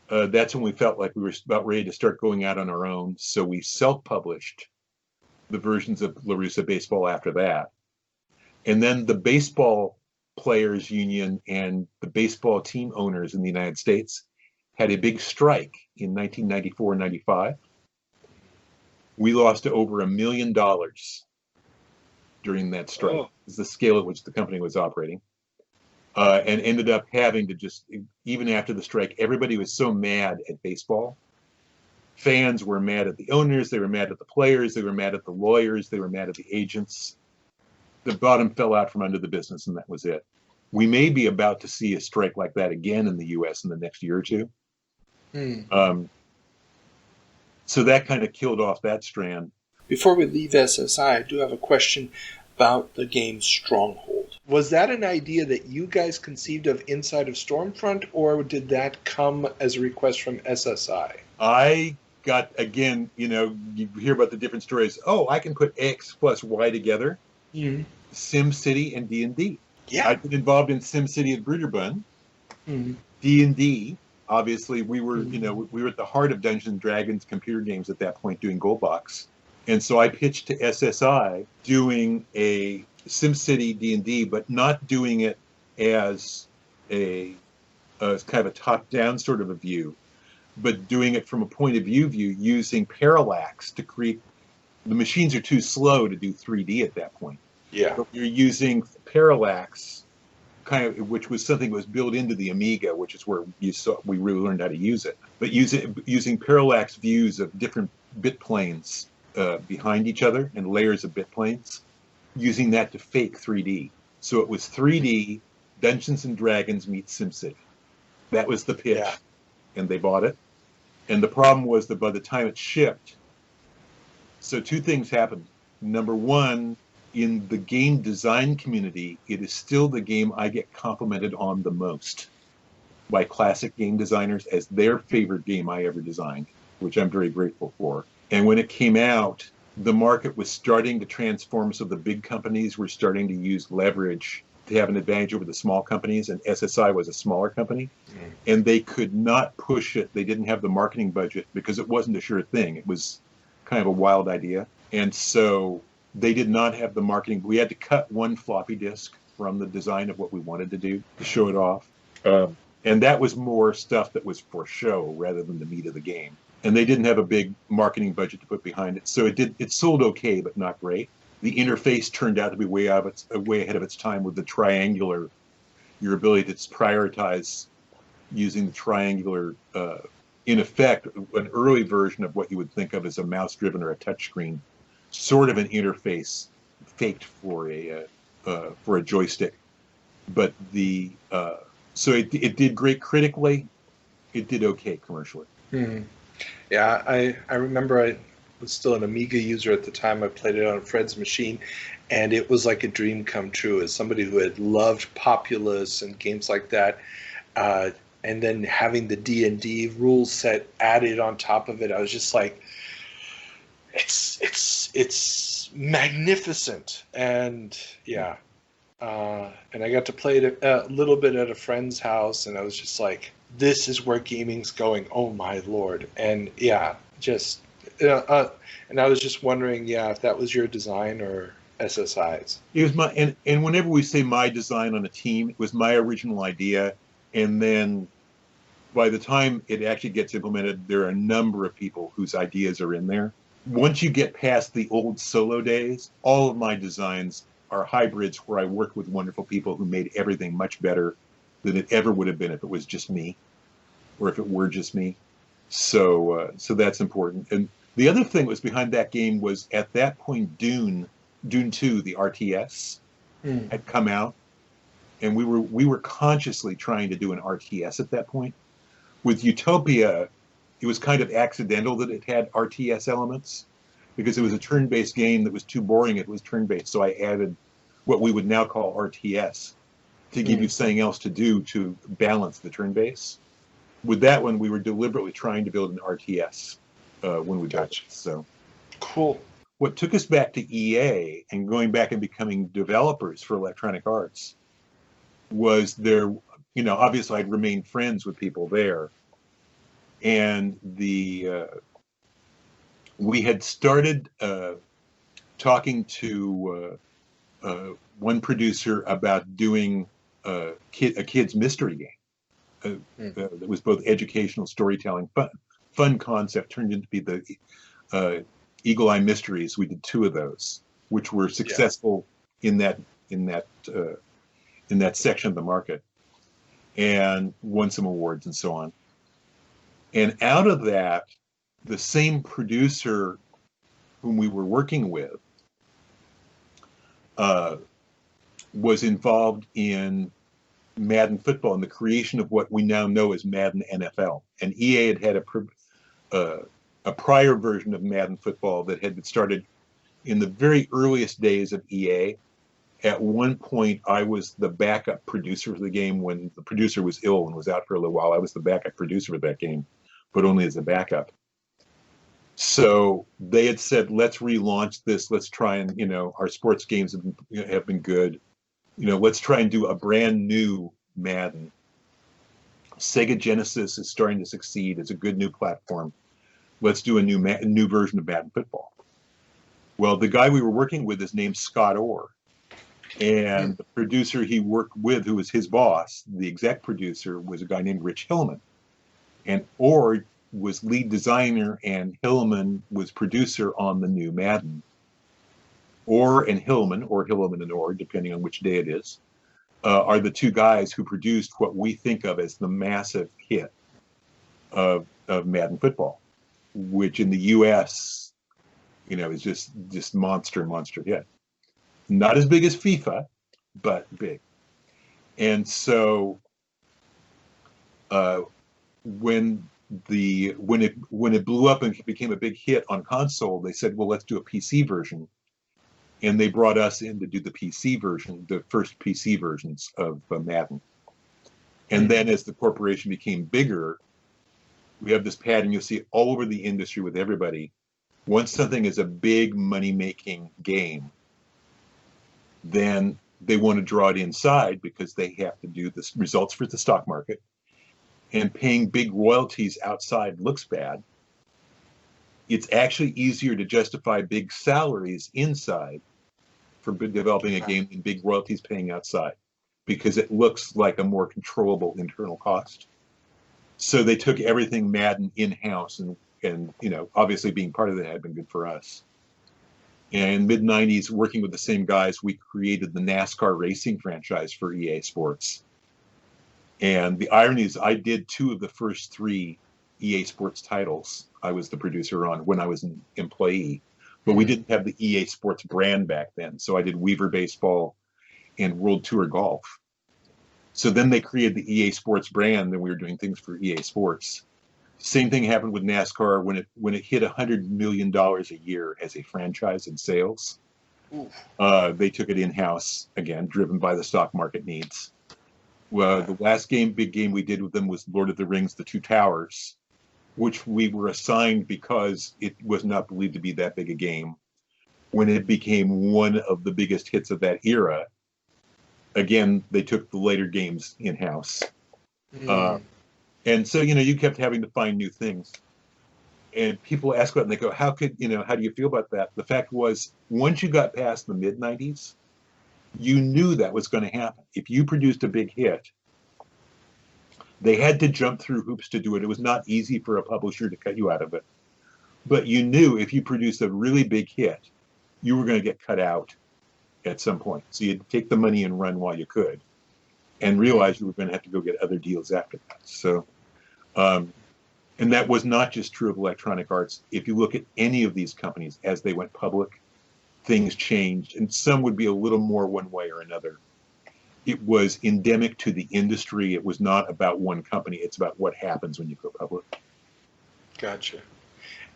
[SPEAKER 3] that's when we felt like we were about ready to start going out on our own. So we self-published the versions of La Russa Baseball after that. And then the Baseball Players Union and the baseball team owners in the United States had a big strike in 1994-95. We lost over $1 million during that strike.
[SPEAKER 1] Oh.
[SPEAKER 3] Is the scale at which the company was operating. And ended up having to even after the strike, everybody was so mad at baseball. Fans were mad at the owners, they were mad at the players, they were mad at the lawyers, they were mad at the agents. The bottom fell out from under the business, and that was it. We may be about to see a strike like that again in the US in the next year or two. So that kind of killed off that strand.
[SPEAKER 1] Before we leave SSI, I do have a question about the game Stronghold.
[SPEAKER 2] Was that an idea that you guys conceived of inside of Stormfront, or did that come as a request from SSI?
[SPEAKER 3] I got, again, you hear about the different stories. Oh, I can put X plus Y together. SimCity and D&D.
[SPEAKER 2] Yeah.
[SPEAKER 3] I've been involved in SimCity at Broderbund. D&D, obviously, we were at the heart of Dungeons and Dragons computer games at that point, doing Gold Box. And so I pitched to SSI doing a SimCity D&D, but not doing it as kind of a top-down sort of a view, but doing it from a point of view using parallax to create. The machines are too slow to do 3D at that point.
[SPEAKER 2] Yeah.
[SPEAKER 3] But you're using parallax, which was something that was built into the Amiga, which is where we really learned how to use it. But using parallax views of different bit planes behind each other and layers of bit planes, using that to fake 3D. So it was 3D Dungeons and Dragons meets SimCity. That was the pitch, and they bought it. And the problem was that by the time it shipped, So two things happened. Number one, in the game design community, it is still the game I get complimented on the most by classic game designers as their favorite game I ever designed, which I'm very grateful for. And when it came out, the market was starting to transform, so the big companies were starting to use leverage to have an advantage over the small companies, and SSI was a smaller company, and they could not push it. They didn't have the marketing budget because it wasn't a sure thing. It was kind of a wild idea, and so they did not have the marketing. We had to cut one floppy disk from the design of what we wanted to do to show it off. And that was more stuff that was for show rather than the meat of the game. And they didn't have a big marketing budget to put behind it. So it sold okay, but not great. The interface turned out to be way ahead of its time with the triangular, your ability to prioritize using the triangular, in effect, an early version of what you would think of as a mouse-driven or a touchscreen, sort of an interface faked for a joystick. But so it did great critically. It did okay commercially.
[SPEAKER 2] Mm-hmm. Yeah, I remember I was still an Amiga user at the time. I played it on Fred's machine, and it was like a dream come true. As somebody who had loved Populous and games like that, and then having the D&D rule set added on top of it, I was just like, it's magnificent. And yeah, and I got to play it a little bit at a friend's house, and I was just like, this is where gaming's going. Oh my Lord. And yeah, just, and I was just wondering, yeah, if that was your design or SSI's.
[SPEAKER 3] It was and whenever we say my design on a team, it was my original idea. And then by the time it actually gets implemented, there are a number of people whose ideas are in there. Once you get past the old solo days, all of my designs are hybrids where I work with wonderful people who made everything much better than it ever would have been if it was just me, or if it were just me. So that's important. And the other thing that was behind that game was at that point, Dune 2, the RTS, had come out, and we were consciously trying to do an RTS at that point. With Utopia, it was kind of accidental that it had RTS elements because it was a turn-based game that was too boring. It was turn-based, so I added what we would now call RTS to give you something else to do to balance the turn base. With that one, we were deliberately trying to build an RTS when we got it. So
[SPEAKER 2] cool.
[SPEAKER 3] What took us back to EA and going back and becoming developers for Electronic Arts was there, obviously I'd remained friends with people there. And we had started talking to one producer about doing a kid's mystery game that was both educational storytelling, fun concept, turned into be the Eagle Eye Mysteries. We did 2 of those, which were successful in that section of the market, and won some awards and so on. And out of that, the same producer whom we were working with was involved in Madden football and the creation of what we now know as Madden NFL. And EA had a prior version of Madden football that had been started in the very earliest days of EA. At one point, I was the backup producer of the game when the producer was ill and was out for a little while. I was the backup producer of that game, but only as a backup. So they had said, let's relaunch this. Let's try and, our sports games have been good. Let's try and do a brand new Madden. Sega Genesis is starting to succeed. It's a good new platform. Let's do a new version of Madden football. Well, the guy we were working with is named Scott Orr. And the producer he worked with, who was his boss, the exec producer, was a guy named Rich Hillman. And Orr was lead designer and Hillman was producer on the new Madden. Orr and Hillman, or Hillman and Orr, depending on which day it is, are the 2 guys who produced what we think of as the massive hit of Madden football, which in the U.S., is just monster hit. Not as big as FIFA, but big. And so when when it blew up and became a big hit on console, they said, well, let's do a PC version. And they brought us in to do the PC version, the first PC versions of Madden. And then as the corporation became bigger, we have this pattern you'll see all over the industry with everybody. Once something is a big money-making game, then they want to draw it inside because they have to do the results for the stock market. And paying big royalties outside looks bad. It's actually easier to justify big salaries inside for developing a game than big royalties paying outside, because it looks like a more controllable internal cost. So they took everything Madden in-house, and obviously being part of that had been good for us. And in the mid-90s, working with the same guys, we created the NASCAR racing franchise for EA Sports. And the irony is I did 2 of the first 3 EA Sports titles I was the producer on when I was an employee. But we didn't have the EA Sports brand back then. So I did Weaver Baseball and World Tour Golf. So then they created the EA Sports brand, and we were doing things for EA Sports. Same thing happened with NASCAR when it hit $100 million a year as a franchise in sales. They took it in-house, again, driven by the stock market needs. Well, the last big game we did with them was Lord of the Rings, The Two Towers, which we were assigned because it was not believed to be that big a game. When it became one of the biggest hits of that era, again, they took the later games in-house. And so, you kept having to find new things. And people ask about it and they go, how do you feel about that? The fact was, once you got past the mid-90s, you knew that was going to happen. If you produced a big hit, they had to jump through hoops to do it. It was not easy for a publisher to cut you out of it. But you knew if you produced a really big hit, you were going to get cut out at some point. So you'd take the money and run while you could, and realize you were going to have to go get other deals after that. So, and that was not just true of Electronic Arts. If you look at any of these companies as they went public, things changed, and some would be a little more one way or another. It was endemic to the industry. It was not about one company. It's about what happens when you go public.
[SPEAKER 2] Gotcha.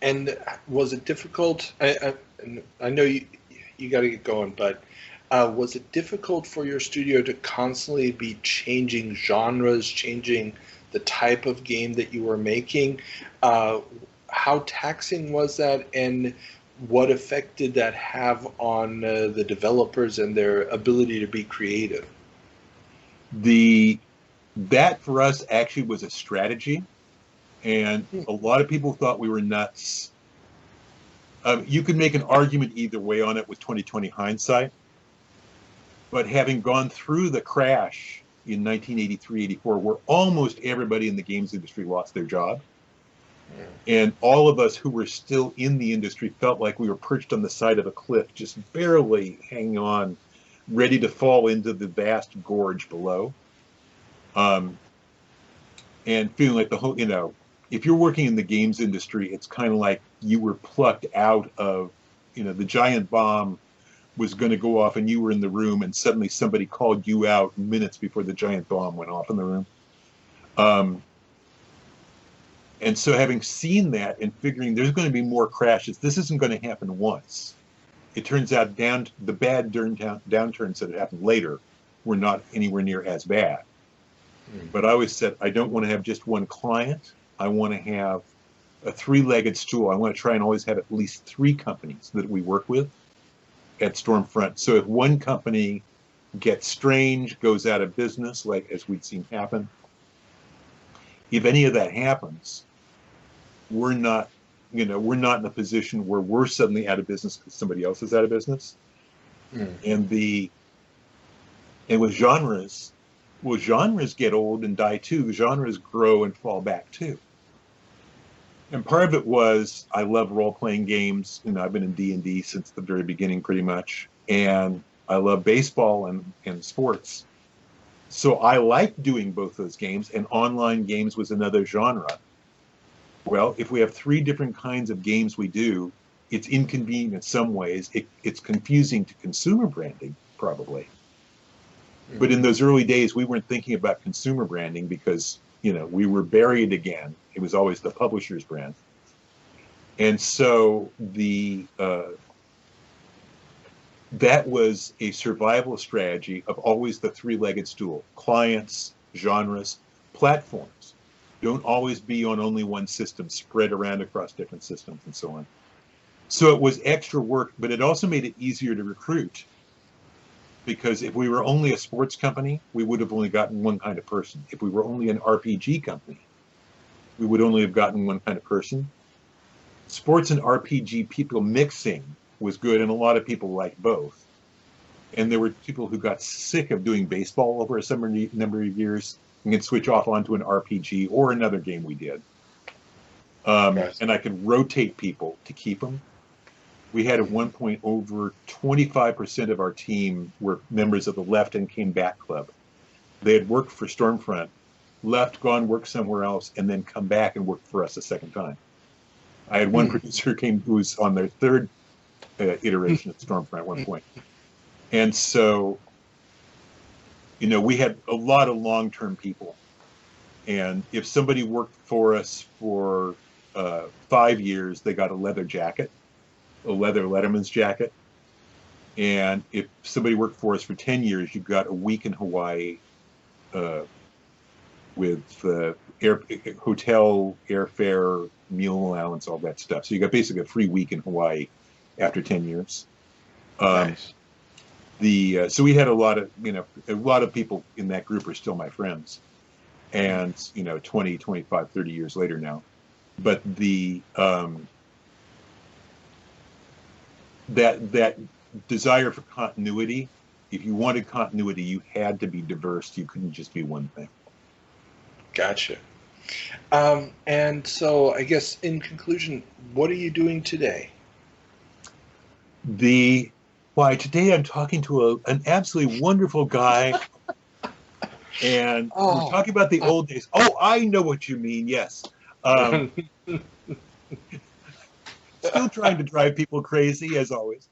[SPEAKER 2] And was it difficult? I know you got to get going, but was it difficult for your studio to constantly be changing genres, changing the type of game that you were making? How taxing was that, and what effect did that have on the developers and their ability to be creative?
[SPEAKER 3] That for us actually was a strategy, and a lot of people thought we were nuts. You could make an argument either way on it with 2020 hindsight, but having gone through the crash in 1983-84, where almost everybody in the games industry lost their job, and all of us who were still in the industry felt like we were perched on the side of a cliff, just barely hanging on, ready to fall into the vast gorge below. And feeling like the whole, if you're working in the games industry, it's kind of like you were plucked out of, the giant bomb was going to go off and you were in the room, and suddenly somebody called you out minutes before the giant bomb went off in the room. And so having seen that and figuring there's going to be more crashes, this isn't going to happen once. It turns out the bad downturns that happened later were not anywhere near as bad. But I always said, I don't want to have just one client. I want to have a 3-legged stool. I want to try and always have at least 3 companies that we work with at Stormfront. So if one company gets strange, goes out of business, like as we'd seen happen, if any of that happens, we're not in a position where we're suddenly out of business because somebody else is out of business. And with genres, genres get old and die too. Genres grow and fall back too. And part of it was I love role-playing games. I've been in D&D since the very beginning pretty much. And I love baseball and sports. So I like doing both those games, and online games was another genre. Well, if we have 3 different kinds of games we do, it's inconvenient in some ways. It's confusing to consumer branding, probably. But in those early days, we weren't thinking about consumer branding because, we were buried again. It was always the publisher's brand. And so that was a survival strategy of always the three-legged stool: clients, genres, platforms. Don't always be on only one system, spread around across different systems and so on. So it was extra work, but it also made it easier to recruit, because if we were only a sports company, we would have only gotten one kind of person. If we were only an RPG company, we would only have gotten one kind of person. Sports and RPG people mixing was good, and a lot of people liked both. And there were people who got sick of doing baseball over a number of years and could switch off onto an RPG or another game we did. And I could rotate people to keep them. We had at one point over 25% of our team were members of the Left and Came Back Club. They had worked for Stormfront, left, gone, worked somewhere else, and then come back and worked for us a second time. I had one producer who was on their third iteration of Stormfront at one point. And so, we had a lot of long-term people. And if somebody worked for us for 5 years, they got a leather jacket, a leather Letterman's jacket. And if somebody worked for us for 10 years, you got a week in Hawaii with hotel, airfare, meal allowance, all that stuff. So you got basically a free week in Hawaii after 10 years.
[SPEAKER 2] Nice.
[SPEAKER 3] So we had a lot of people in that group are still my friends, and 20, 25, 30 years later now. But that desire for continuity, if you wanted continuity, you had to be diverse. You couldn't just be one thing.
[SPEAKER 2] Gotcha. And so I guess in conclusion, what are you doing today?
[SPEAKER 3] Today I'm talking to an absolutely wonderful guy, and we're talking about the old days. Oh, I know what you mean. Yes. Still trying to drive people crazy, as always.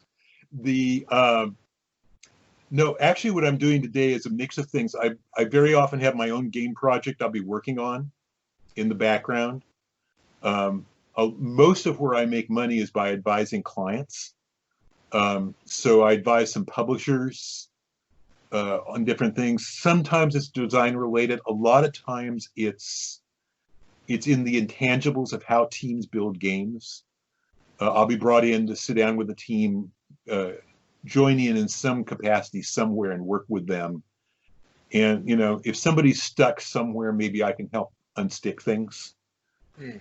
[SPEAKER 3] No, actually what I'm doing today is a mix of things. I very often have my own game project I'll be working on in the background. Most of where I make money is by advising clients. So I advise some publishers on different things. Sometimes it's design related. A lot of times it's in the intangibles of how teams build games. I'll be brought in to sit down with the team, join in some capacity somewhere and work with them. And, if somebody's stuck somewhere, maybe I can help unstick things.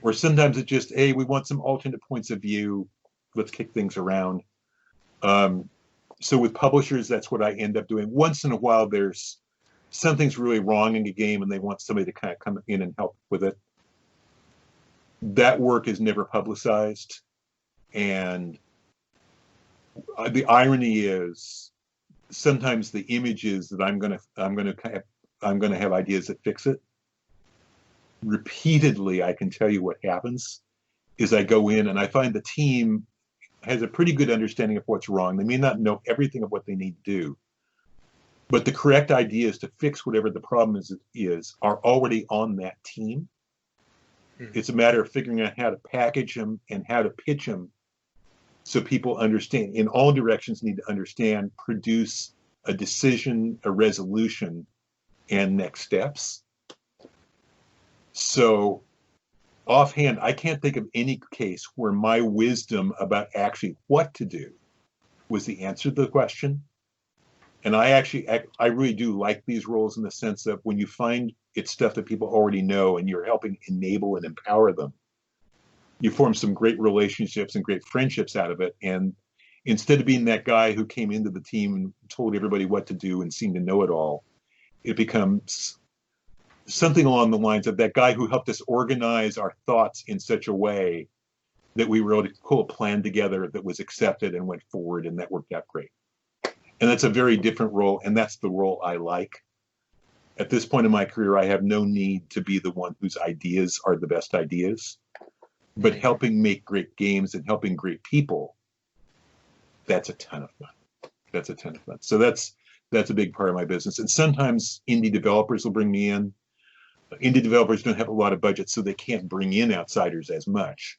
[SPEAKER 3] Or sometimes it's just, hey, we want some alternate points of view. Let's kick things around. So with publishers, that's what I end up doing. Once in a while, there's something's really wrong in a game and they want somebody to kind of come in and help with it. That work is never publicized. And the irony is sometimes the images that I'm going to have ideas that fix it. Repeatedly, I can tell you what happens is I go in and I find the team has a pretty good understanding of what's wrong. They may not know everything of what they need to do, but the correct ideas to fix whatever the problem is are already on that team. It's a matter of figuring out how to package them and how to pitch them so people understand. In all directions need to understand, produce a decision, a resolution, and next steps. So offhand, I can't think of any case where my wisdom about actually what to do was the answer to the question. And I really do like these roles in the sense that when you find it's stuff that people already know and you're helping enable and empower them, you form some great relationships and great friendships out of it. And instead of being that guy who came into the team and told everybody what to do and seemed to know it all, it becomes something along the lines of that guy who helped us organize our thoughts in such a way that we were able to pull a plan together that was accepted and went forward, and that worked out great. And that's a very different role, and that's the role I like. At this point in my career, I have no need to be the one whose ideas are the best ideas, but helping make great games and helping great people, that's a ton of fun. That's a ton of fun. So that's a big part of my business. And sometimes indie developers will bring me in. Indie developers don't have a lot of budget, so they can't bring in outsiders as much.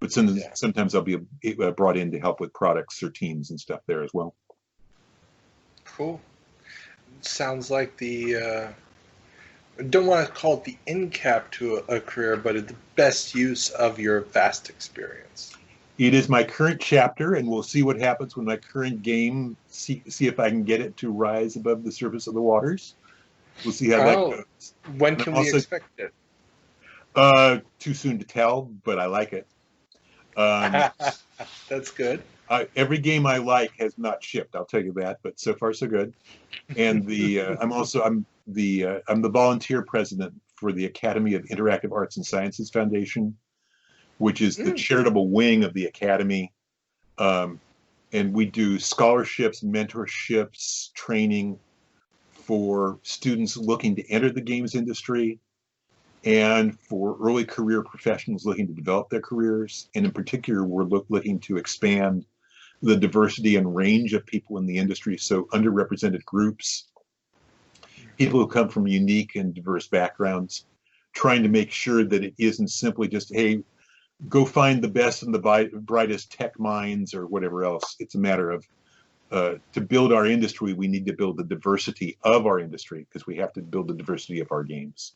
[SPEAKER 3] But sometimes I'll be brought in to help with products or teams and stuff there as well.
[SPEAKER 2] Cool. Sounds like I don't want to call it the end cap to a career, but the best use of your vast experience.
[SPEAKER 3] It is my current chapter, and we'll see what happens when my current game, see if I can get it to rise above the surface of the waters. We'll see how that goes.
[SPEAKER 2] When can we expect it?
[SPEAKER 3] Too soon to tell, but I like it.
[SPEAKER 2] That's good.
[SPEAKER 3] Every game I like has not shipped, I'll tell you that, but so far so good. And I'm the volunteer president for the Academy of Interactive Arts and Sciences Foundation, which is the charitable wing of the Academy. And we do scholarships, mentorships, training for students looking to enter the games industry and for early career professionals looking to develop their careers. And in particular, we're looking to expand the diversity and range of people in the industry. So underrepresented groups, people who come from unique and diverse backgrounds, trying to make sure that it isn't simply just, hey, go find the best and the brightest tech minds or whatever else. It's a matter of, to build our industry, we need to build the diversity of our industry, because we have to build the diversity of our games.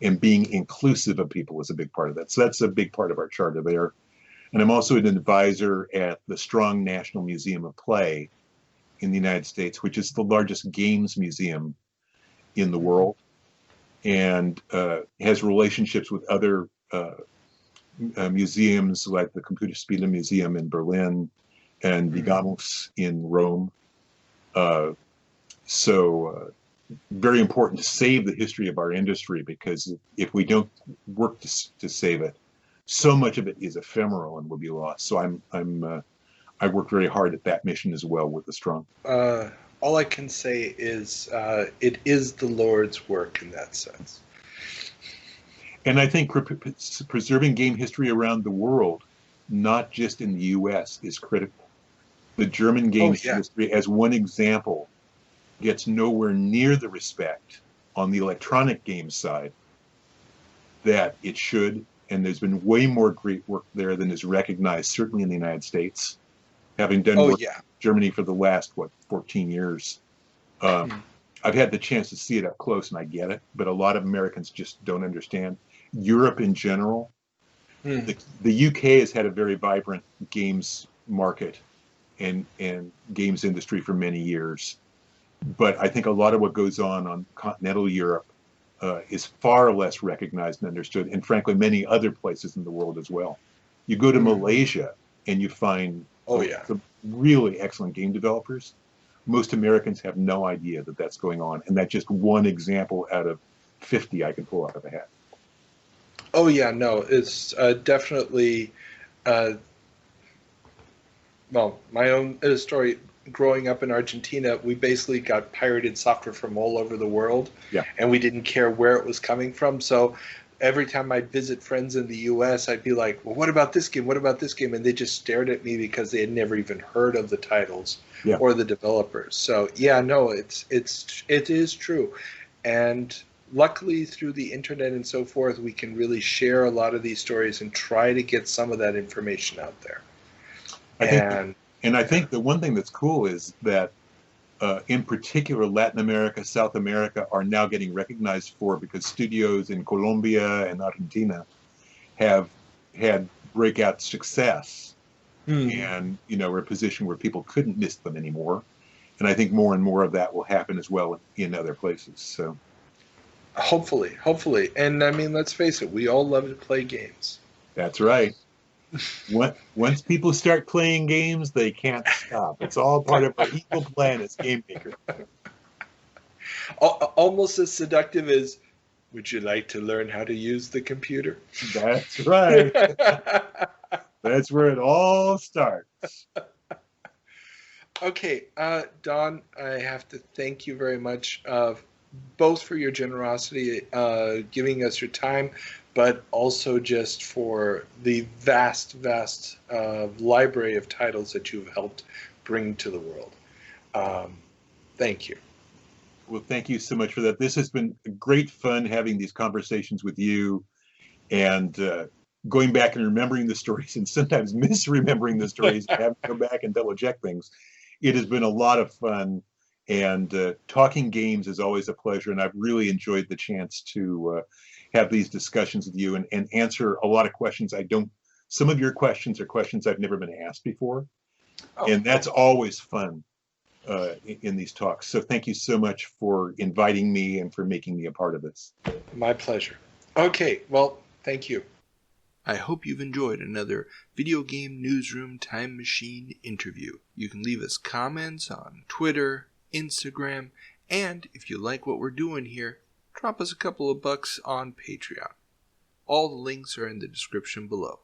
[SPEAKER 3] And being inclusive of people is a big part of that. So that's a big part of our charter there. And I'm also an advisor at the Strong National Museum of Play in the United States, which is the largest games museum in the world, and has relationships with other museums like the Computerspiele Museum in Berlin and Digamos in Rome. So very important to save the history of our industry, because if we don't work to save it, so much of it is ephemeral and will be lost. So I work very hard at that mission as well with the Strong.
[SPEAKER 2] All I can say is it is the Lord's work in that sense.
[SPEAKER 3] And I think preserving game history around the world, not just in the U.S., is critical. The German games industry, as one example, gets nowhere near the respect on the electronic games side that it should. And there's been way more great work there than is recognized, certainly in the United States, having done work in Germany for the last, 14 years. I've had the chance to see it up close, and I get it, but a lot of Americans just don't understand. Europe in general, the UK has had a very vibrant games market and games industry for many years. But I think a lot of what goes on continental Europe is far less recognized and understood, and frankly, many other places in the world as well. You go to Malaysia and you find some really excellent game developers. Most Americans have no idea that that's going on, and that's just one example out of 50 I can pull out of a hat.
[SPEAKER 2] Oh yeah, no, it's definitely, well, my own story. Growing up in Argentina, we basically got pirated software from all over the world, and we didn't care where it was coming from. So every time I'd visit friends in the U.S., I'd be like, well, what about this game? What about this game? And they just stared at me because they had never even heard of the titles or the developers. So yeah, no, it is true. And luckily through the internet and so forth, we can really share a lot of these stories and try to get some of that information out there.
[SPEAKER 3] I think the one thing that's cool is that, in particular, Latin America, South America are now getting recognized for, because studios in Colombia and Argentina have had breakout success, and are a position where people couldn't miss them anymore. And I think more and more of that will happen as well in other places. So, hopefully,
[SPEAKER 2] and I mean, let's face it, we all love to play games.
[SPEAKER 3] That's right. Once people start playing games, they can't stop. It's all part of our evil plan as game makers.
[SPEAKER 2] Almost as seductive as, would you like to learn how to use the computer?
[SPEAKER 3] That's right. That's where it all starts.
[SPEAKER 2] Okay, Don, I have to thank you very much, both for your generosity, giving us your time, but also just for the vast library of titles that you've helped bring to the world. Thank you.
[SPEAKER 3] Well, thank you so much for that. This has been great fun having these conversations with you, and going back and remembering the stories and sometimes misremembering the stories and having to go back and double check things. It has been a lot of fun, and talking games is always a pleasure, and I've really enjoyed the chance to have these discussions with you and answer a lot of questions some of your questions are questions I've never been asked before, and that's always fun in these talks. So thank you so much for inviting me and for making me a part of this.
[SPEAKER 2] My pleasure. Okay, well, thank you.
[SPEAKER 1] I hope you've enjoyed another Video Game Newsroom Time Machine interview. You can leave us comments on Twitter, Instagram, and if you like what we're doing here, drop us a couple of bucks on Patreon. All the links are in the description below.